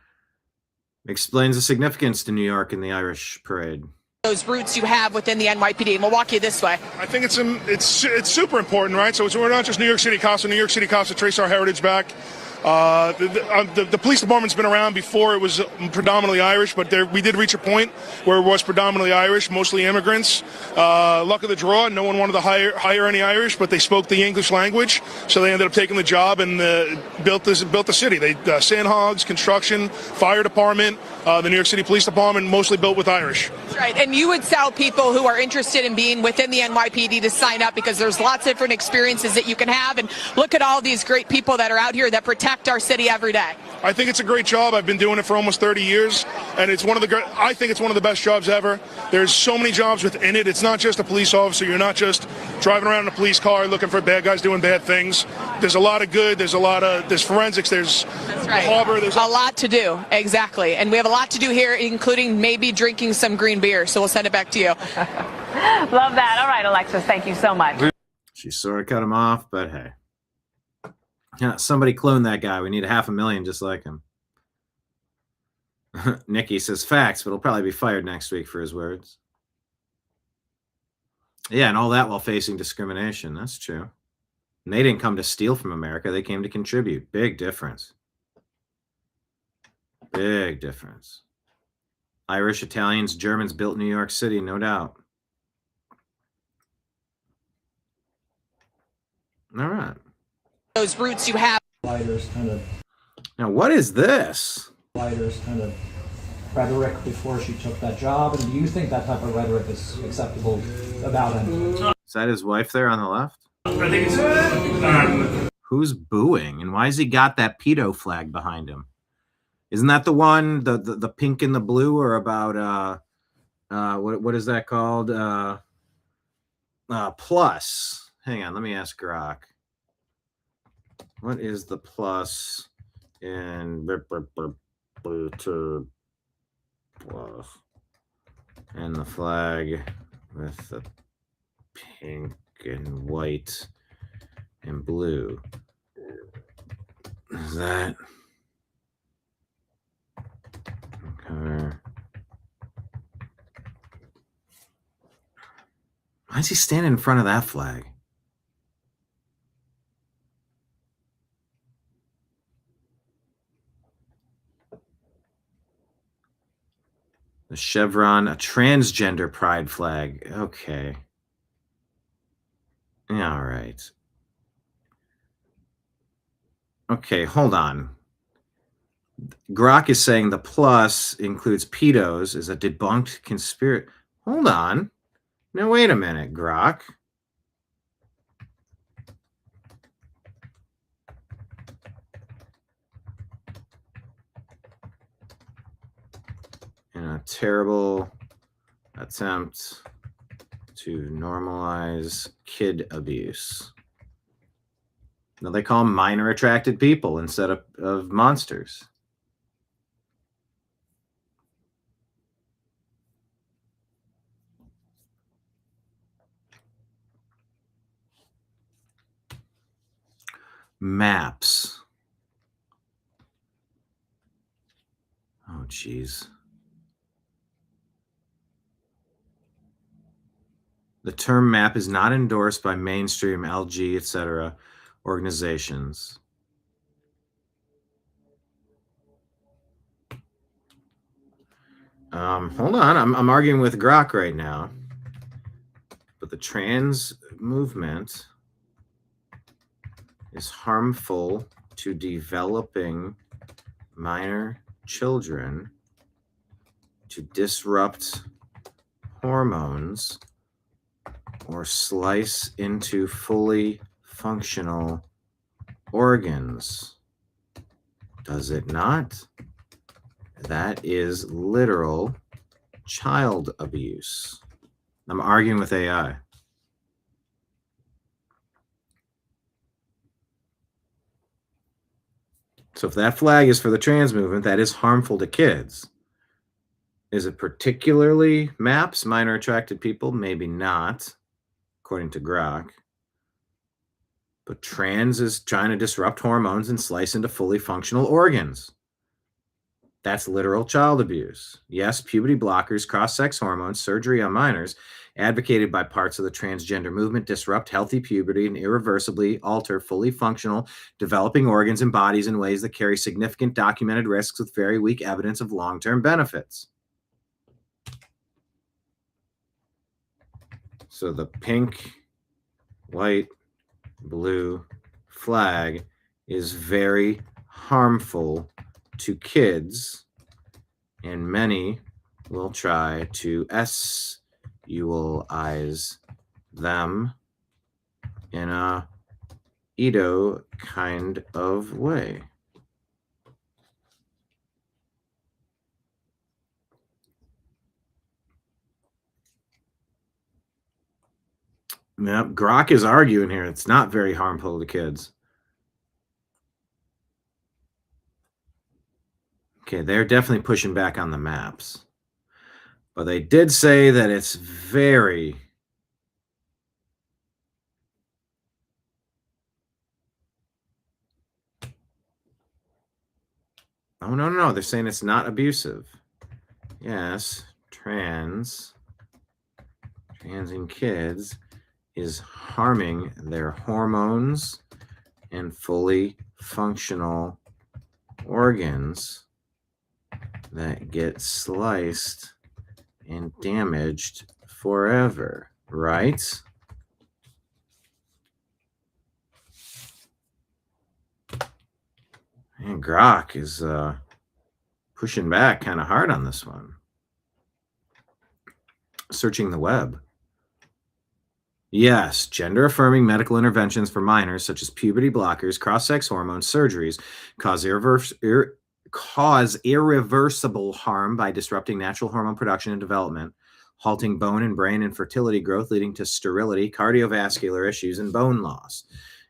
explains the significance to New York in the Irish parade. Those roots you have within the NYPD, and we'll walk you this way. I think it's super important, right? So we're not just New York City cops. New York City cops to trace our heritage back. The police department's been around before it was predominantly Irish, but we did reach a point where it was predominantly Irish, mostly immigrants. Luck of the draw, no one wanted to hire any Irish, but they spoke the English language, so they ended up taking the job and built the city. They sandhogs, construction, fire department, the New York City Police Department, mostly built with Irish. That's right, and you would tell people who are interested in being within the NYPD to sign up because there's lots of different experiences that you can have, and look at all these great people that are out here that protect our city every day. I think it's a great job. I've been doing it for almost 30 years, and I think it's one of the best jobs ever. There's so many jobs within it. It's not just a police officer. You're not just driving around in a police car looking for bad guys doing bad things. There's a lot of good. There's forensics. There's harbor. There's a lot to do. Exactly. And we have a lot to do here, including maybe drinking some green beer. So we'll send it back to you. Love that. All right, Alexis, thank you so much. She sort of cut him off, but hey. Yeah, somebody clone that guy. We need 500,000 just like him. Nikki says facts, but he'll probably be fired next week for his words. Yeah, and all that while facing discrimination. That's true. And they didn't come to steal from America. They came to contribute. Big difference. Big difference. Irish, Italians, Germans built New York City, no doubt. All right. Those roots you have. Now, what is this? Kind of rhetoric before she took that job, and do you think that type of rhetoric is acceptable about him? Is that his wife there on the left? I think it's Who's booing, and why has he got that pedo flag behind him? Isn't that the one, the pink and the blue, or about what is that called? Plus. Hang on, let me ask Grok. What is the plus in Bluetooth plus? And the flag with the pink and white and blue. Is that okay? Why is he standing in front of that flag? The chevron, a transgender pride flag. Okay. All right. Okay, hold on. Grok is saying the plus includes pedos is a debunked conspiracy. Hold on. Now, wait a minute, Grok. In a terrible attempt to normalize kid abuse. No, they call them minor attracted people instead of monsters. Maps. Oh, geez. The term map is not endorsed by mainstream LG, etc. organizations. Hold on, I'm arguing with Grok right now. But the trans movement is harmful to developing minor children, to disrupt hormones, or slice into fully functional organs. Does it not? That is literal child abuse. I'm arguing with AI. So if that flag is for the trans movement, that is harmful to kids. Is it particularly MAPS, minor attracted people? Maybe not, according to Grok. But trans is trying to disrupt hormones and slice into fully functional organs. That's literal child abuse. Yes, puberty blockers, cross-sex hormones, surgery on minors, advocated by parts of the transgender movement, disrupt healthy puberty and irreversibly alter fully functional developing organs and bodies in ways that carry significant documented risks with very weak evidence of long-term benefits. So the pink, white, blue flag is very harmful to kids, and many will try to sexualize them in a Edo kind of way. Now, Grok is arguing here it's not very harmful to kids. Okay, they're definitely pushing back on the maps. But they did say that it's very Oh, no. They're saying it's not abusive. Yes, transing kids is harming their hormones and fully functional organs that get sliced and damaged forever, right? And Grok is pushing back kind of hard on this one. Searching the web. Yes, gender-affirming medical interventions for minors, such as puberty blockers, cross-sex hormones, surgeries, cause irreversible harm by disrupting natural hormone production and development, halting bone and brain and fertility growth, leading to sterility, cardiovascular issues, and bone loss,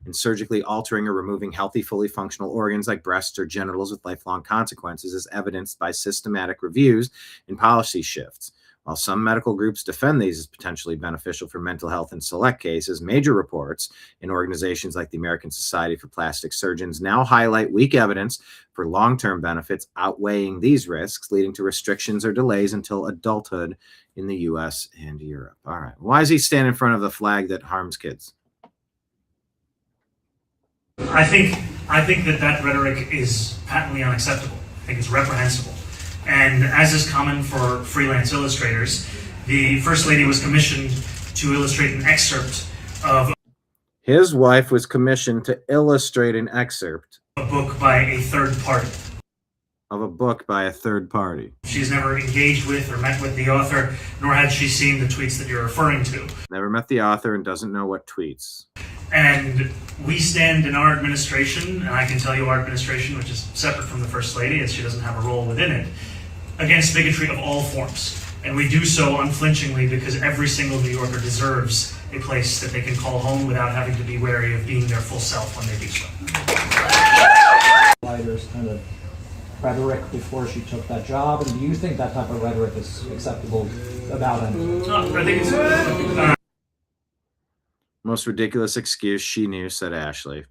and surgically altering or removing healthy, fully functional organs like breasts or genitals with lifelong consequences, as evidenced by systematic reviews and policy shifts. While some medical groups defend these as potentially beneficial for mental health in select cases, major reports in organizations like the American Society for Plastic Surgeons now highlight weak evidence for long-term benefits outweighing these risks, leading to restrictions or delays until adulthood in the U.S. and Europe. All right. Why does he stand in front of the flag that harms kids? I think that rhetoric is patently unacceptable. I think it's reprehensible. And as is common for freelance illustrators, the First Lady was commissioned to illustrate an excerpt of... His wife was commissioned to illustrate an excerpt. A book by a third party. Of a book by a third party. She's never engaged with or met with the author, nor had she seen the tweets that you're referring to. Never met the author and doesn't know what tweets. And we stand in our administration, and I can tell you our administration, which is separate from the First Lady, as she doesn't have a role within it, against bigotry of all forms. And we do so unflinchingly because every single New Yorker deserves a place that they can call home without having to be wary of being their full self when they do so. Leader's kind of rhetoric before she took that job, and do you think that type of rhetoric is acceptable about him? I think it's most ridiculous excuse she knew, said Ashley.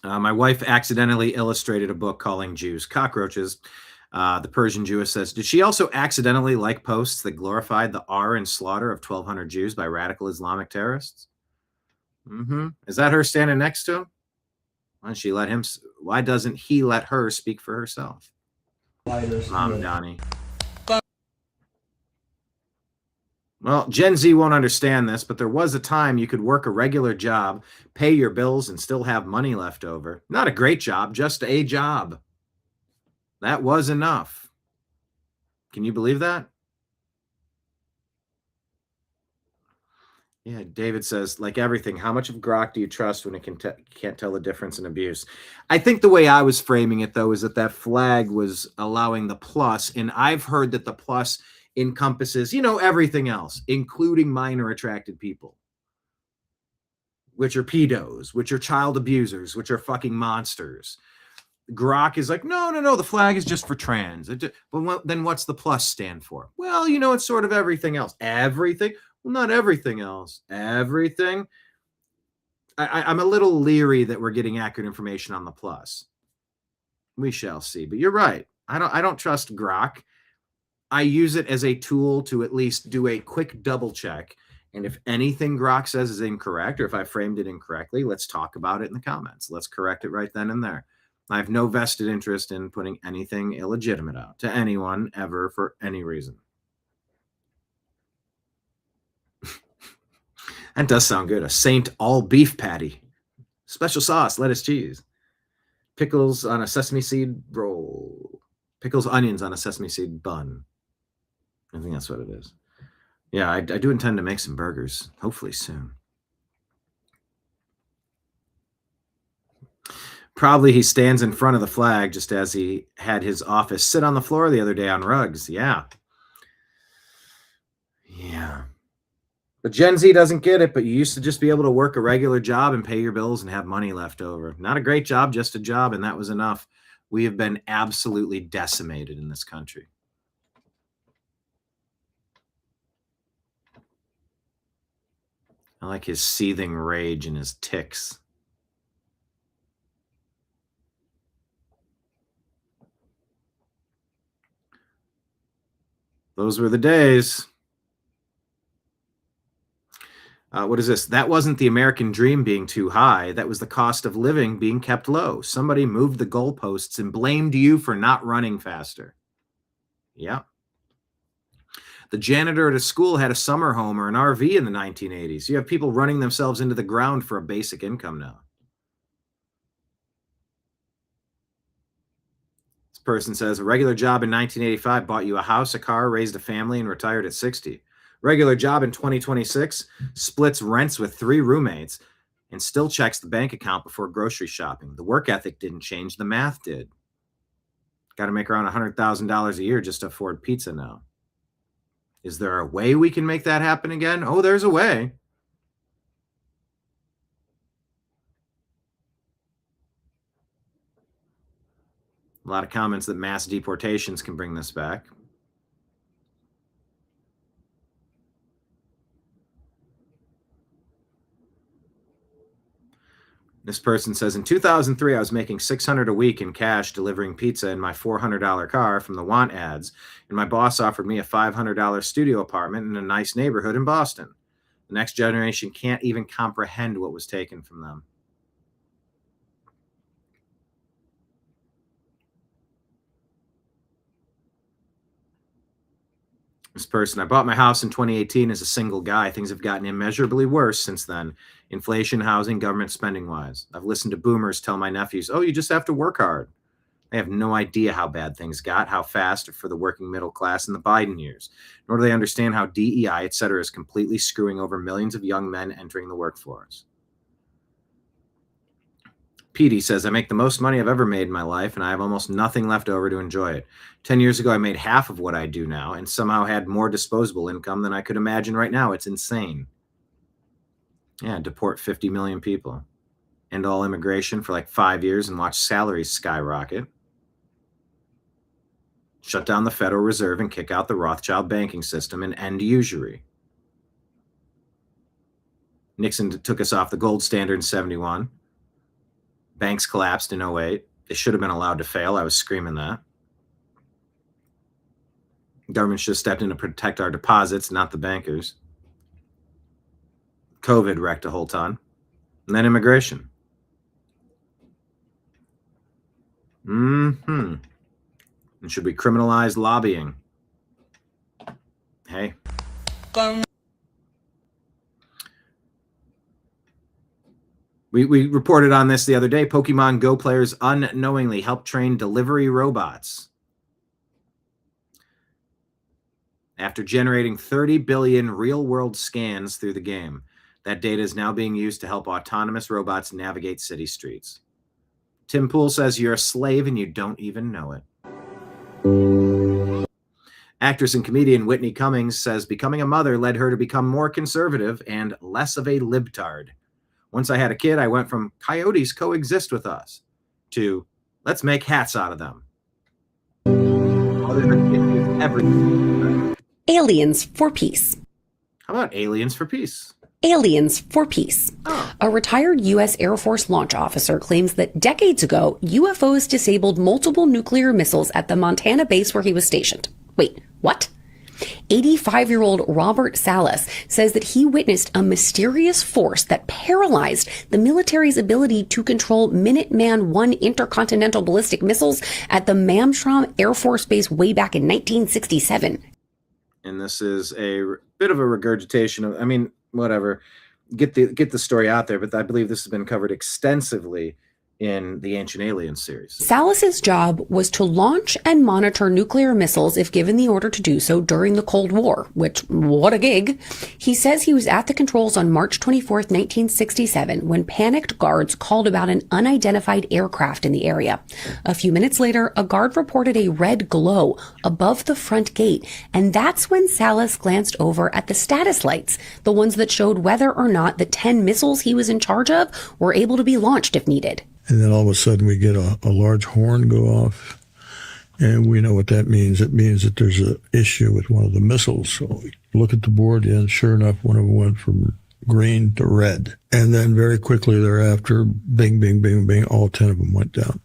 My wife accidentally illustrated a book calling Jews cockroaches. The Persian Jewess says, did she also accidentally like posts that glorified the and slaughter of 1,200 Jews by radical Islamic terrorists? Is that her standing next to him? Why doesn't he let her speak for herself? Mom, Donnie. Well, Gen Z won't understand this, but there was a time you could work a regular job, pay your bills, and still have money left over. Not a great job, just a job. That was enough. Can you believe that? Yeah, David says, like everything, how much of Grok do you trust when it can't tell the difference in abuse? I think the way I was framing it, though, is that flag was allowing the plus, and I've heard that the plus encompasses, everything else, including minor attracted people, which are pedos, which are child abusers, which are fucking monsters. Grok is like, no, the flag is just for trans. But then what's the plus stand for? Well, it's sort of everything else. Everything? Well, not everything else. Everything. I'm a little leery that we're getting accurate information on the plus. We shall see. But you're right. I don't trust Grok. I use it as a tool to at least do a quick double check. And if anything Grok says is incorrect, or if I framed it incorrectly, let's talk about it in the comments. Let's correct it right then and there. I have no vested interest in putting anything illegitimate out to anyone ever for any reason. That does sound good. A Saint all beef patty. Special sauce, lettuce, cheese. Pickles on a sesame seed roll. Pickles, onions on a sesame seed bun. I think that's what it is. Yeah, I do intend to make some burgers, hopefully soon. Probably he stands in front of the flag just as he had his office sit on the floor the other day on rugs. Yeah. But Gen Z doesn't get it, but you used to just be able to work a regular job and pay your bills and have money left over. Not a great job, just a job, and that was enough. We have been absolutely decimated in this country. I like his seething rage and his tics. Those were the days. What is this? That wasn't the American dream being too high. That was the cost of living being kept low. Somebody moved the goalposts and blamed you for not running faster. Yeah. The janitor at a school had a summer home or an RV in the 1980s. You have people running themselves into the ground for a basic income now. This person says, a regular job in 1985 bought you a house, a car, raised a family, and retired at 60. Regular job in 2026 splits rents with 3 roommates and still checks the bank account before grocery shopping. The work ethic didn't change. The math did. Got to make around $100,000 a year just to afford pizza now. Is there a way we can make that happen again? Oh, there's a way. A lot of comments that mass deportations can bring this back. This person says, in 2003, I was making $600 a week in cash delivering pizza in my $400 car from the want ads, and my boss offered me a $500 studio apartment in a nice neighborhood in Boston. The next generation can't even comprehend what was taken from them. This person, I bought my house in 2018 as a single guy. Things have gotten immeasurably worse since then. Inflation, housing, government spending wise. I've listened to boomers tell my nephews, oh, you just have to work hard. They have no idea how bad things got, how fast for the working middle class in the Biden years, nor do they understand how DEI, et cetera, is completely screwing over millions of young men entering the workforce. Petey says, I make the most money I've ever made in my life, and I have almost nothing left over to enjoy it. 10 years ago, I made half of what I do now and somehow had more disposable income than I could imagine right now. It's insane. Yeah, deport 50 million people. End all immigration for like 5 years and watch salaries skyrocket. Shut down the Federal Reserve and kick out the Rothschild banking system and end usury. Nixon took us off the gold standard in 71. Banks collapsed in 08. They should have been allowed to fail. I was screaming that. Government should have stepped in to protect our deposits, not the bankers. COVID wrecked a whole ton. And then immigration. And should we criminalize lobbying? Hey. We reported on this the other day. Pokemon Go players unknowingly helped train delivery robots. After generating 30 billion real-world scans through the game, that data is now being used to help autonomous robots navigate city streets. Tim Pool says you're a slave and you don't even know it. Actress and comedian Whitney Cummings says becoming a mother led her to become more conservative and less of a libtard. Once I had a kid, I went from coyotes coexist with us to let's make hats out of them. Aliens for peace. How about aliens for peace? Aliens for peace. A retired U.S. Air Force launch officer claims that decades ago, UFOs disabled multiple nuclear missiles at the Montana base where he was stationed. Wait, what? 85-year-old Robert Salas says that he witnessed a mysterious force that paralyzed the military's ability to control Minuteman I intercontinental ballistic missiles at the Mamstrom Air Force Base way back in 1967. And this is a bit of a regurgitation of, I mean, whatever. Get the story out there, but I believe this has been covered extensively in the Ancient Aliens series. Salas's job was to launch and monitor nuclear missiles if given the order to do so during the Cold War, which, what a gig. He says he was at the controls on March 24th, 1967, when panicked guards called about an unidentified aircraft in the area. A few minutes later, a guard reported a red glow above the front gate, and that's when Salas glanced over at the status lights, the ones that showed whether or not the 10 missiles he was in charge of were able to be launched if needed. And then all of a sudden we get a large horn go off, and we know what that means. It means that there's an issue with one of the missiles. So we look at the board, and sure enough, one of them went from green to red. And then very quickly thereafter, bing, bing, bing, bing, all 10 of them went down.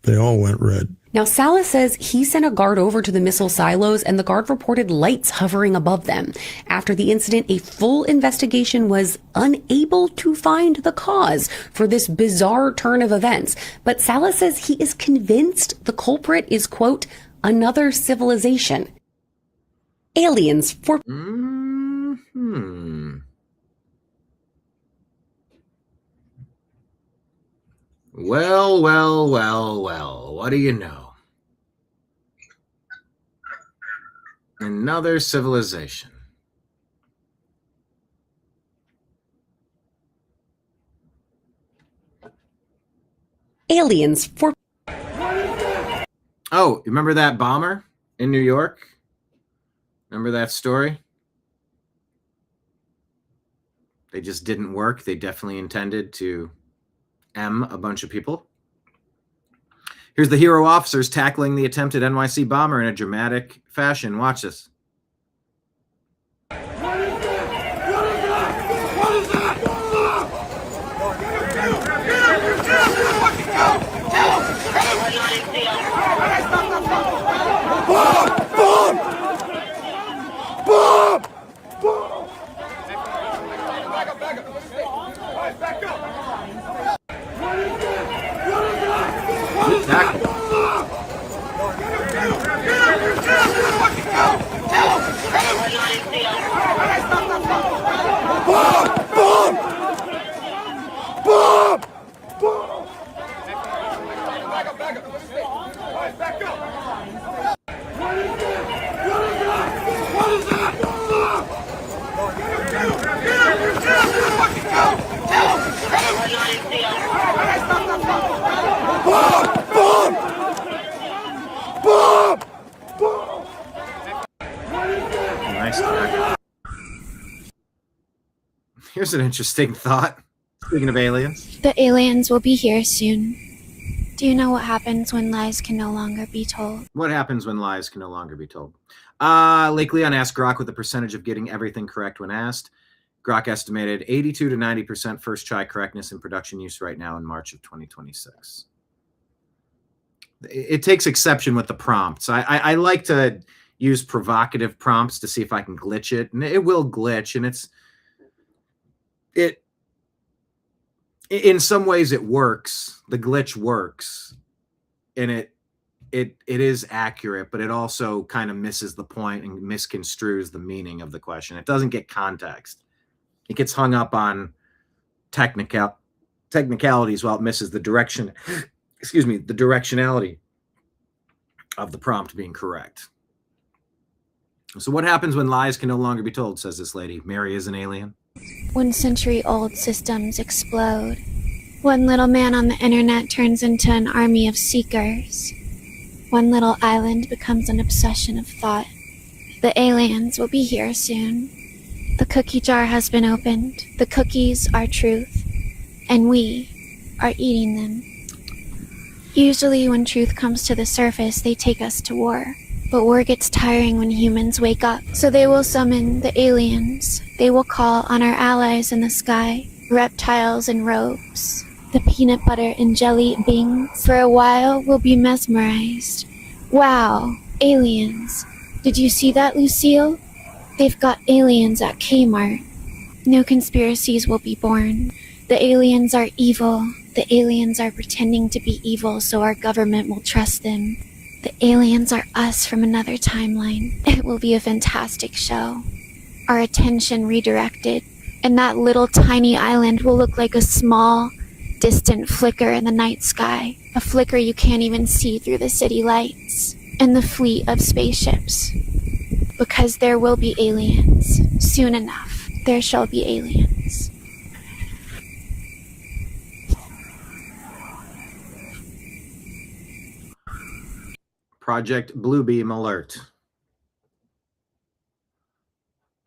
They all went red. Now, Salas says he sent a guard over to the missile silos, and the guard reported lights hovering above them. After the incident, a full investigation was unable to find the cause for this bizarre turn of events. But Salas says he is convinced the culprit is, quote, another civilization. Aliens for... Well, well, well, well, what do you know? Another civilization. Aliens for... Oh, remember that bomber in New York? Remember that story? They just didn't work. They definitely intended to a bunch of people. Here's the hero officers tackling the attempted NYC bomber in a dramatic fashion. Watch this. Bomb! Bomb! Bomb! Back up! Nice talk. Here's an interesting thought. Speaking of aliens. The aliens will be here soon. Do you know what happens when lies can no longer be told? What happens when lies can no longer be told? Lake Leon asked Grok what the percentage of getting everything correct when asked. Grok estimated 82 to 90% first try correctness in production use right now in March of 2026. It takes exception with the prompts. I like to use provocative prompts to see if I can glitch it, and it will glitch, and it in some ways it works. The glitch works, and it is accurate, but it also kind of misses the point and misconstrues the meaning of the question. It doesn't get context. It gets hung up on technicalities while it misses the direction. Excuse me, the directionality of the prompt being correct. So what happens when lies can no longer be told, says this lady. Mary is an alien. When century-old systems explode, one little man on the internet turns into an army of seekers. One little island becomes an obsession of thought. The aliens will be here soon. The cookie jar has been opened. The cookies are truth, and we are eating them. Usually when truth comes to the surface, they take us to war. But war gets tiring when humans wake up. So they will summon the aliens. They will call on our allies in the sky, reptiles in robes. The peanut butter and jelly bings. For a while, we'll be mesmerized. Wow, aliens. Did you see that, Lucille? They've got aliens at Kmart. No conspiracies will be born. The aliens are evil. The aliens are pretending to be evil so our government will trust them. The aliens are us from another timeline. It will be a fantastic show. Our attention redirected, and that little tiny island will look like a small, distant flicker in the night sky. A flicker you can't even see through the city lights. And the fleet of spaceships. Because there will be aliens. Soon enough, there shall be aliens. Project Bluebeam alert.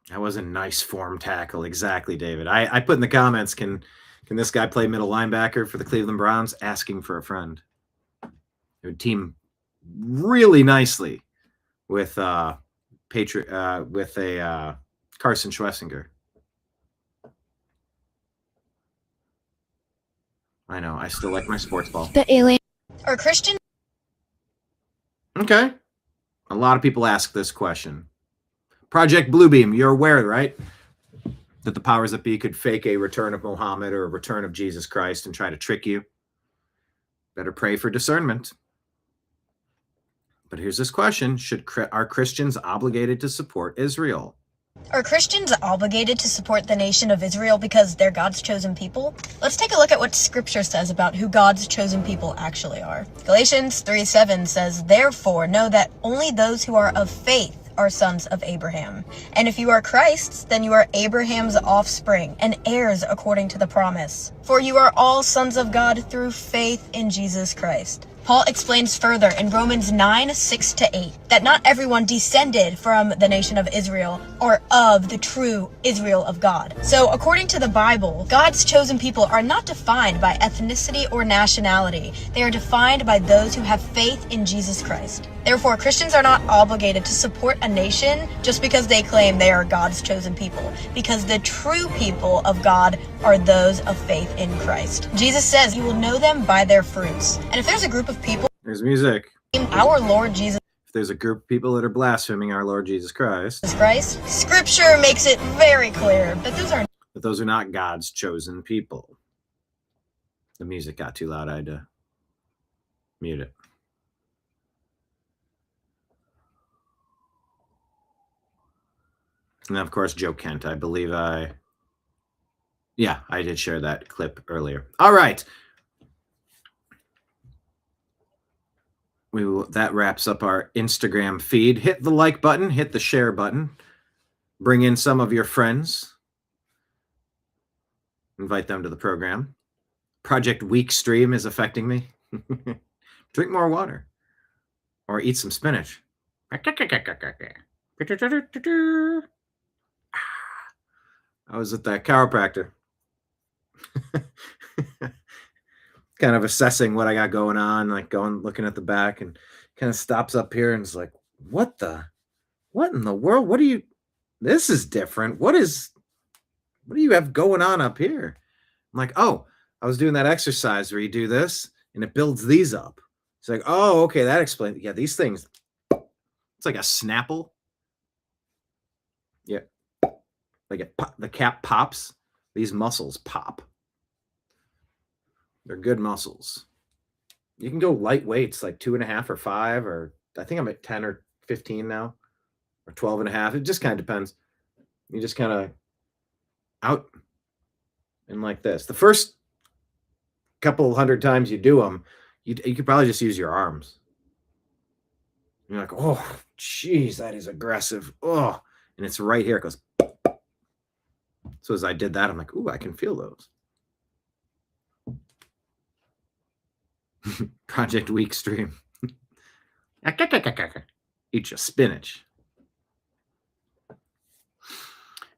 That was a nice form tackle. Exactly, David. I put in the comments, can this guy play middle linebacker for the Cleveland Browns? Asking for a friend. It would team really nicely with Carson Schwessinger. I know. I still like my sports ball. The alien Are Christian? Okay. A lot of people ask this question. Project Bluebeam, you're aware, right? That the powers that be could fake a return of Muhammad or a return of Jesus Christ and try to trick you. Better pray for discernment. But here's this question. Are Christians obligated to support Israel? Are Christians obligated to support the nation of Israel because they're God's chosen people? Let's take a look at what Scripture says about who God's chosen people actually are. Galatians 3:7 says, "Therefore know that only those who are of faith are sons of Abraham. And if you are Christ's, then you are Abraham's offspring and heirs according to the promise. For you are all sons of God through faith in Jesus Christ." Paul explains further in Romans 9:6-8 that not everyone descended from the nation of Israel or of the true Israel of God. So according to the Bible, God's chosen people are not defined by ethnicity or nationality. They are defined by those who have faith in Jesus Christ. Therefore, Christians are not obligated to support a nation just because they claim they are God's chosen people, because the true people of God are those of faith in Christ. Jesus says, "You will know them by their fruits." And if there's a group of people, There's music. our Lord Jesus If there's a group of people that are blaspheming our Lord Jesus Christ, Scripture makes it very clear that those are not God's chosen people. The music got too loud. I had to mute it. And of course, Joe Kent. I believe I did share that clip earlier. All right. That wraps up our Instagram feed. Hit the like button, hit the share button. Bring in some of your friends. Invite them to the program. Project Week stream is affecting me. Drink more water. Or eat some spinach. I was at that chiropractor. Kind of assessing what I got going on, like looking at the back, and kind of stops up here and is like, what in the world? This is different. What do you have going on up here? I'm like, oh, I was doing that exercise where you do this and it builds these up. It's like, oh, okay, that explains. Yeah, these things, it's like a Snapple. Yeah. Like the cap pops. These muscles pop. They're good muscles. You can go light weights, like 2.5 or 5, or I think I'm at 10 or 15 now, or 12.5. It just kind of depends. You just kind of out and like this. The first couple hundred times you do them, you could probably just use your arms. You're like, oh, geez, that is aggressive. Oh, and it's right here. It goes. So as I did that, I'm like, ooh, I can feel those. Project Week stream. Eat your spinach.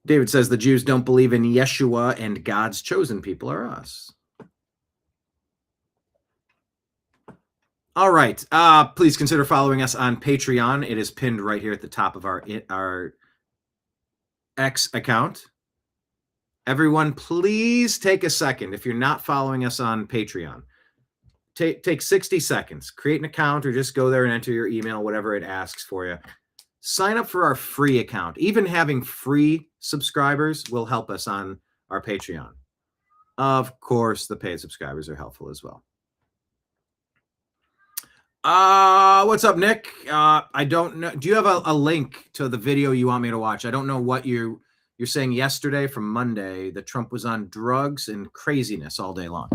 David says the Jews don't believe in Yeshua and God's chosen people are us. All right. Please consider following us on Patreon. It is pinned right here at the top of our X account. Everyone, please take a second. If you're not following us on Patreon, take 60 seconds. Create an account or just go there and enter your email, whatever it asks for you. Sign up for our free account. Even having free subscribers will help us on our Patreon. Of course, the paid subscribers are helpful as well. What's up, Nick? I don't know. Do you have a link to the video you want me to watch? I don't know what you're saying yesterday from Monday that Trump was on drugs and craziness all day long.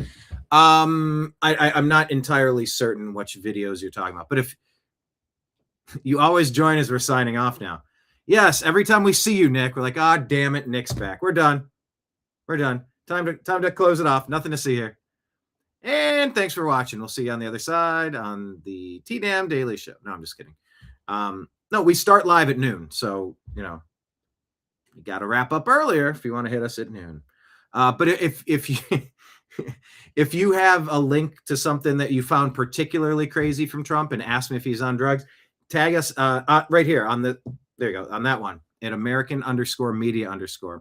I'm not entirely certain which videos you're talking about, but if you always join as we're signing off now. Yes, every time we see you, Nick, we're like, ah, damn it, Nick's back. We're done. We're done. Time to close it off. Nothing to see here. And thanks for watching. We'll see you on the other side on the TNAM Daily Show. No, I'm just kidding. No, we start live at noon, so you got to wrap up earlier if you want to hit us at noon. But if you if you have a link to something that you found particularly crazy from Trump and ask me if he's on drugs, tag us right here on there you go, on that one at American_media_,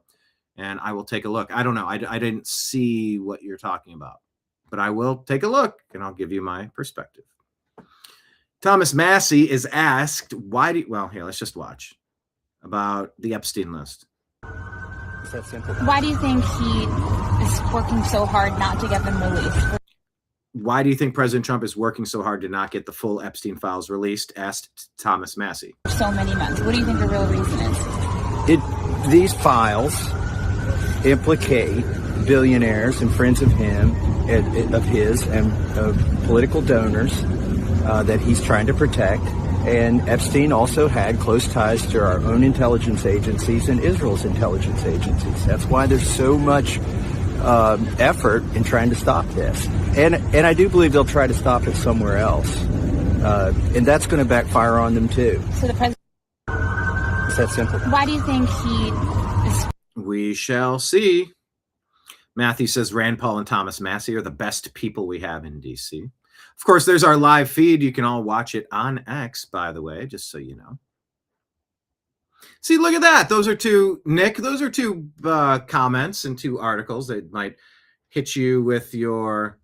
and I will take a look. I don't know. I didn't see what you're talking about, but I will take a look and I'll give you my perspective. Thomas Massey is asked, here, let's just watch about the Epstein list. It's that simple. Why do you think he is working so hard not to get them released? Why do you think President Trump is working so hard to not get the full Epstein files released? Asked Thomas Massey. So many months. What do you think the real reason is? These files implicate billionaires and friends of his and political donors that he's trying to protect. And Epstein also had close ties to our own intelligence agencies and Israel's intelligence agencies. That's why there's so much effort in trying to stop this. And I do believe they'll try to stop it somewhere else. And that's going to backfire on them too. So the president. It's that simple. Why do you think he is? We shall see. Matthew says Rand Paul and Thomas Massey are the best people we have in D.C. Of course, there's our live feed. You can all watch it on X, by the way, just so you know. See, look at that. Those are two, Nick, those are two comments and two articles that might hit you with your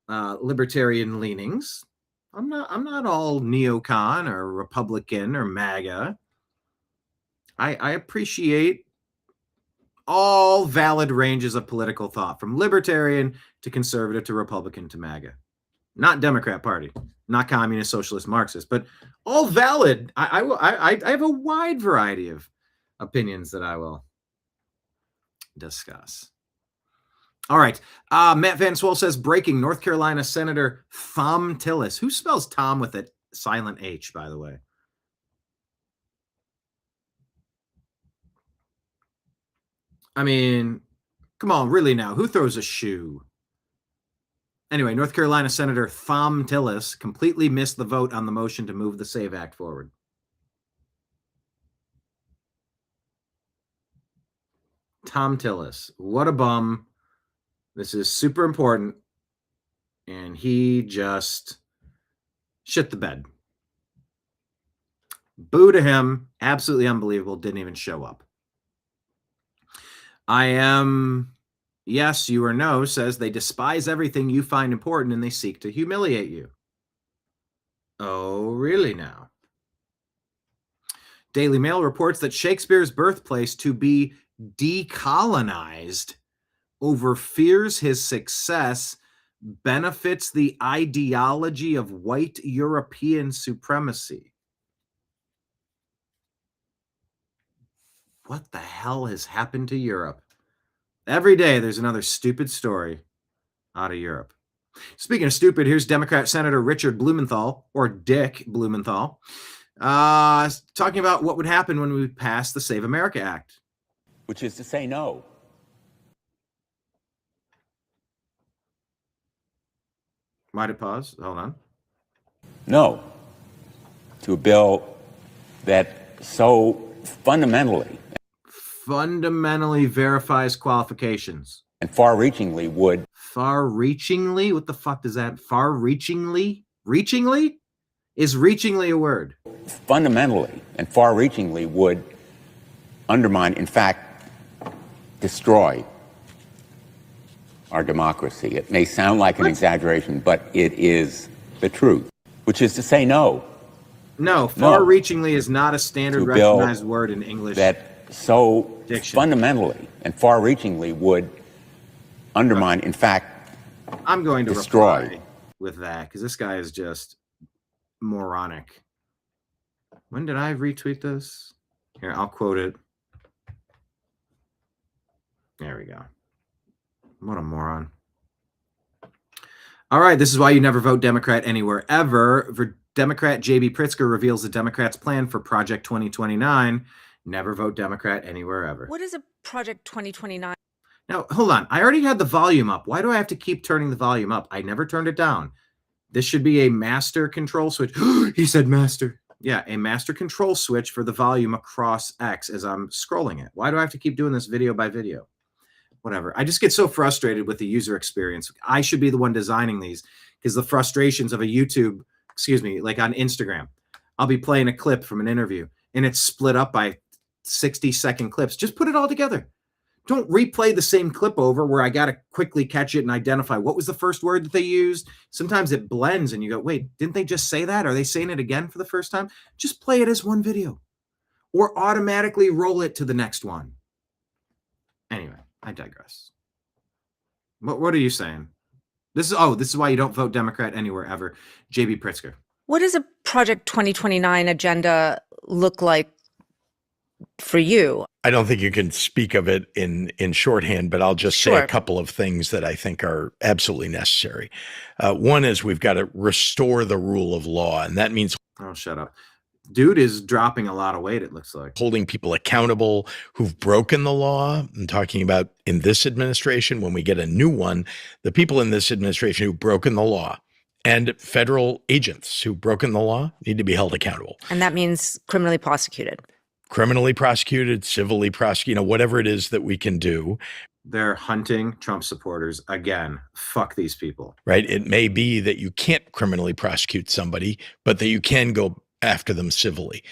libertarian leanings. I'm not all neocon or Republican or MAGA. I appreciate all valid ranges of political thought, from libertarian to conservative to Republican to MAGA. Not Democrat Party, not communist, socialist, Marxist, but all valid. I have a wide variety of opinions that I will discuss. All right. Matt Van Swol says, breaking, North Carolina Senator Thom Tillis. Who spells Tom with a silent H, by the way? I mean, come on, really now. Who throws a shoe? Anyway, North Carolina Senator Thom Tillis completely missed the vote on the motion to move the SAVE Act forward. Tom Tillis. What a bum. This is super important. And he just shit the bed. Boo to him. Absolutely unbelievable. Didn't even show up. I am, yes, you or no, says they despise everything you find important and they seek to humiliate you. Oh, really now? Daily Mail reports that Shakespeare's birthplace to be decolonized over fears his success benefits the ideology of white European supremacy. What the hell has happened to Europe? Every day there's another stupid story out of Europe. Speaking of stupid, here's Democrat Senator Richard Blumenthal, or Dick Blumenthal, talking about what would happen when we pass the Save America Act. Which is to say no. Might it pause? Hold on. No. To a bill that so fundamentally verifies qualifications. And far-reachingly would. Far-reachingly? What the fuck does that? Far-reachingly? Reachingly? Is reachingly a word? Fundamentally and far-reachingly would undermine, in fact, destroy our democracy. It may sound like an exaggeration, but it is the truth, which is to say no. No, far-reachingly is not a standard recognized word in English. That so diction. Fundamentally and far-reachingly would undermine, in fact, I'm going to destroy reply with that because this guy is just moronic. When did I retweet this? Here, I'll quote it. There we go. What a moron. All right, this is why you never vote Democrat anywhere ever. For Democrat J.B. Pritzker reveals the Democrats' plan for Project 2029. Never vote Democrat anywhere ever. What is a Project 2029? Now, hold on. I already had the volume up. Why do I have to keep turning the volume up? I never turned it down. This should be a master control switch. He said master. Yeah, a master control switch for the volume across X as I'm scrolling it. Why do I have to keep doing this video by video? Whatever. I just get so frustrated with the user experience. I should be the one designing these because the frustrations of a YouTube, like on Instagram, I'll be playing a clip from an interview and it's split up by 60-second clips. Just put it all together. Don't replay the same clip over where I got to quickly catch it and identify what was the first word that they used. Sometimes it blends and you go, wait, didn't they just say that? Are they saying it again for the first time? Just play it as one video or automatically roll it to the next one. Anyway, I digress. What are you saying? This is why you don't vote Democrat anywhere ever. J.B. Pritzker. What does a Project 2029 agenda look like for you? I don't think you can speak of it in shorthand, but I'll just say a couple of things that I think are absolutely necessary. One is we've got to restore the rule of law, and that means shut up. Dude is dropping a lot of weight, it looks like. Holding people accountable who've broken the law. I'm talking about in this administration, when we get a new one, the people in this administration who've broken the law and federal agents who've broken the law need to be held accountable. And that means criminally prosecuted. Criminally prosecuted, civilly prosecuted, whatever it is that we can do. They're hunting Trump supporters again. Fuck these people. Right? It may be that you can't criminally prosecute somebody, but that you can go after them civilly.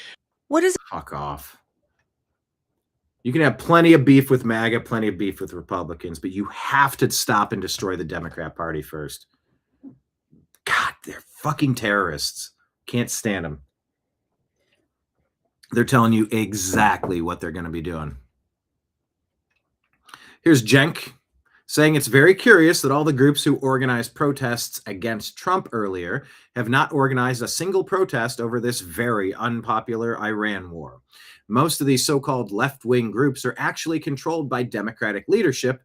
What is fuck off? You can have plenty of beef with MAGA, plenty of beef with Republicans, but you have to stop and destroy the Democrat Party first. God, they're fucking terrorists. Can't stand them. They're telling you exactly what they're going to be doing. Here's Jenk saying it's very curious that all the groups who organized protests against Trump earlier have not organized a single protest over this very unpopular Iran war. Most of these so-called left-wing groups are actually controlled by Democratic leadership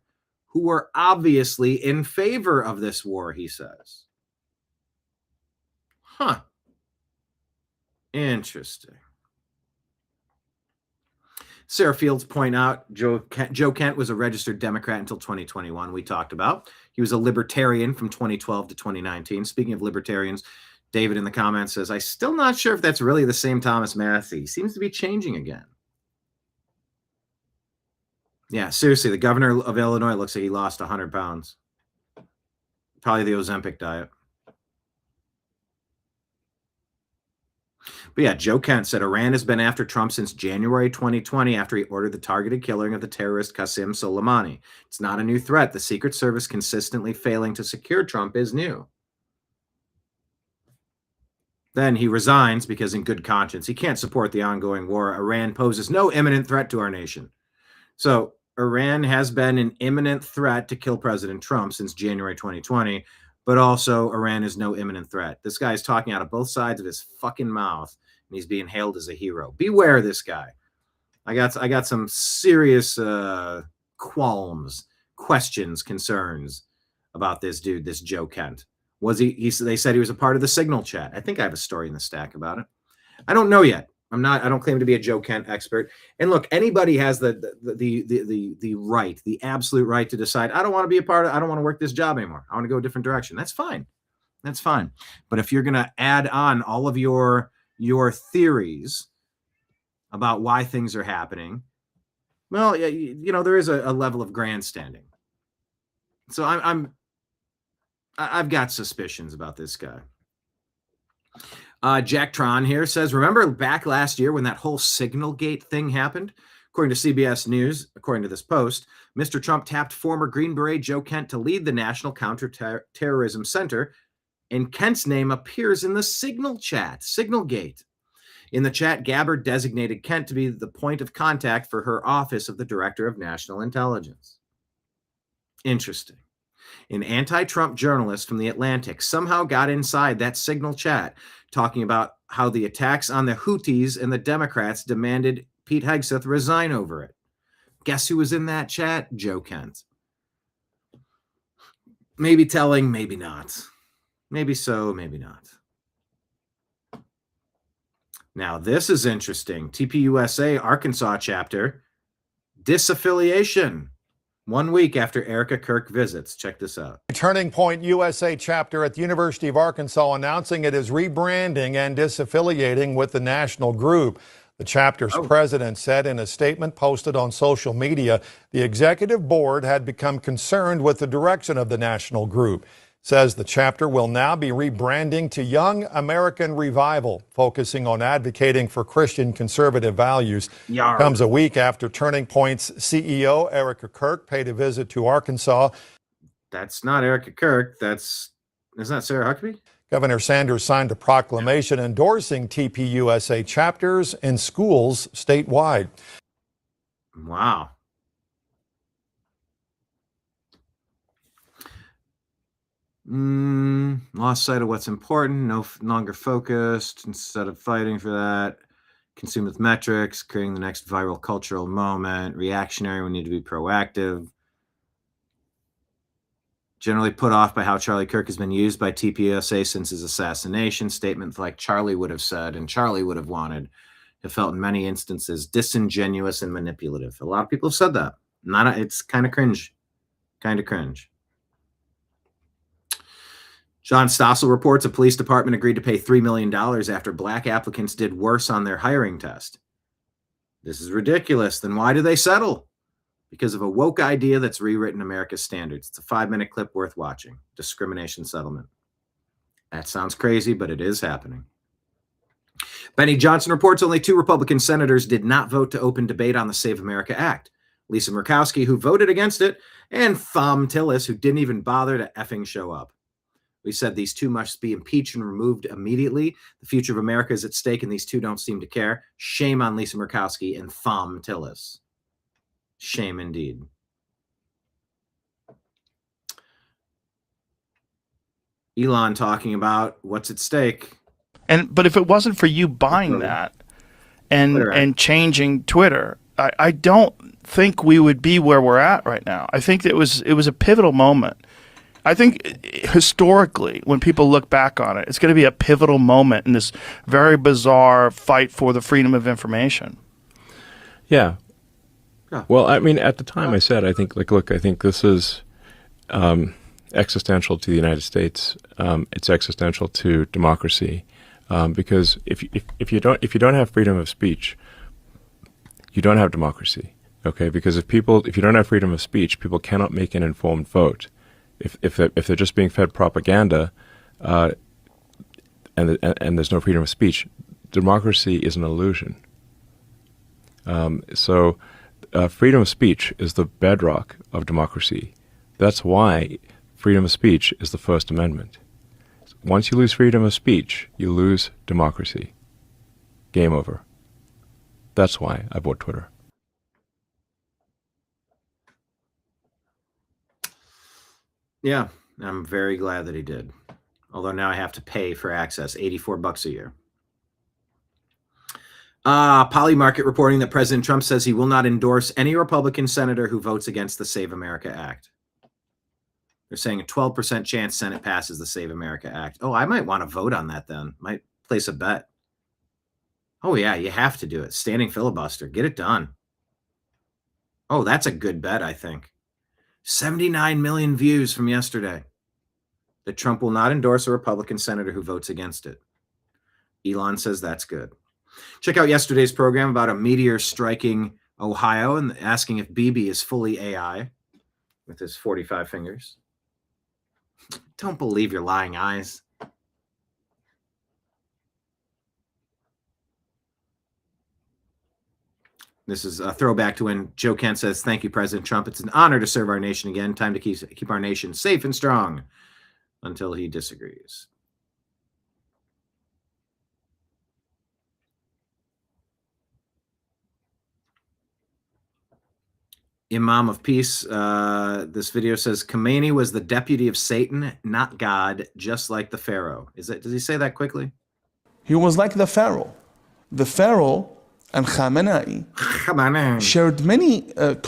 who are obviously in favor of this war, he says. Huh. Interesting. Sarah Fields point out Joe Kent was a registered Democrat until 2021. We talked about. He was a libertarian from 2012 to 2019. Speaking of libertarians, David in the comments says, I'm still not sure if that's really the same Thomas Massey. He seems to be changing again. Yeah, seriously, the governor of Illinois looks like he lost 100 pounds. Probably the Ozempic diet. But yeah, Joe Kent said Iran has been after Trump since January 2020 after he ordered the targeted killing of the terrorist Qasem Soleimani. It's not a new threat. The Secret Service consistently failing to secure Trump is new. Then he resigns because in good conscience, he can't support the ongoing war. Iran poses no imminent threat to our nation. So Iran has been an imminent threat to kill President Trump since January 2020, but also Iran is no imminent threat. This guy's talking out of both sides of his fucking mouth, and he's being hailed as a hero. Beware of this guy. I got some serious qualms, questions, concerns about this dude, this Joe Kent. Was he they said he was a part of the Signal chat. I think I have a story in the stack about it. I don't know yet. I don't claim to be a Joe Kent expert. And look, anybody has the right, the absolute right to decide, I don't want to be a part of, I don't want to work this job anymore. I want to go a different direction. That's fine. That's fine. But if you're going to add on all of your theories about why things are happening, well, you know, there is a level of grandstanding. So I've got suspicions about this guy. Jack Tron here says, remember back last year when that whole Signal Gate thing happened? According to CBS News, according to this post, Mr. Trump tapped former Green Beret Joe Kent to lead the National Counterterrorism Center, and Kent's name appears in the Signal chat, Signal Gate. In the chat, Gabbard designated Kent to be the point of contact for her office of the Director of National Intelligence. Interesting. An anti-Trump journalist from The Atlantic somehow got inside that Signal chat, talking about how the attacks on the Houthis and the Democrats demanded Pete Hegseth resign over it. Guess who was in that chat? Joe Kent. Maybe telling, maybe not. Maybe so, maybe not. Now, this is interesting. TPUSA Arkansas chapter, disaffiliation. 1 week after Erica Kirk visits. Check this out. Turning Point USA chapter at the University of Arkansas announcing it is rebranding and disaffiliating with the national group. The chapter's president said in a statement posted on social media, the executive board had become concerned with the direction of the national group. Says the chapter will now be rebranding to Young American Revival, focusing on advocating for Christian conservative values. Comes a week after Turning Point's CEO, Erica Kirk, paid a visit to Arkansas. That's not Erica Kirk. Isn't that Sarah Huckabee? Governor Sanders signed a proclamation endorsing TPUSA chapters in schools statewide. Wow. Lost sight of what's important, no longer focused, instead of fighting for that, consume with metrics, creating the next viral cultural moment, reactionary, we need to be proactive. Generally put off by how Charlie Kirk has been used by TPUSA since his assassination. Statements like Charlie would have said and Charlie would have wanted have felt in many instances disingenuous and manipulative. A lot of people have said that. It's kind of cringe. Kind of cringe. John Stossel reports a police department agreed to pay $3 million after black applicants did worse on their hiring test. This is ridiculous. Then why do they settle? Because of a woke idea that's rewritten America's standards. It's a 5-minute clip worth watching. Discrimination settlement. That sounds crazy, but it is happening. Benny Johnson reports only 2 Republican senators did not vote to open debate on the Save America Act. Lisa Murkowski, who voted against it, and Thom Tillis, who didn't even bother to effing show up. We said these 2 must be impeached and removed immediately. The future of America is at stake, and these 2 don't seem to care. Shame on Lisa Murkowski and Thom Tillis. Shame indeed. Elon talking about what's at stake. But if it wasn't for you buying that and changing Twitter, I don't think we would be where we're at right now. I think it was a pivotal moment. I think historically, when people look back on it, it's going to be a pivotal moment in this very bizarre fight for the freedom of information. Yeah. Well, I mean, at the time I said, I think, look, I think this is existential to the United States. It's existential to democracy, because if you don't have freedom of speech, you don't have democracy. Okay, because if you don't have freedom of speech, people cannot make an informed vote. If they're just being fed propaganda, and there's no freedom of speech, democracy is an illusion. So freedom of speech is the bedrock of democracy. That's why freedom of speech is the First Amendment. Once you lose freedom of speech, you lose democracy. Game over. That's why I bought Twitter. Yeah, I'm very glad that he did. Although now I have to pay for access, $84 a year. Polymarket reporting that President Trump says he will not endorse any Republican senator who votes against the Save America Act. They're saying a 12% chance Senate passes the Save America Act. Oh, I might want to vote on that then. Might place a bet. Oh, yeah, you have to do it. Standing filibuster. Get it done. Oh, that's a good bet, I think. 79 million views from yesterday. That Trump will not endorse a Republican senator who votes against it. Elon says that's good. Check out yesterday's program about a meteor striking Ohio and asking if Bibi is fully AI with his 45 fingers. Don't believe your lying eyes. This is a throwback to when Joe Kent says, "Thank you, President Trump. It's an honor to serve our nation again. Time to keep our nation safe and strong," until he disagrees. Imam of Peace, this video says Khomeini was the deputy of Satan, not God, just like the Pharaoh. Does he say that quickly? He was like the Pharaoh. The Pharaoh and Khamenei shared many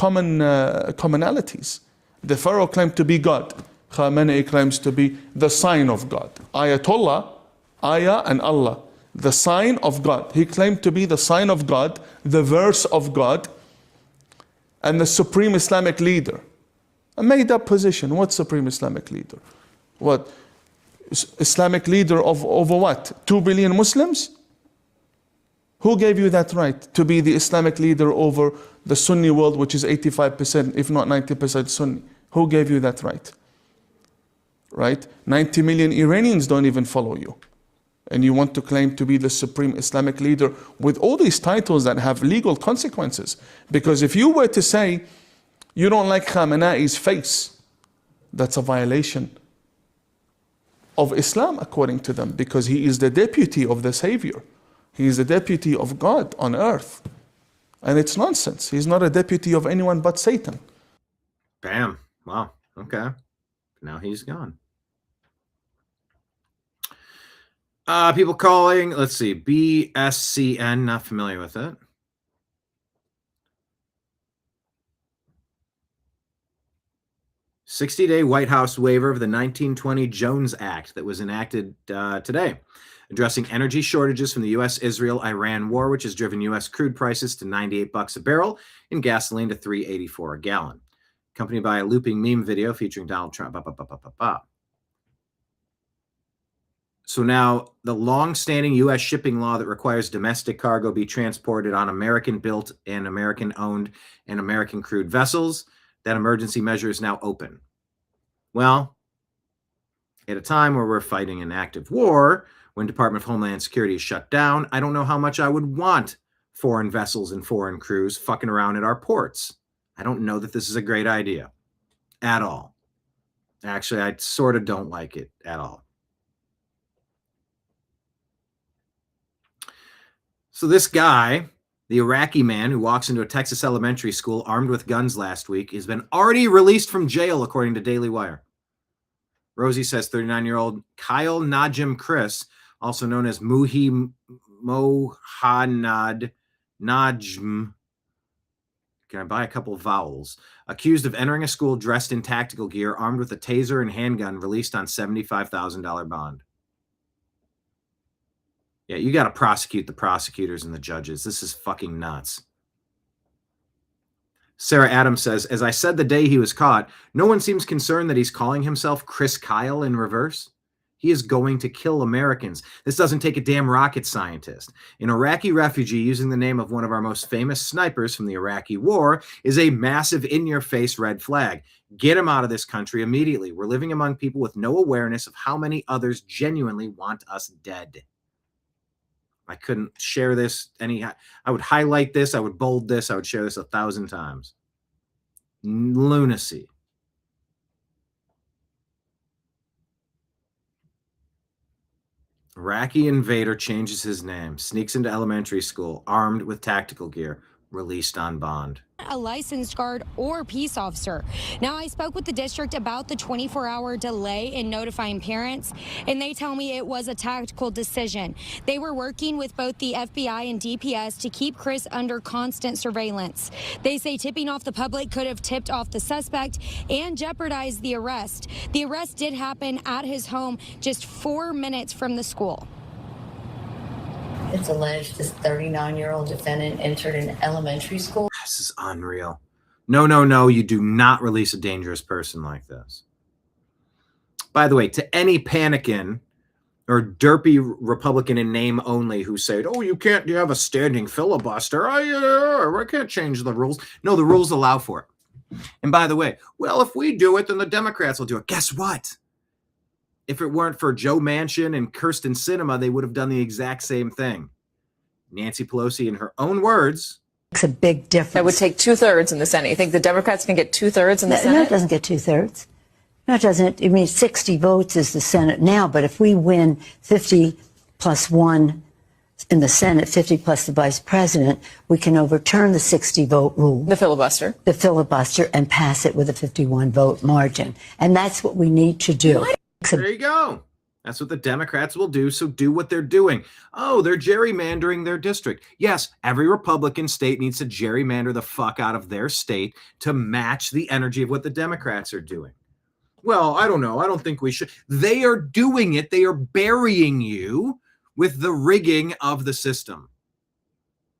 commonalities. The Pharaoh claimed to be God. Khamenei claims to be the sign of God. Ayatollah, Ayah and Allah, the sign of God. He claimed to be the sign of God, the verse of God, and the supreme Islamic leader. A made-up position. What supreme Islamic leader? What? Islamic leader of over what? 2 billion Muslims? Who gave you that right to be the Islamic leader over the Sunni world, which is 85%, if not 90% Sunni? Who gave you that right? Right? 90 million Iranians don't even follow you. And you want to claim to be the supreme Islamic leader with all these titles that have legal consequences. Because if you were to say you don't like Khamenei's face, that's a violation of Islam according to them, because he is the deputy of the Savior. He is the deputy of God on earth. And it's nonsense. He's not a deputy of anyone but Satan. Bam. Wow. Okay. Now he's gone. People calling, let's see, BSCN, not familiar with it. "60-day White House waiver of the 1920 Jones Act that was enacted today, addressing energy shortages from the U.S.-Israel-Iran war, which has driven U.S. crude prices to $98 a barrel and gasoline to $3.84 a gallon." Accompanied by a looping meme video featuring Donald Trump. So now the long-standing U.S. shipping law that requires domestic cargo be transported on American-built and American-owned and American crewed vessels, that emergency measure is now open. Well, at a time where we're fighting an active war, when Department of Homeland Security is shut down, I don't know how much I would want foreign vessels and foreign crews fucking around at our ports. I don't know that this is a great idea at all. Actually, I sort of don't like it at all. So this guy, the Iraqi man who walks into a Texas elementary school armed with guns last week, has been already released from jail, according to Daily Wire. Rosie says 39-year-old Kyle Najim Chris, also known as Muhi Mohanad Najm, can I buy a couple of vowels, accused of entering a school dressed in tactical gear, armed with a taser and handgun, released on $75,000 bond. Yeah, you got to prosecute the prosecutors and the judges. This is fucking nuts. Sarah Adams says, "As I said the day he was caught, no one seems concerned that he's calling himself Chris Kyle in reverse. He is going to kill Americans. This doesn't take a damn rocket scientist. An Iraqi refugee using the name of one of our most famous snipers from the Iraqi war is a massive in-your-face red flag. Get him out of this country immediately. We're living among people with no awareness of how many others genuinely want us dead. I couldn't share this I would highlight this, I would bold this, I would share this 1,000 times. Lunacy. Iraqi invader changes his name, sneaks into elementary school, armed with tactical gear, released on bond. A licensed guard or peace officer. Now, I spoke with the district about the 24-hour delay in notifying parents, and they tell me it was a tactical decision. They were working with both the FBI and DPS to keep Chris under constant surveillance. They say tipping off the public could have tipped off the suspect and jeopardized the arrest. The arrest did happen at his home just 4 minutes from the school. It's alleged this 39-year-old defendant entered an elementary school. This is unreal. No, you do not release a dangerous person like this. By the way, to any panicking or derpy Republican in name only who said, oh, you have a standing filibuster. I can't change the rules. No, the rules allow for it. And by the way, well, if we do it, then the Democrats will do it. Guess what? If it weren't for Joe Manchin and Kirsten Sinema, they would have done the exact same thing. Nancy Pelosi, in her own words, makes a big difference. It would take 2/3 in the Senate. You think the Democrats can get 2/3 in the Senate? No, it doesn't get 2/3. No, it doesn't. I mean, 60 votes is the Senate now, but if we win 50 plus 1 in the Senate, 50 plus the vice president, we can overturn the 60-vote rule. The filibuster. The filibuster, and pass it with a 51-vote margin. And that's what we need to do. There you go. That's what the Democrats will do, so do what they're doing. Oh, they're gerrymandering their district. Yes, every Republican state needs to gerrymander the fuck out of their state to match the energy of what the Democrats are doing. Well, I don't know. I don't think we should. They are doing it. They are burying you with the rigging of the system.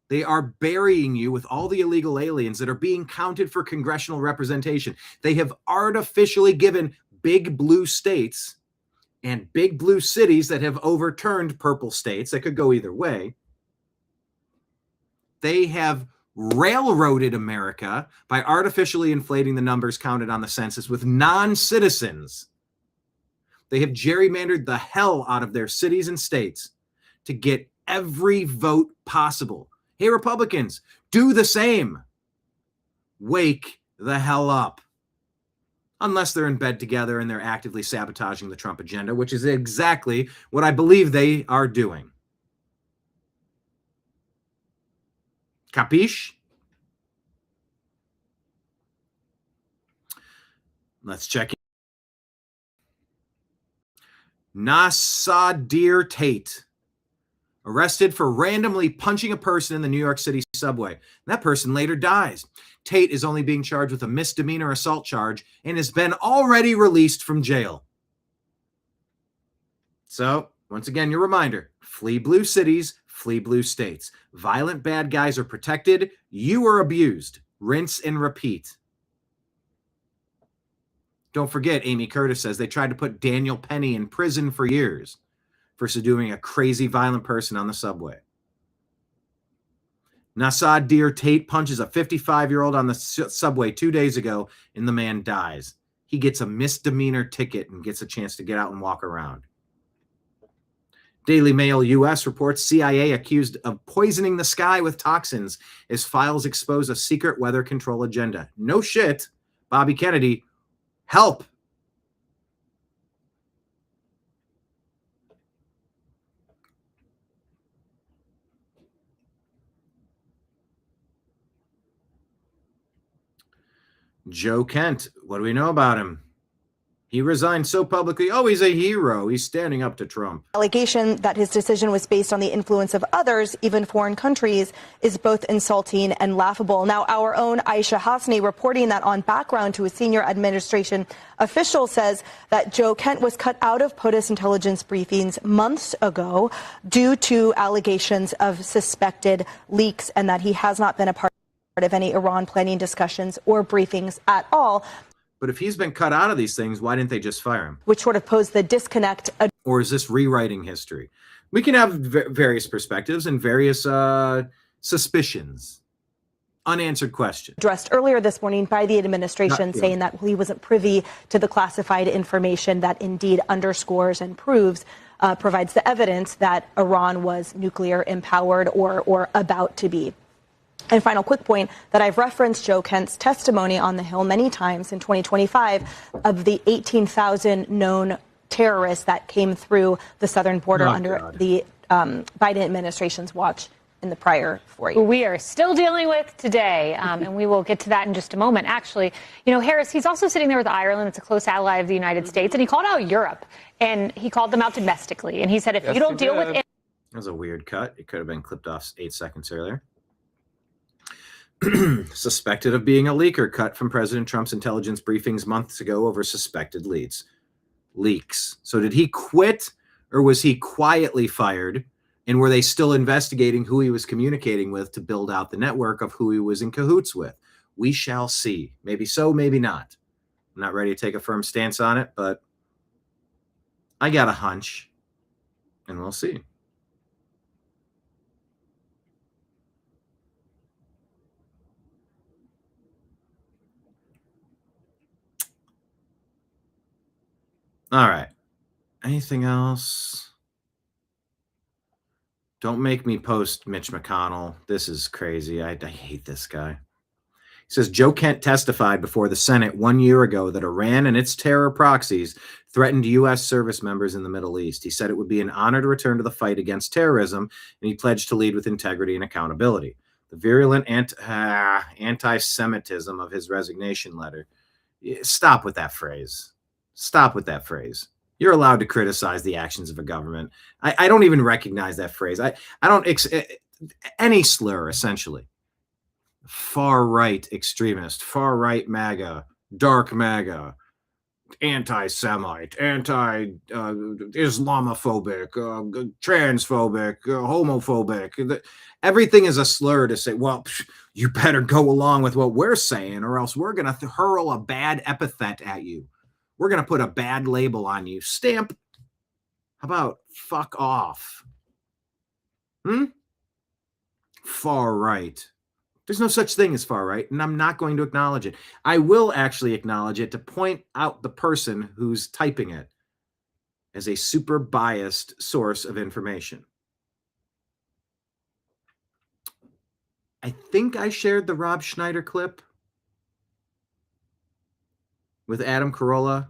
They are burying you with all the illegal aliens that are being counted for congressional representation. They have artificially given big blue states and big blue cities that have overturned purple states that could go either way. They have railroaded America by artificially inflating the numbers counted on the census with non-citizens. They have gerrymandered the hell out of their cities and states to get every vote possible. Hey, Republicans, do the same. Wake the hell up. Unless they're in bed together and they're actively sabotaging the Trump agenda, which is exactly what I believe they are doing. Capiche? Let's check in. Nasir Tate, arrested for randomly punching a person in the New York City subway. That person later dies. Tate is only being charged with a misdemeanor assault charge and has been already released from jail. So, once again, your reminder, flee blue cities, flee blue states. Violent bad guys are protected. You are abused. Rinse and repeat. Don't forget, Amy Curtis says they tried to put Daniel Penny in prison for years for subduing a crazy violent person on the subway. Nasir Tate punches a 55-year-old on the subway 2 days ago, and the man dies. He gets a misdemeanor ticket and gets a chance to get out and walk around. Daily Mail U.S. reports CIA accused of poisoning the sky with toxins as files expose a secret weather control agenda. No shit, Bobby Kennedy, help. Joe Kent, what do we know about him? He resigned so publicly. Oh, he's a hero. He's standing up to Trump. Allegation that his decision was based on the influence of others, even foreign countries, is both insulting and laughable. Now, our own Aisha Hasni reporting that on background to a senior administration official says that Joe Kent was cut out of POTUS intelligence briefings months ago due to allegations of suspected leaks and that he has not been a part of any Iran planning discussions or briefings at all. But if he's been cut out of these things, why didn't they just fire him? Which sort of posed the disconnect. Or is this rewriting history? We can have various perspectives and various suspicions. Unanswered question. Addressed earlier this morning by the administration, saying that he wasn't privy to the classified information that indeed underscores and proves, provides the evidence that Iran was nuclear empowered or about to be. And final quick point that I've referenced Joe Kent's testimony on the Hill many times in 2025 of the 18,000 known terrorists that came through the southern border under the Biden administration's watch in the prior 4 years. We are still dealing with today, and we will get to that in just a moment. Actually, you know, Harris, he's also sitting there with Ireland. It's a close ally of the United States, and he called out Europe, and he called them out domestically. And he said, if you don't deal with it. That was a weird cut. It could have been clipped off 8 seconds earlier. Suspected of being a leaker, cut from President Trump's intelligence briefings months ago over suspected leaks. So did he quit, or was he quietly fired? And were they still investigating who he was communicating with to build out the network of who he was in cahoots with? We shall see. Maybe so, maybe not. I'm not ready to take a firm stance on it, but I got a hunch, and we'll see. All right. Anything else? Don't make me post Mitch McConnell. This is crazy. I hate this guy. He says Joe Kent testified before the Senate 1 year ago that Iran and its terror proxies threatened U.S. service members in the Middle East. He said it would be an honor to return to the fight against terrorism, and he pledged to lead with integrity and accountability. The virulent anti-Semitism of his resignation letter. Stop with that phrase. Stop with that phrase. You're allowed to criticize the actions of a government. I don't even recognize that phrase. I don't any slur, essentially. Far-right extremist, far-right MAGA, dark MAGA, anti-Semite, anti-Islamophobic, transphobic, homophobic. Everything is a slur to say, well, you better go along with what we're saying, or else we're going to hurl a bad epithet at you. We're going to put a bad label on you. Stamp. How about fuck off? Far right. There's no such thing as far right, and I'm not going to acknowledge it. I will actually acknowledge it to point out the person who's typing it as a super biased source of information. I think I shared the Rob Schneider clip with Adam Carolla.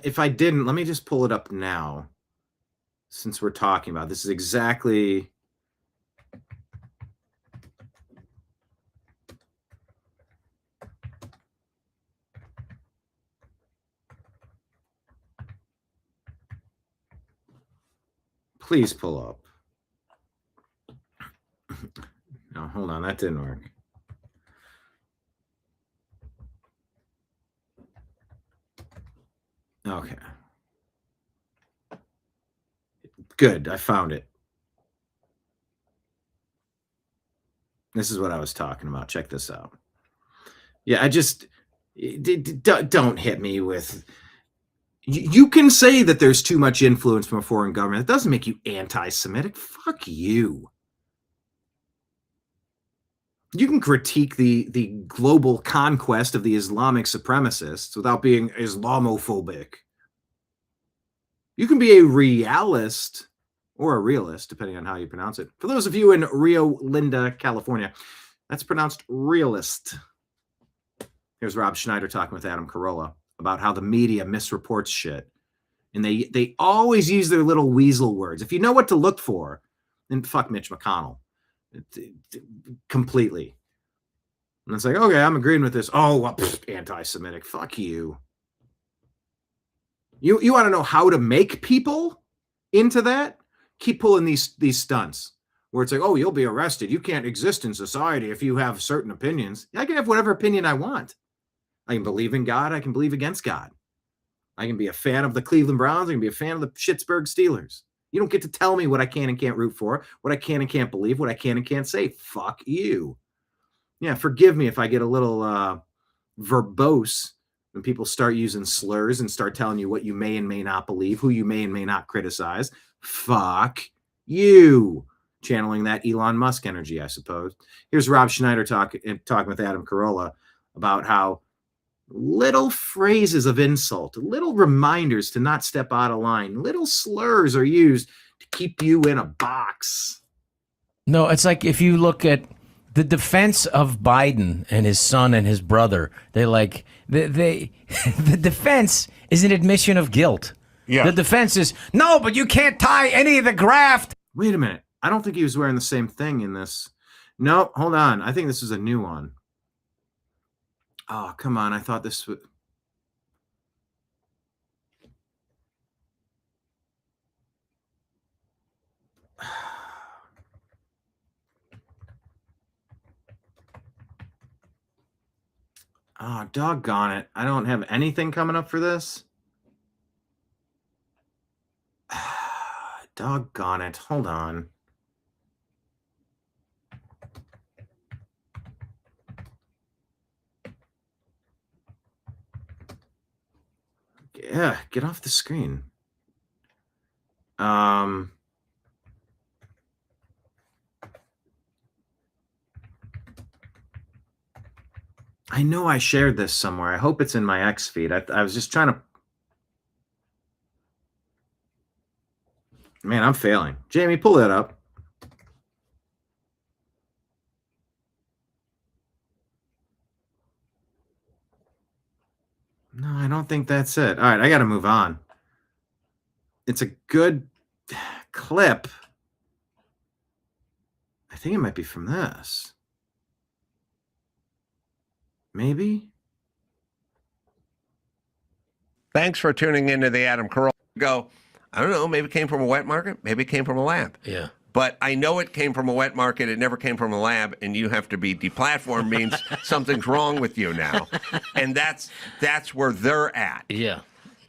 If I didn't, let me just pull it up now, since we're talking about this. Is exactly please pull up. No, hold on, that didn't work. Okay. Good. I found it. This is what I was talking about. Check this out. Yeah, I just don't hit me with. You can say that there's too much influence from a foreign government. It doesn't make you anti-Semitic. Fuck you. You can critique the global conquest of the Islamic supremacists without being Islamophobic. You can be a realist or a realist, depending on how you pronounce it. For those of you in Rio Linda, California, that's pronounced realist. Here's Rob Schneider talking with Adam Carolla about how the media misreports shit. And they always use their little weasel words. If you know what to look for, then fuck Mitch McConnell. Completely. And it's like, okay, I'm agreeing with this. Oh, well, anti-Semitic. Fuck you. You want to know how to make people into that? Keep pulling these stunts where it's like, oh, you'll be arrested. You can't exist in society if you have certain opinions. I can have whatever opinion I want. I can believe in God. I can believe against God. I can be a fan of the Cleveland Browns. I can be a fan of the Pittsburgh Steelers. You don't get to tell me what I can and can't root for, what I can and can't believe, what I can and can't say. Fuck you. Yeah, forgive me if I get a little verbose when people start using slurs and start telling you what you may and may not believe, who you may and may not criticize, fuck you. Channeling that Elon Musk energy, I suppose. Here's Rob Schneider talking with Adam Carolla about how little phrases of insult, little reminders to not step out of line, little slurs are used to keep you in a box. No, it's like if you look at the defense of Biden and his son and his brother, the defense is an admission of guilt. Yeah. The defense is, no, but you can't tie any of the graft. Wait a minute. I don't think he was wearing the same thing in this. No, hold on. I think this is a new one. Oh, come on. I thought this would. Oh, doggone it. I don't have anything coming up for this. Doggone it. Hold on. Yeah, get off the screen. I know I shared this somewhere. I hope it's in my X feed. I was just trying to. Man, I'm failing. Jamie, pull that up. No, I don't think that's it. All right, I got to move on. It's a good clip. I think it might be from this. Maybe. Thanks for tuning into the Adam Carolla Go. I don't know, maybe it came from a wet market, maybe it came from a lab. Yeah. But I know it came from a wet market, it never came from a lab, and you have to be deplatformed means something's wrong with you now. And that's where they're at. Yeah.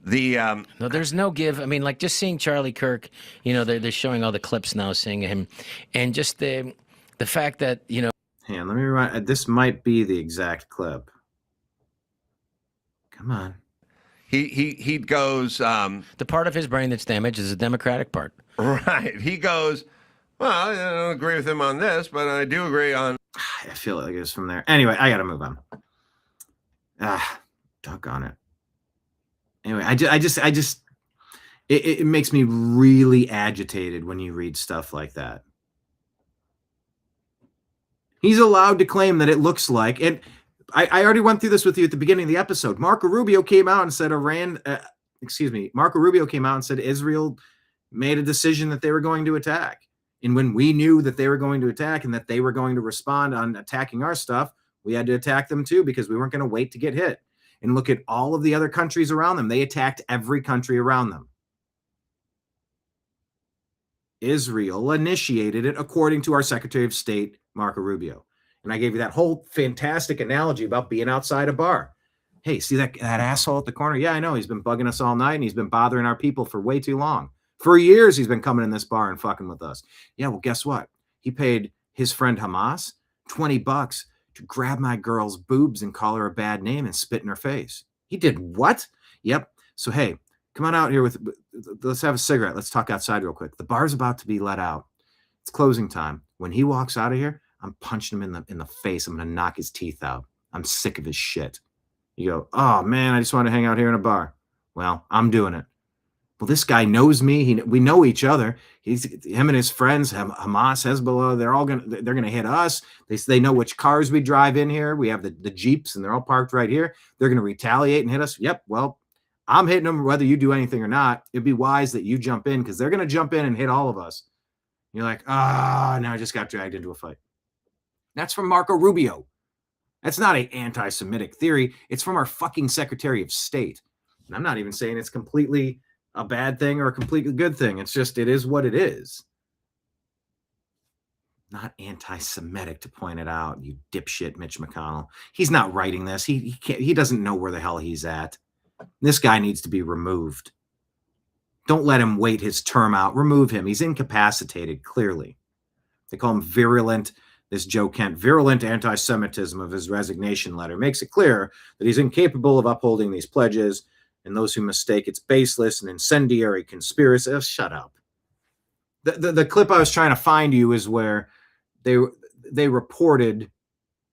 No, there's no give. I mean, like just seeing Charlie Kirk, they're showing all the clips now, seeing him, and just the fact that, Hang on, let me rewind. This might be the exact clip. Come on. He goes. The part of his brain that's damaged is the Democratic part. Right. He goes, well, I don't agree with him on this, but I do agree on. I feel like it's from there. Anyway, I got to move on. Doggone it. Anyway, it makes me really agitated when you read stuff like that. He's allowed to claim that it looks like, and I already went through this with you at the beginning of the episode. Marco Rubio came out and said Marco Rubio came out and said Israel made a decision that they were going to attack. And when we knew that they were going to attack and that they were going to respond on attacking our stuff, we had to attack them too, because we weren't going to wait to get hit. And look at all of the other countries around them. They attacked every country around them. Israel initiated it, according to our Secretary of State, Marco Rubio. And I gave you that whole fantastic analogy about being outside a bar. Hey, see that asshole at the corner? Yeah, I know. He's been bugging us all night, and he's been bothering our people for way too long. For years, he's been coming in this bar and fucking with us. Yeah, well, guess what? He paid his friend Hamas $20 to grab my girl's boobs and call her a bad name and spit in her face. He did what? Yep. So, hey, come on out here let's have a cigarette. Let's talk outside real quick. The bar's about to be let out. It's closing time. When he walks out of here, I'm punching him in the face. I'm going to knock his teeth out. I'm sick of his shit. You go, oh, man, I just want to hang out here in a bar. Well, I'm doing it. Well, this guy knows me. We know each other. Him and his friends, Hamas, Hezbollah, they're gonna hit us. They know which cars we drive in here. We have the Jeeps, and they're all parked right here. They're gonna retaliate and hit us. Yep. Well, I'm hitting them whether you do anything or not. It'd be wise that you jump in, because they're gonna jump in and hit all of us. You're like, now I just got dragged into a fight. That's from Marco Rubio. That's not an anti-Semitic theory. It's from our fucking Secretary of State. And I'm not even saying it's completely a bad thing or a completely good thing. It's just, it is what it is. Not anti-Semitic to point it out, you dipshit Mitch McConnell. He's not writing this. He can't, he doesn't know where the hell he's at. This guy needs to be removed. Don't let him wait his term out. Remove him. He's incapacitated, clearly. They call him virulent This Joe Kent virulent anti-Semitism of his resignation letter makes it clear that he's incapable of upholding these pledges, and those who mistake it's baseless and incendiary conspiracy. Oh, shut up. The clip I was trying to find you is where they reported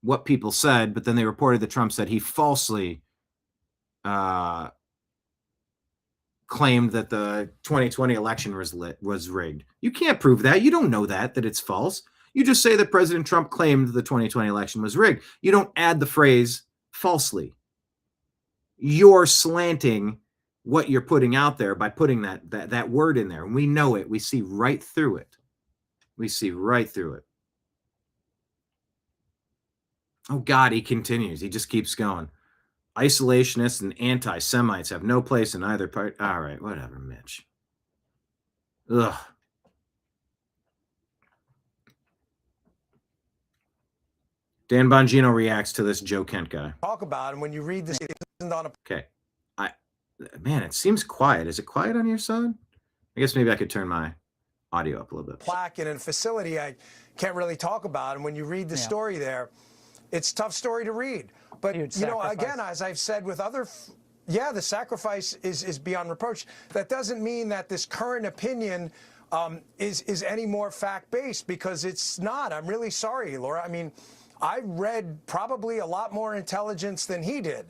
what people said, but then they reported that Trump said he falsely claimed that the 2020 election was rigged. You can't prove that. You don't know that it's false. You just say that President Trump claimed the 2020 election was rigged. You don't add the phrase falsely. You're slanting what you're putting out there by putting that word in there. And we know it. We see right through it. We see right through it. Oh, God, he continues. He just keeps going. Isolationists and anti-Semites have no place in either part. All right, whatever, Mitch. Ugh. Dan Bongino reacts to this Joe Kent guy. Talk about, and when you read this, Okay. Man, it seems quiet. Is it quiet on your side? I guess maybe I could turn my audio up a little bit. Plaque in a facility I can't really talk about, and when you read the story there, it's a tough story to read. But, you know, again, as I've said with other, the sacrifice is beyond reproach. That doesn't mean that this current opinion is any more fact-based, because it's not. I'm really sorry, Laura. I mean, I read probably a lot more intelligence than he did,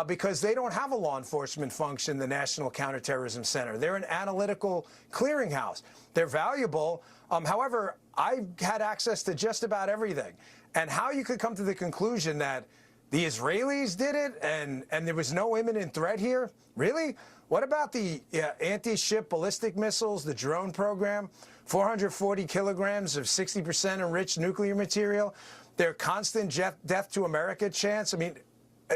because they don't have a law enforcement function, the National Counterterrorism Center. They're an analytical clearinghouse. They're valuable. However, I had access to just about everything. And how you could come to the conclusion that the Israelis did it and there was no imminent threat here? Really? What about the anti-ship ballistic missiles, the drone program, 440 kilograms of 60% enriched nuclear material, their constant death to America chance? I mean,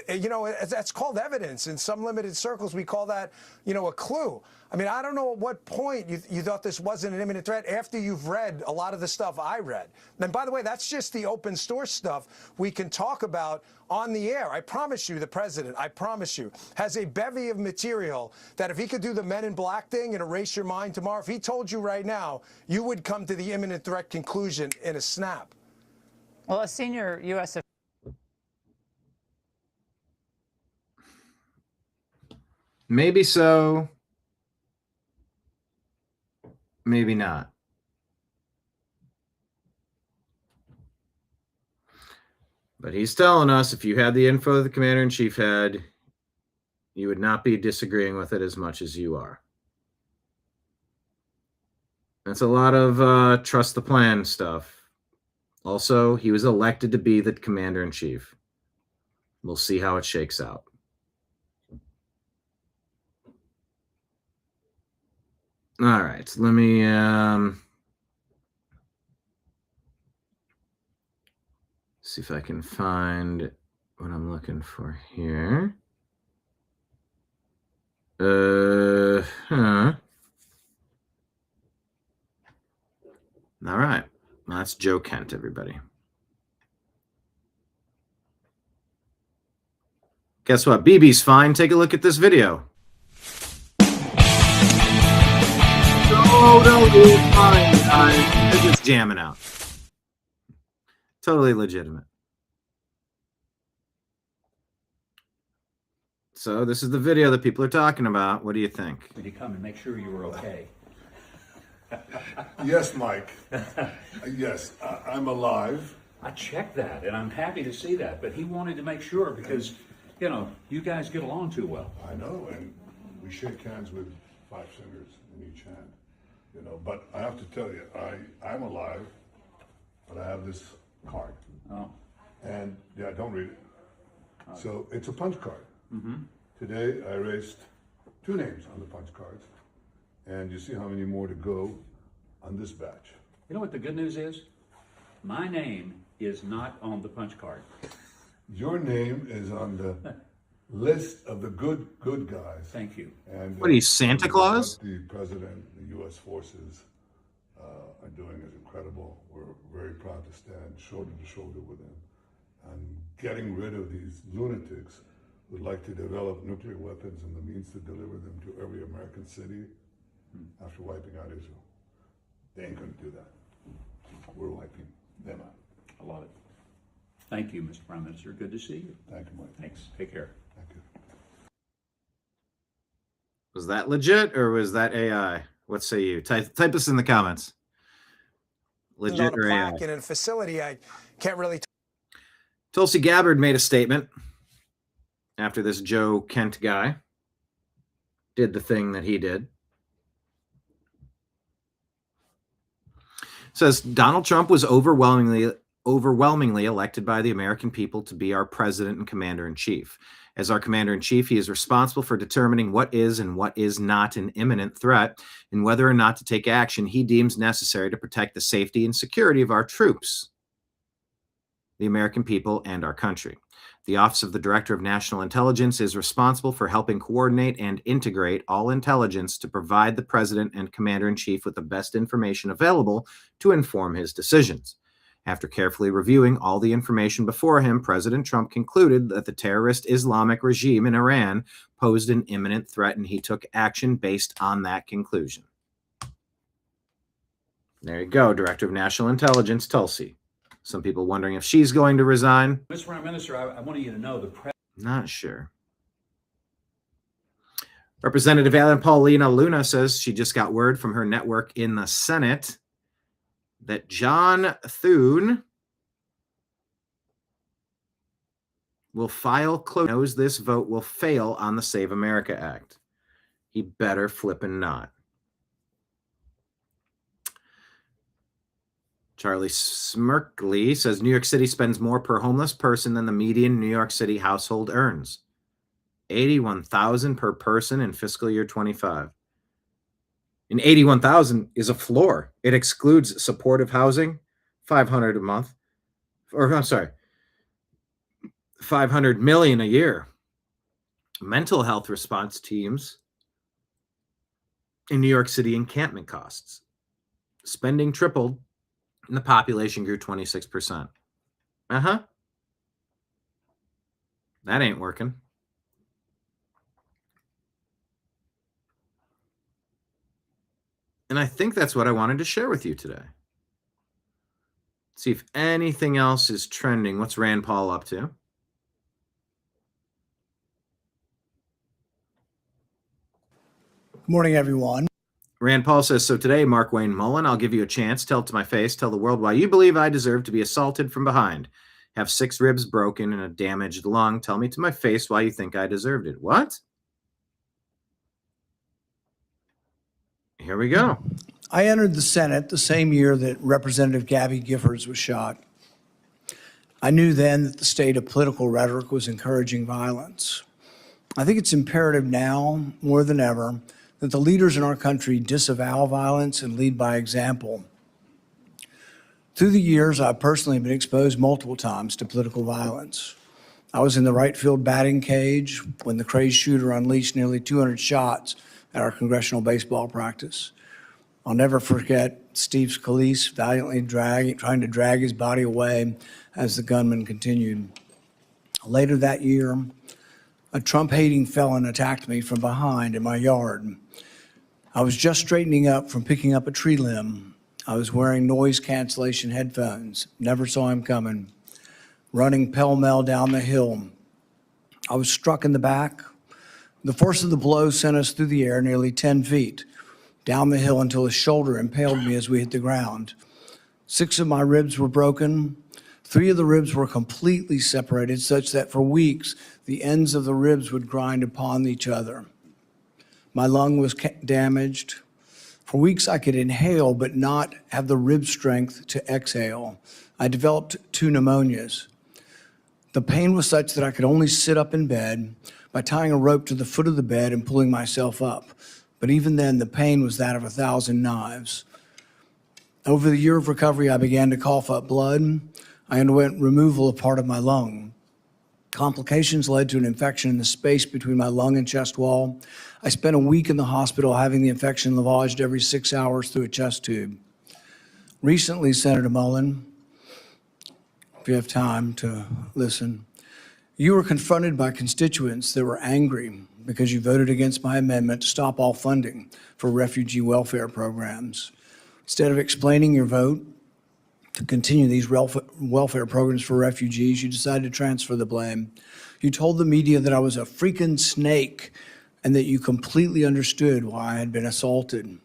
you know, that's called evidence. In some limited circles, we call that, you know, a clue. I mean, I don't know at what point you thought this wasn't an imminent threat after you've read a lot of the stuff I read. And by the way, that's just the open source stuff we can talk about on the air. I promise you, the president, I promise you, has a bevy of material that if he could do the Men in Black thing and erase your mind tomorrow, if he told you right now, you would come to the imminent threat conclusion in a snap. Well, a senior U.S. Maybe so. Maybe not. But he's telling us if you had the info the commander-in-chief had, you would not be disagreeing with it as much as you are. That's a lot of trust the plan stuff. Also, he was elected to be the commander-in-chief. We'll see how it shakes out. All right, let me see if I can find what I'm looking for here. All right, well, that's Joe Kent, everybody. Guess what? BB's fine. Take a look at this video. No, it's fine, guys. They're just jamming out. Totally legitimate. So this is the video that people are talking about. What do you think? Did he come and make sure you were okay? Yes, Mike. Yes, I'm alive. I checked that, and I'm happy to see that. But he wanted to make sure because, you know, you guys get along too well. I know, and we shake hands with 5 fingers in each hand. You know, but I have to tell you, I'm alive, but I have this card. Oh. And yeah, don't read it. So it's a punch card. Mm-hmm. Today I erased 2 names on the punch cards, and you see how many more to go on this batch. You know what the good news is? My name is not on the punch card. Your name is on the list of the good guys. Thank you. And what are you, Santa Claus? What the president, the U.S. forces are doing is incredible. We're very proud to stand shoulder to shoulder with them, and getting rid of these lunatics who'd like to develop nuclear weapons and the means to deliver them to every American city after wiping out Israel. They ain't gonna do that. We're wiping them out. I love it. Thank you, Mr. Prime Minister. Good to see you. Thank you, Mike. Thanks. Take care. Thank you. Was that legit or was that AI? What say you? Type us in the comments. Legit on or a AI? plaque in a facility, I can't really. Tulsi Gabbard made a statement after this Joe Kent guy did the thing that he did. Says Donald Trump was overwhelmingly elected by the American people to be our president and commander-in-chief. As our commander-in-chief, he is responsible for determining what is and what is not an imminent threat and whether or not to take action he deems necessary to protect the safety and security of our troops, the American people, and our country. The Office of the Director of National Intelligence is responsible for helping coordinate and integrate all intelligence to provide the President and Commander-in-Chief with the best information available to inform his decisions. After carefully reviewing all the information before him, President Trump concluded that the terrorist Islamic regime in Iran posed an imminent threat, and he took action based on that conclusion. There you go, Director of National Intelligence, Tulsi. Some people wondering if she's going to resign. Mr. Prime Minister, I wanted you to know the Not sure. Representative Alan Paulina Luna says she just got word from her network in the Senate that John Thune will file cloture. Knows this vote will fail on the Save America Act. He better flippin' not. Charlie Smirkley says New York City spends more per homeless person than the median New York City household earns. $81,000 per person in fiscal year 25. And $81,000 is a floor. It excludes supportive housing, $500 a month. Or I'm sorry, $500 million a year. Mental health response teams in New York City encampment costs. Spending tripled and the population grew 26%. That ain't working. And I think that's what I wanted to share with you today. See if anything else is trending. What's Rand Paul up to? Good morning, everyone. Rand Paul says, so today, Mark Wayne Mullen, I'll give you a chance. Tell it to my face. Tell the world why you believe I deserve to be assaulted from behind. Have 6 ribs broken and a damaged lung. Tell me to my face why you think I deserved it. What? Here we go. I entered the Senate the same year that Representative Gabby Giffords was shot. I knew then that the state of political rhetoric was encouraging violence. I think it's imperative now, more than ever, that the leaders in our country disavow violence and lead by example. Through the years, I've personally been exposed multiple times to political violence. I was in the right field batting cage when the crazed shooter unleashed nearly 200 shots at our congressional baseball practice. I'll never forget Steve Scalise valiantly trying to drag his body away as the gunman continued. Later that year, a Trump-hating felon attacked me from behind in my yard. I was just straightening up from picking up a tree limb. I was wearing noise cancellation headphones, never saw him coming, running pell-mell down the hill. I was struck in the back. The force of the blow sent us through the air nearly 10 feet, down the hill until his shoulder impaled me as we hit the ground. 6 of my ribs were broken. 3 of the ribs were completely separated, such that for weeks, the ends of the ribs would grind upon each other. My lung was damaged. For weeks, I could inhale but not have the rib strength to exhale. I developed 2 pneumonias. The pain was such that I could only sit up in bed by tying a rope to the foot of the bed and pulling myself up. But even then, the pain was that of 1,000 knives. Over the year of recovery, I began to cough up blood. I underwent removal of part of my lung. Complications led to an infection in the space between my lung and chest wall. I spent a week in the hospital having the infection lavaged every 6 hours through a chest tube. Recently, Senator Mullen, if you have time to listen, you were confronted by constituents that were angry because you voted against my amendment to stop all funding for refugee welfare programs. Instead of explaining your vote, to continue these welfare programs for refugees. You decided to transfer the blame. You told the media that I was a freaking snake and that you completely understood why I had been assaulted.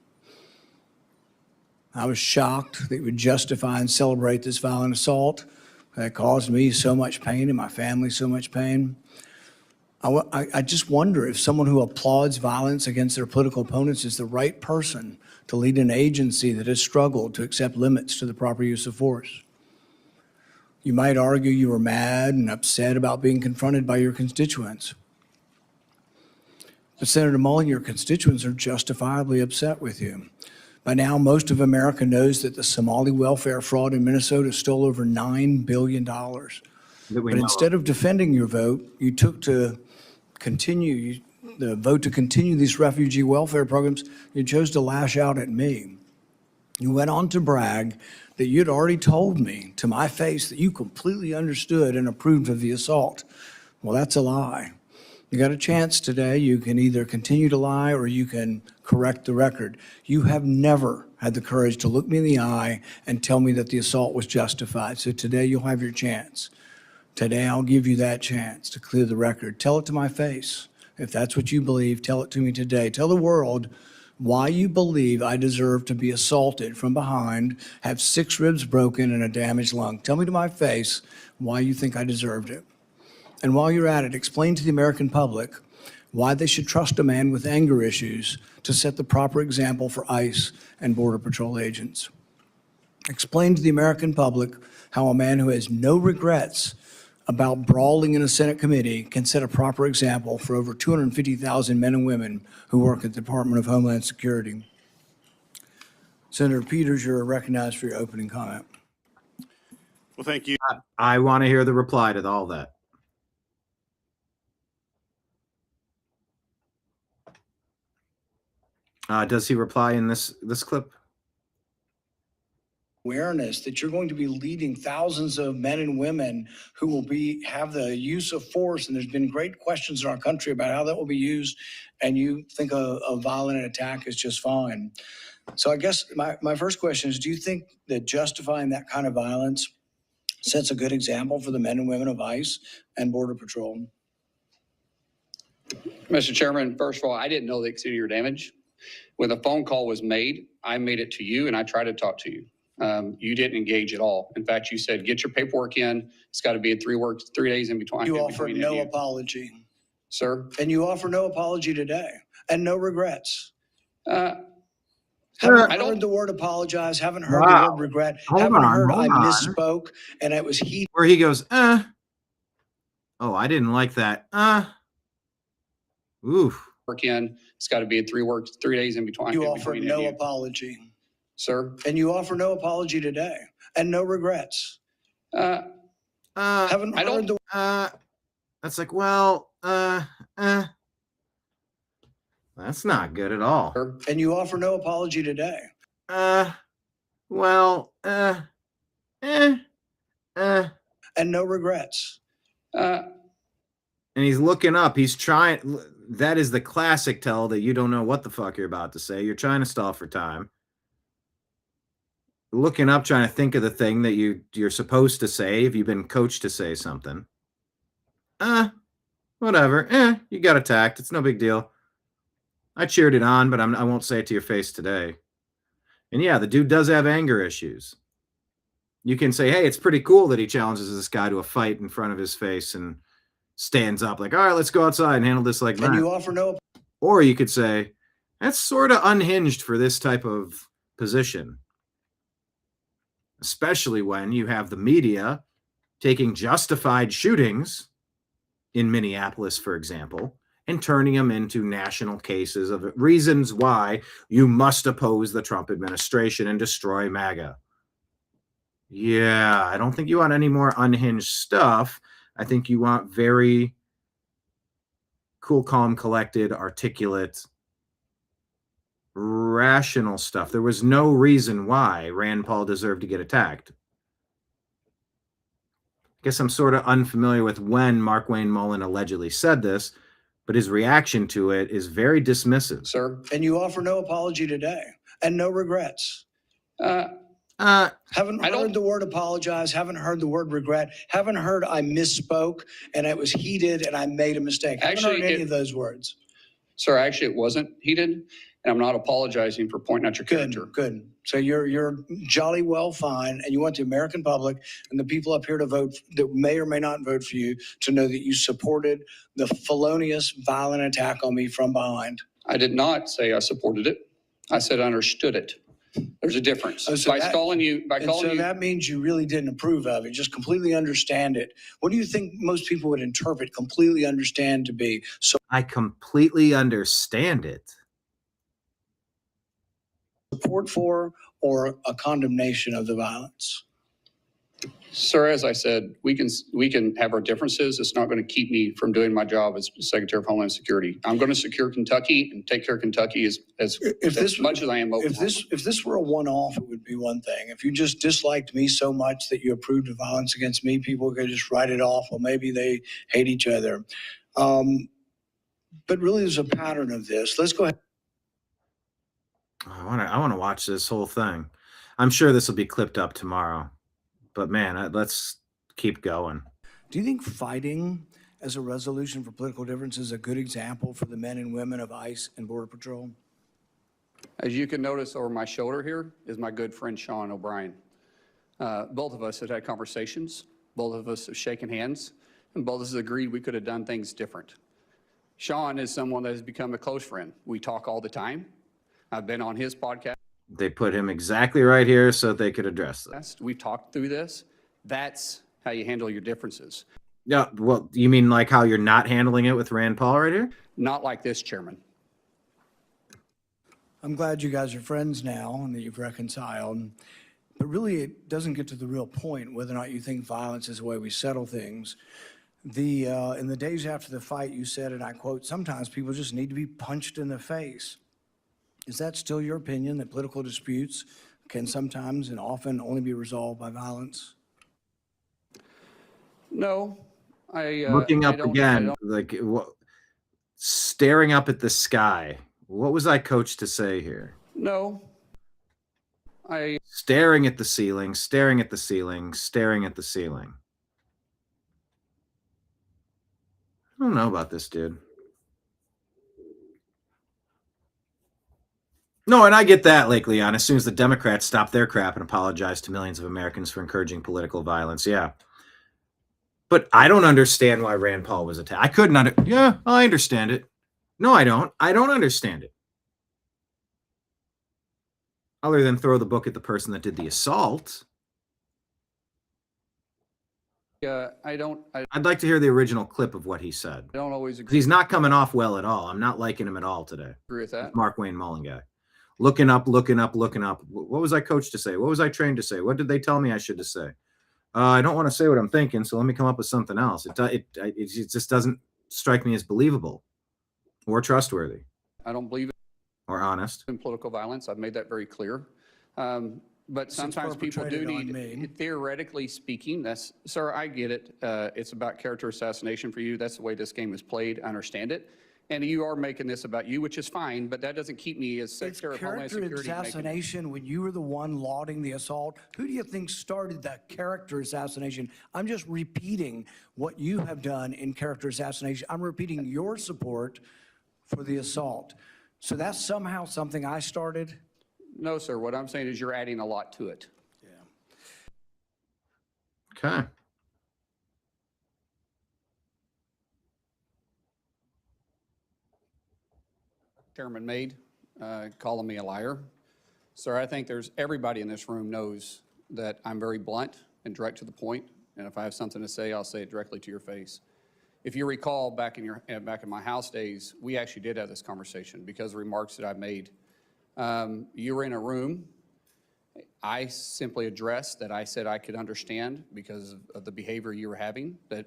I was shocked that you would justify and celebrate this violent assault that caused me so much pain and my family so much pain. I just wonder if someone who applauds violence against their political opponents is the right person to lead an agency that has struggled to accept limits to the proper use of force. You might argue you were mad and upset about being confronted by your constituents. But Senator Mullin, your constituents are justifiably upset with you. By now, most of America knows that the Somali welfare fraud in Minnesota stole over $9 billion. But instead of defending your vote, you took to continue the vote to continue these refugee welfare programs. You chose to lash out at me. You went on to brag that you'd already told me to my face that you completely understood and approved of the assault. Well, that's a lie. You got a chance today. You can either continue to lie or you can correct the record. You have never had the courage to look me in the eye and tell me that the assault was justified. So today you'll have your chance. Today I'll give you that chance to clear the record. Tell it to my face. If that's what you believe, tell it to me today. Tell the world why you believe I deserve to be assaulted from behind, have 6 ribs broken and a damaged lung. Tell me to my face why you think I deserved it. And while you're at it, explain to the American public why they should trust a man with anger issues to set the proper example for ICE and Border Patrol agents. Explain to the American public how a man who has no regrets about brawling in a Senate committee can set a proper example for over 250,000 men and women who work at the Department of Homeland Security. Senator Peters, you're recognized for your opening comment. Well, thank you. I want to hear the reply to all that. Does he reply in this clip? Awareness that you're going to be leading thousands of men and women who will have the use of force, and there's been great questions in our country about how that will be used, and you think a violent attack is just fine. So I guess my first question is, do you think that justifying that kind of violence sets a good example for the men and women of ICE and Border Patrol? Mr. Chairman, first of all, I didn't know the extent of your damage. When the phone call was made, I made it to you and I tried to talk to you. You didn't engage at all. In fact, you said, get your paperwork in. It's got to be 3 days in between. You offered no apology. Sir? And you offer no apology today and no regrets. Haven't heard the word apologize, haven't heard the word regret, haven't heard I misspoke, and it was he. Where he goes, oh, I didn't like that. Oof. Work in. It's got to be 3 days in between. You offered no apology. Sir? And you offer no apology today and no regrets. Haven't heard the. That's like, well, that's not good at all. And you offer no apology today. Well, and no regrets. And he's looking up. He's trying. That is the classic tell that you don't know what the fuck you're about to say. You're trying to stall for time. Looking up, trying to think of the thing that you're supposed to say if you've been coached to say something. Whatever. You got attacked. It's no big deal. I cheered it on, but I won't say it to your face today. And yeah, the dude does have anger issues. You can say, hey, it's pretty cool that he challenges this guy to a fight in front of his face and stands up like, all right, let's go outside and handle this like that. And you offer no. Or you could say, that's sort of unhinged for this type of position. Especially when you have the media taking justified shootings in Minneapolis, for example, and turning them into national cases of reasons why you must oppose the Trump administration and destroy MAGA. Yeah, I don't think you want any more unhinged stuff. I think you want very cool, calm, collected, articulate, rational stuff. There was no reason why Rand Paul deserved to get attacked. I guess I'm sort of unfamiliar with when Mark Wayne Mullen allegedly said this, but his reaction to it is very dismissive. Sir? And you offer no apology today and no regrets. Haven't heard the word apologize, haven't heard the word regret, haven't heard I misspoke and it was heated and I made a mistake. Haven't heard any of those words. Sir, actually, it wasn't heated, and I'm not apologizing for pointing out your character. Good. So you're jolly well fine, and you want the American public and the people up here to vote that may or may not vote for you to know that you supported the felonious, violent attack on me from behind. I did not say I supported it. I said I understood it. There's a difference. That means you really didn't approve of it, just completely understand it. What do you think most people would interpret completely understand to be? So I completely understand it. Support for or a condemnation of the violence? Sir, as I said, we can have our differences. It's not going to keep me from doing my job as Secretary of Homeland Security. I'm going to secure Kentucky and take care of Kentucky as much as I am Oklahoma. If this were a one-off, it would be one thing. If you just disliked me so much that you approved of violence against me, people could just write it off. Well, maybe they hate each other. But really, there's a pattern of this. Let's go ahead. I want to watch this whole thing. I'm sure this will be clipped up tomorrow. But man, let's keep going. Do you think fighting as a resolution for political differences is a good example for the men and women of ICE and Border Patrol? As you can notice over my shoulder here is my good friend Sean O'Brien. Both of us have had conversations. Both of us have shaken hands. And both of us agreed we could have done things different. Sean is someone that has become a close friend. We talk all the time. I've been on his podcast. They put him exactly right here so they could address this. We've talked through this. That's how you handle your differences. Yeah, well, you mean like how you're not handling it with Rand Paul right here? Not like this, Chairman. I'm glad you guys are friends now and that you've reconciled. But really, it doesn't get to the real point whether or not you think violence is the way we settle things. In the days after the fight, you said, and I quote, "Sometimes people just need to be punched in the face." Is that still your opinion, that political disputes can sometimes and often only be resolved by violence? No. Looking up again, staring up at the sky. What was I coached to say here? No. Staring at the ceiling, staring at the ceiling, staring at the ceiling. I don't know about this dude. No, and I get that, Lake Leon. As soon as the Democrats stop their crap and apologize to millions of Americans for encouraging political violence, yeah. But I don't understand why Rand Paul was attacked. I couldn't yeah, I understand it. No, I don't. I don't understand it. Other than throw the book at the person that did the assault. I'd like to hear the original clip of what he said. I don't always agree. He's not coming off well at all. I'm not liking him at all today. Agree with that. Mark Wayne Mullen guy. Looking up, looking up, looking up. What was I coached to say? What was I trained to say? What did they tell me I should to say? I don't want to say what I'm thinking, so let me come up with something else. It just doesn't strike me as believable or trustworthy. I don't believe or honest in political violence. I've made that very clear. But sometimes people do need, theoretically speaking, sir, I get it. It's about character assassination for you. That's the way this game is played. I understand it. And you are making this about you, which is fine, but that doesn't keep me as Secretary of Homeland Security. Character assassination when you were the one lauding the assault. Who do you think started that character assassination? I'm just repeating what you have done in character assassination. I'm repeating your support for the assault. So that's somehow something I started? No, sir. What I'm saying is you're adding a lot to it. Yeah. Okay. Chairman made, calling me a liar. Sir, I think everybody in this room knows that I'm very blunt and direct to the point, and if I have something to say, I'll say it directly to your face. If you recall, back in my House days, we actually did have this conversation because of remarks that I made. You were in a room. I simply addressed that I said I could understand because of the behavior you were having, that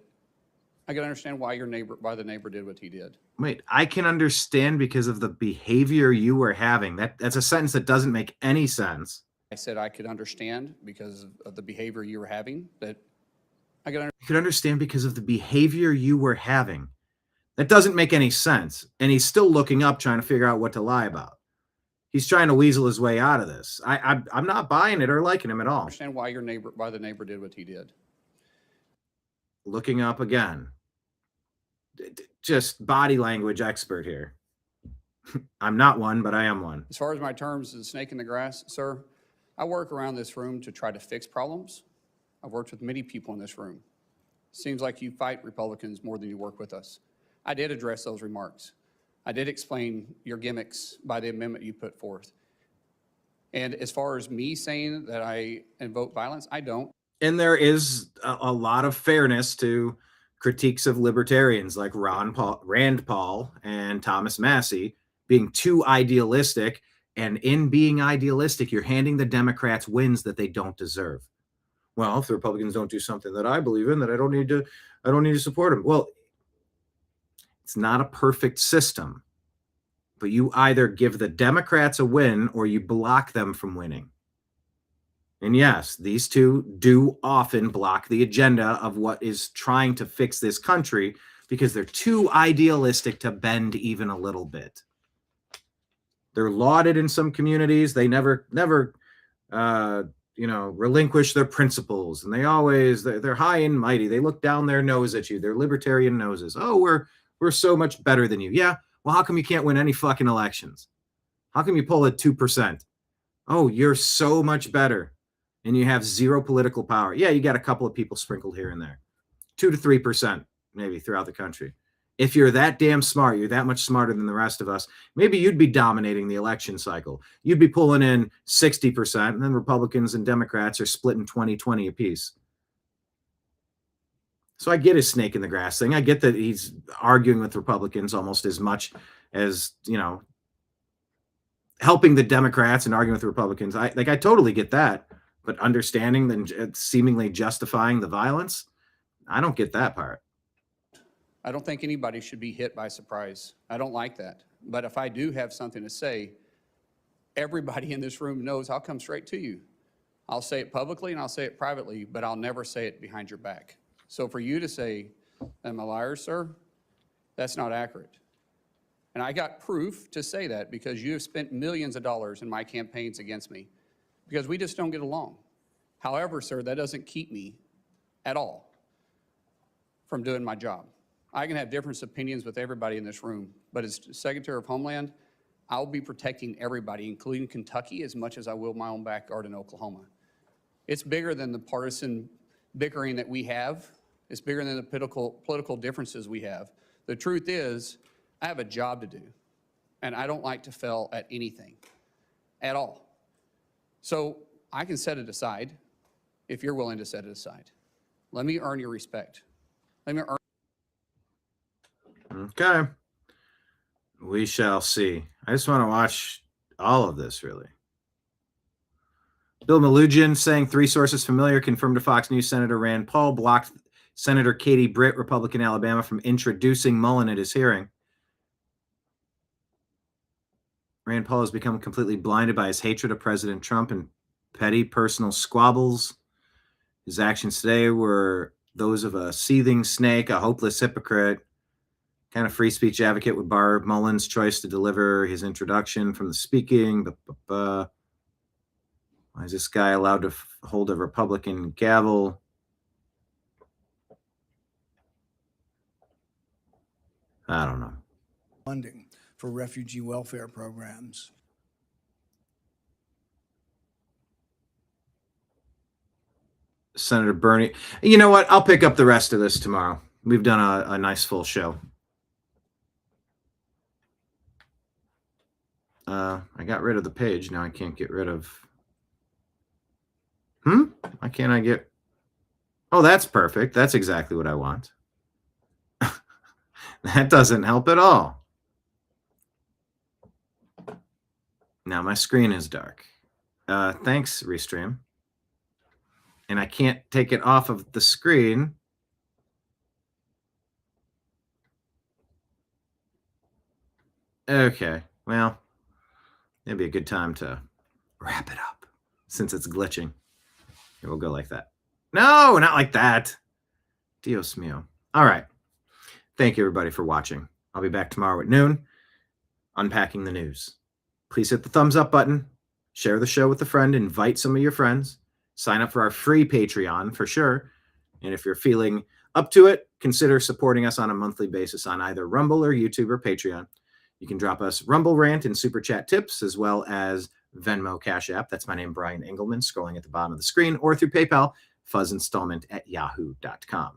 I could understand why the neighbor did what he did. Wait, I can understand because of the behavior you were having. That's a sentence that doesn't make any sense. I said I could understand because of the behavior you were having, that I could understand because of the behavior you were having. That doesn't make any sense. And he's still looking up, trying to figure out what to lie about. He's trying to weasel his way out of this. I'm not buying it or liking him at all. I understand why the neighbor did what he did. Looking up again. Just body language expert here. I'm not one, but I am one. As far as my terms as a snake in the grass, sir, I work around this room to try to fix problems. I've worked with many people in this room. Seems like you fight Republicans more than you work with us. I did address those remarks. I did explain your gimmicks by the amendment you put forth. And as far as me saying that I invoke violence, I don't. And there is a lot of fairness to critiques of libertarians like Rand Paul and Thomas Massey being too idealistic. And in being idealistic, you're handing the Democrats wins that they don't deserve. Well, if the Republicans don't do something that I believe in, that I don't need to support them. Well, it's not a perfect system, but you either give the Democrats a win or you block them from winning. And yes, these two do often block the agenda of what is trying to fix this country because they're too idealistic to bend even a little bit. They're lauded in some communities. They never relinquish their principles, and they're high and mighty. They look down their nose at you. They're libertarian noses. Oh, we're so much better than you. Yeah. Well, how come you can't win any fucking elections? How come you pull at 2%? Oh, you're so much better. And you have zero political power. Yeah, you got a couple of people sprinkled here and there. 2 to 3% maybe throughout the country. If you're that damn smart, you're that much smarter than the rest of us, maybe you'd be dominating the election cycle. You'd be pulling in 60%, and then Republicans and Democrats are splitting 20-20 apiece. So I get his snake in the grass thing. I get that he's arguing with Republicans almost as much as, helping the Democrats and arguing with the Republicans. I totally get that. But understanding and seemingly justifying the violence, I don't get that part. I don't think anybody should be hit by surprise. I don't like that. But if I do have something to say, everybody in this room knows I'll come straight to you. I'll say it publicly and I'll say it privately, but I'll never say it behind your back. So for you to say, am I a liar, sir? That's not accurate. And I got proof to say that because you have spent millions of dollars in my campaigns against me because we just don't get along. However, sir, that doesn't keep me at all from doing my job. I can have different opinions with everybody in this room, but as Secretary of Homeland, I'll be protecting everybody, including Kentucky, as much as I will my own backyard in Oklahoma. It's bigger than the partisan bickering that we have. It's bigger than the political differences we have. The truth is, I have a job to do, and I don't like to fail at anything, at all. So I can set it aside if you're willing to set it aside. Let me earn your respect. Let me earn. Okay. We shall see. I just want to watch all of this, really. Bill Melugin saying 3 sources familiar confirmed to Fox News Senator Rand Paul blocked Senator Katie Britt, Republican Alabama, from introducing Mullen at his hearing. Rand Paul has become completely blinded by his hatred of President Trump and petty personal squabbles. His actions today were those of a seething snake, a hopeless hypocrite, kind of free speech advocate would bar Mullen's choice to deliver his introduction from the speaking. Why is this guy allowed to hold a Republican gavel? I don't know. Funding for refugee welfare programs. Senator Bernie. You know what? I'll pick up the rest of this tomorrow. We've done a nice full show. I got rid of the page. Now I can't get rid of. Why can't I get? Oh, that's perfect. That's exactly what I want. That doesn't help at all. Now my screen is dark. Thanks, Restream. And I can't take it off of the screen. Okay, well, it'd be a good time to wrap it up since it's glitching. Here, we'll go like that. No, not like that. Dios mío. All right. Thank you, everybody, for watching. I'll be back tomorrow at noon, unpacking the news. please hit the thumbs up button, share the show with a friend, invite some of your friends, sign up for our free Patreon for sure. And if you're feeling up to it, consider supporting us on a monthly basis on either Rumble or YouTube or Patreon. You can drop us Rumble Rant and Super Chat tips, as well as Venmo Cash App. That's my name, Brian Engelman, scrolling at the bottom of the screen, or through PayPal, fuzzinstallment@yahoo.com.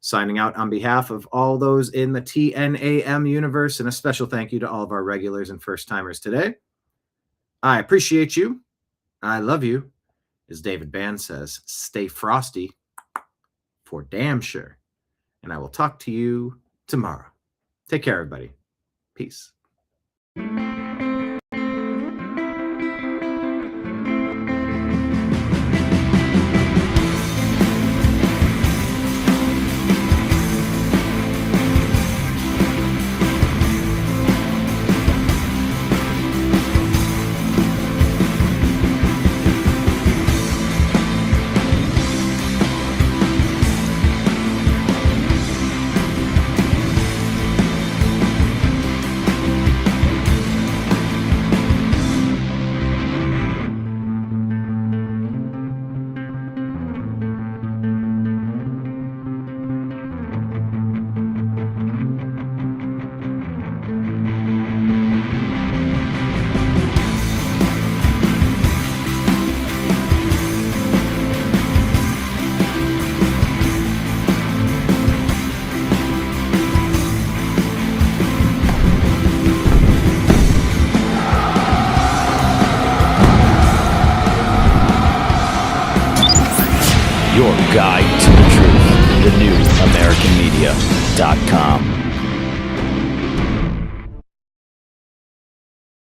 Signing out on behalf of all those in the TNAM universe, and a special thank you to all of our regulars and first-timers today. I appreciate you. I love you. As David Band says, stay frosty for damn sure. And I will talk to you tomorrow. Take care, everybody. Peace. Your guide to the truth. TheNewAmericanMedia.com.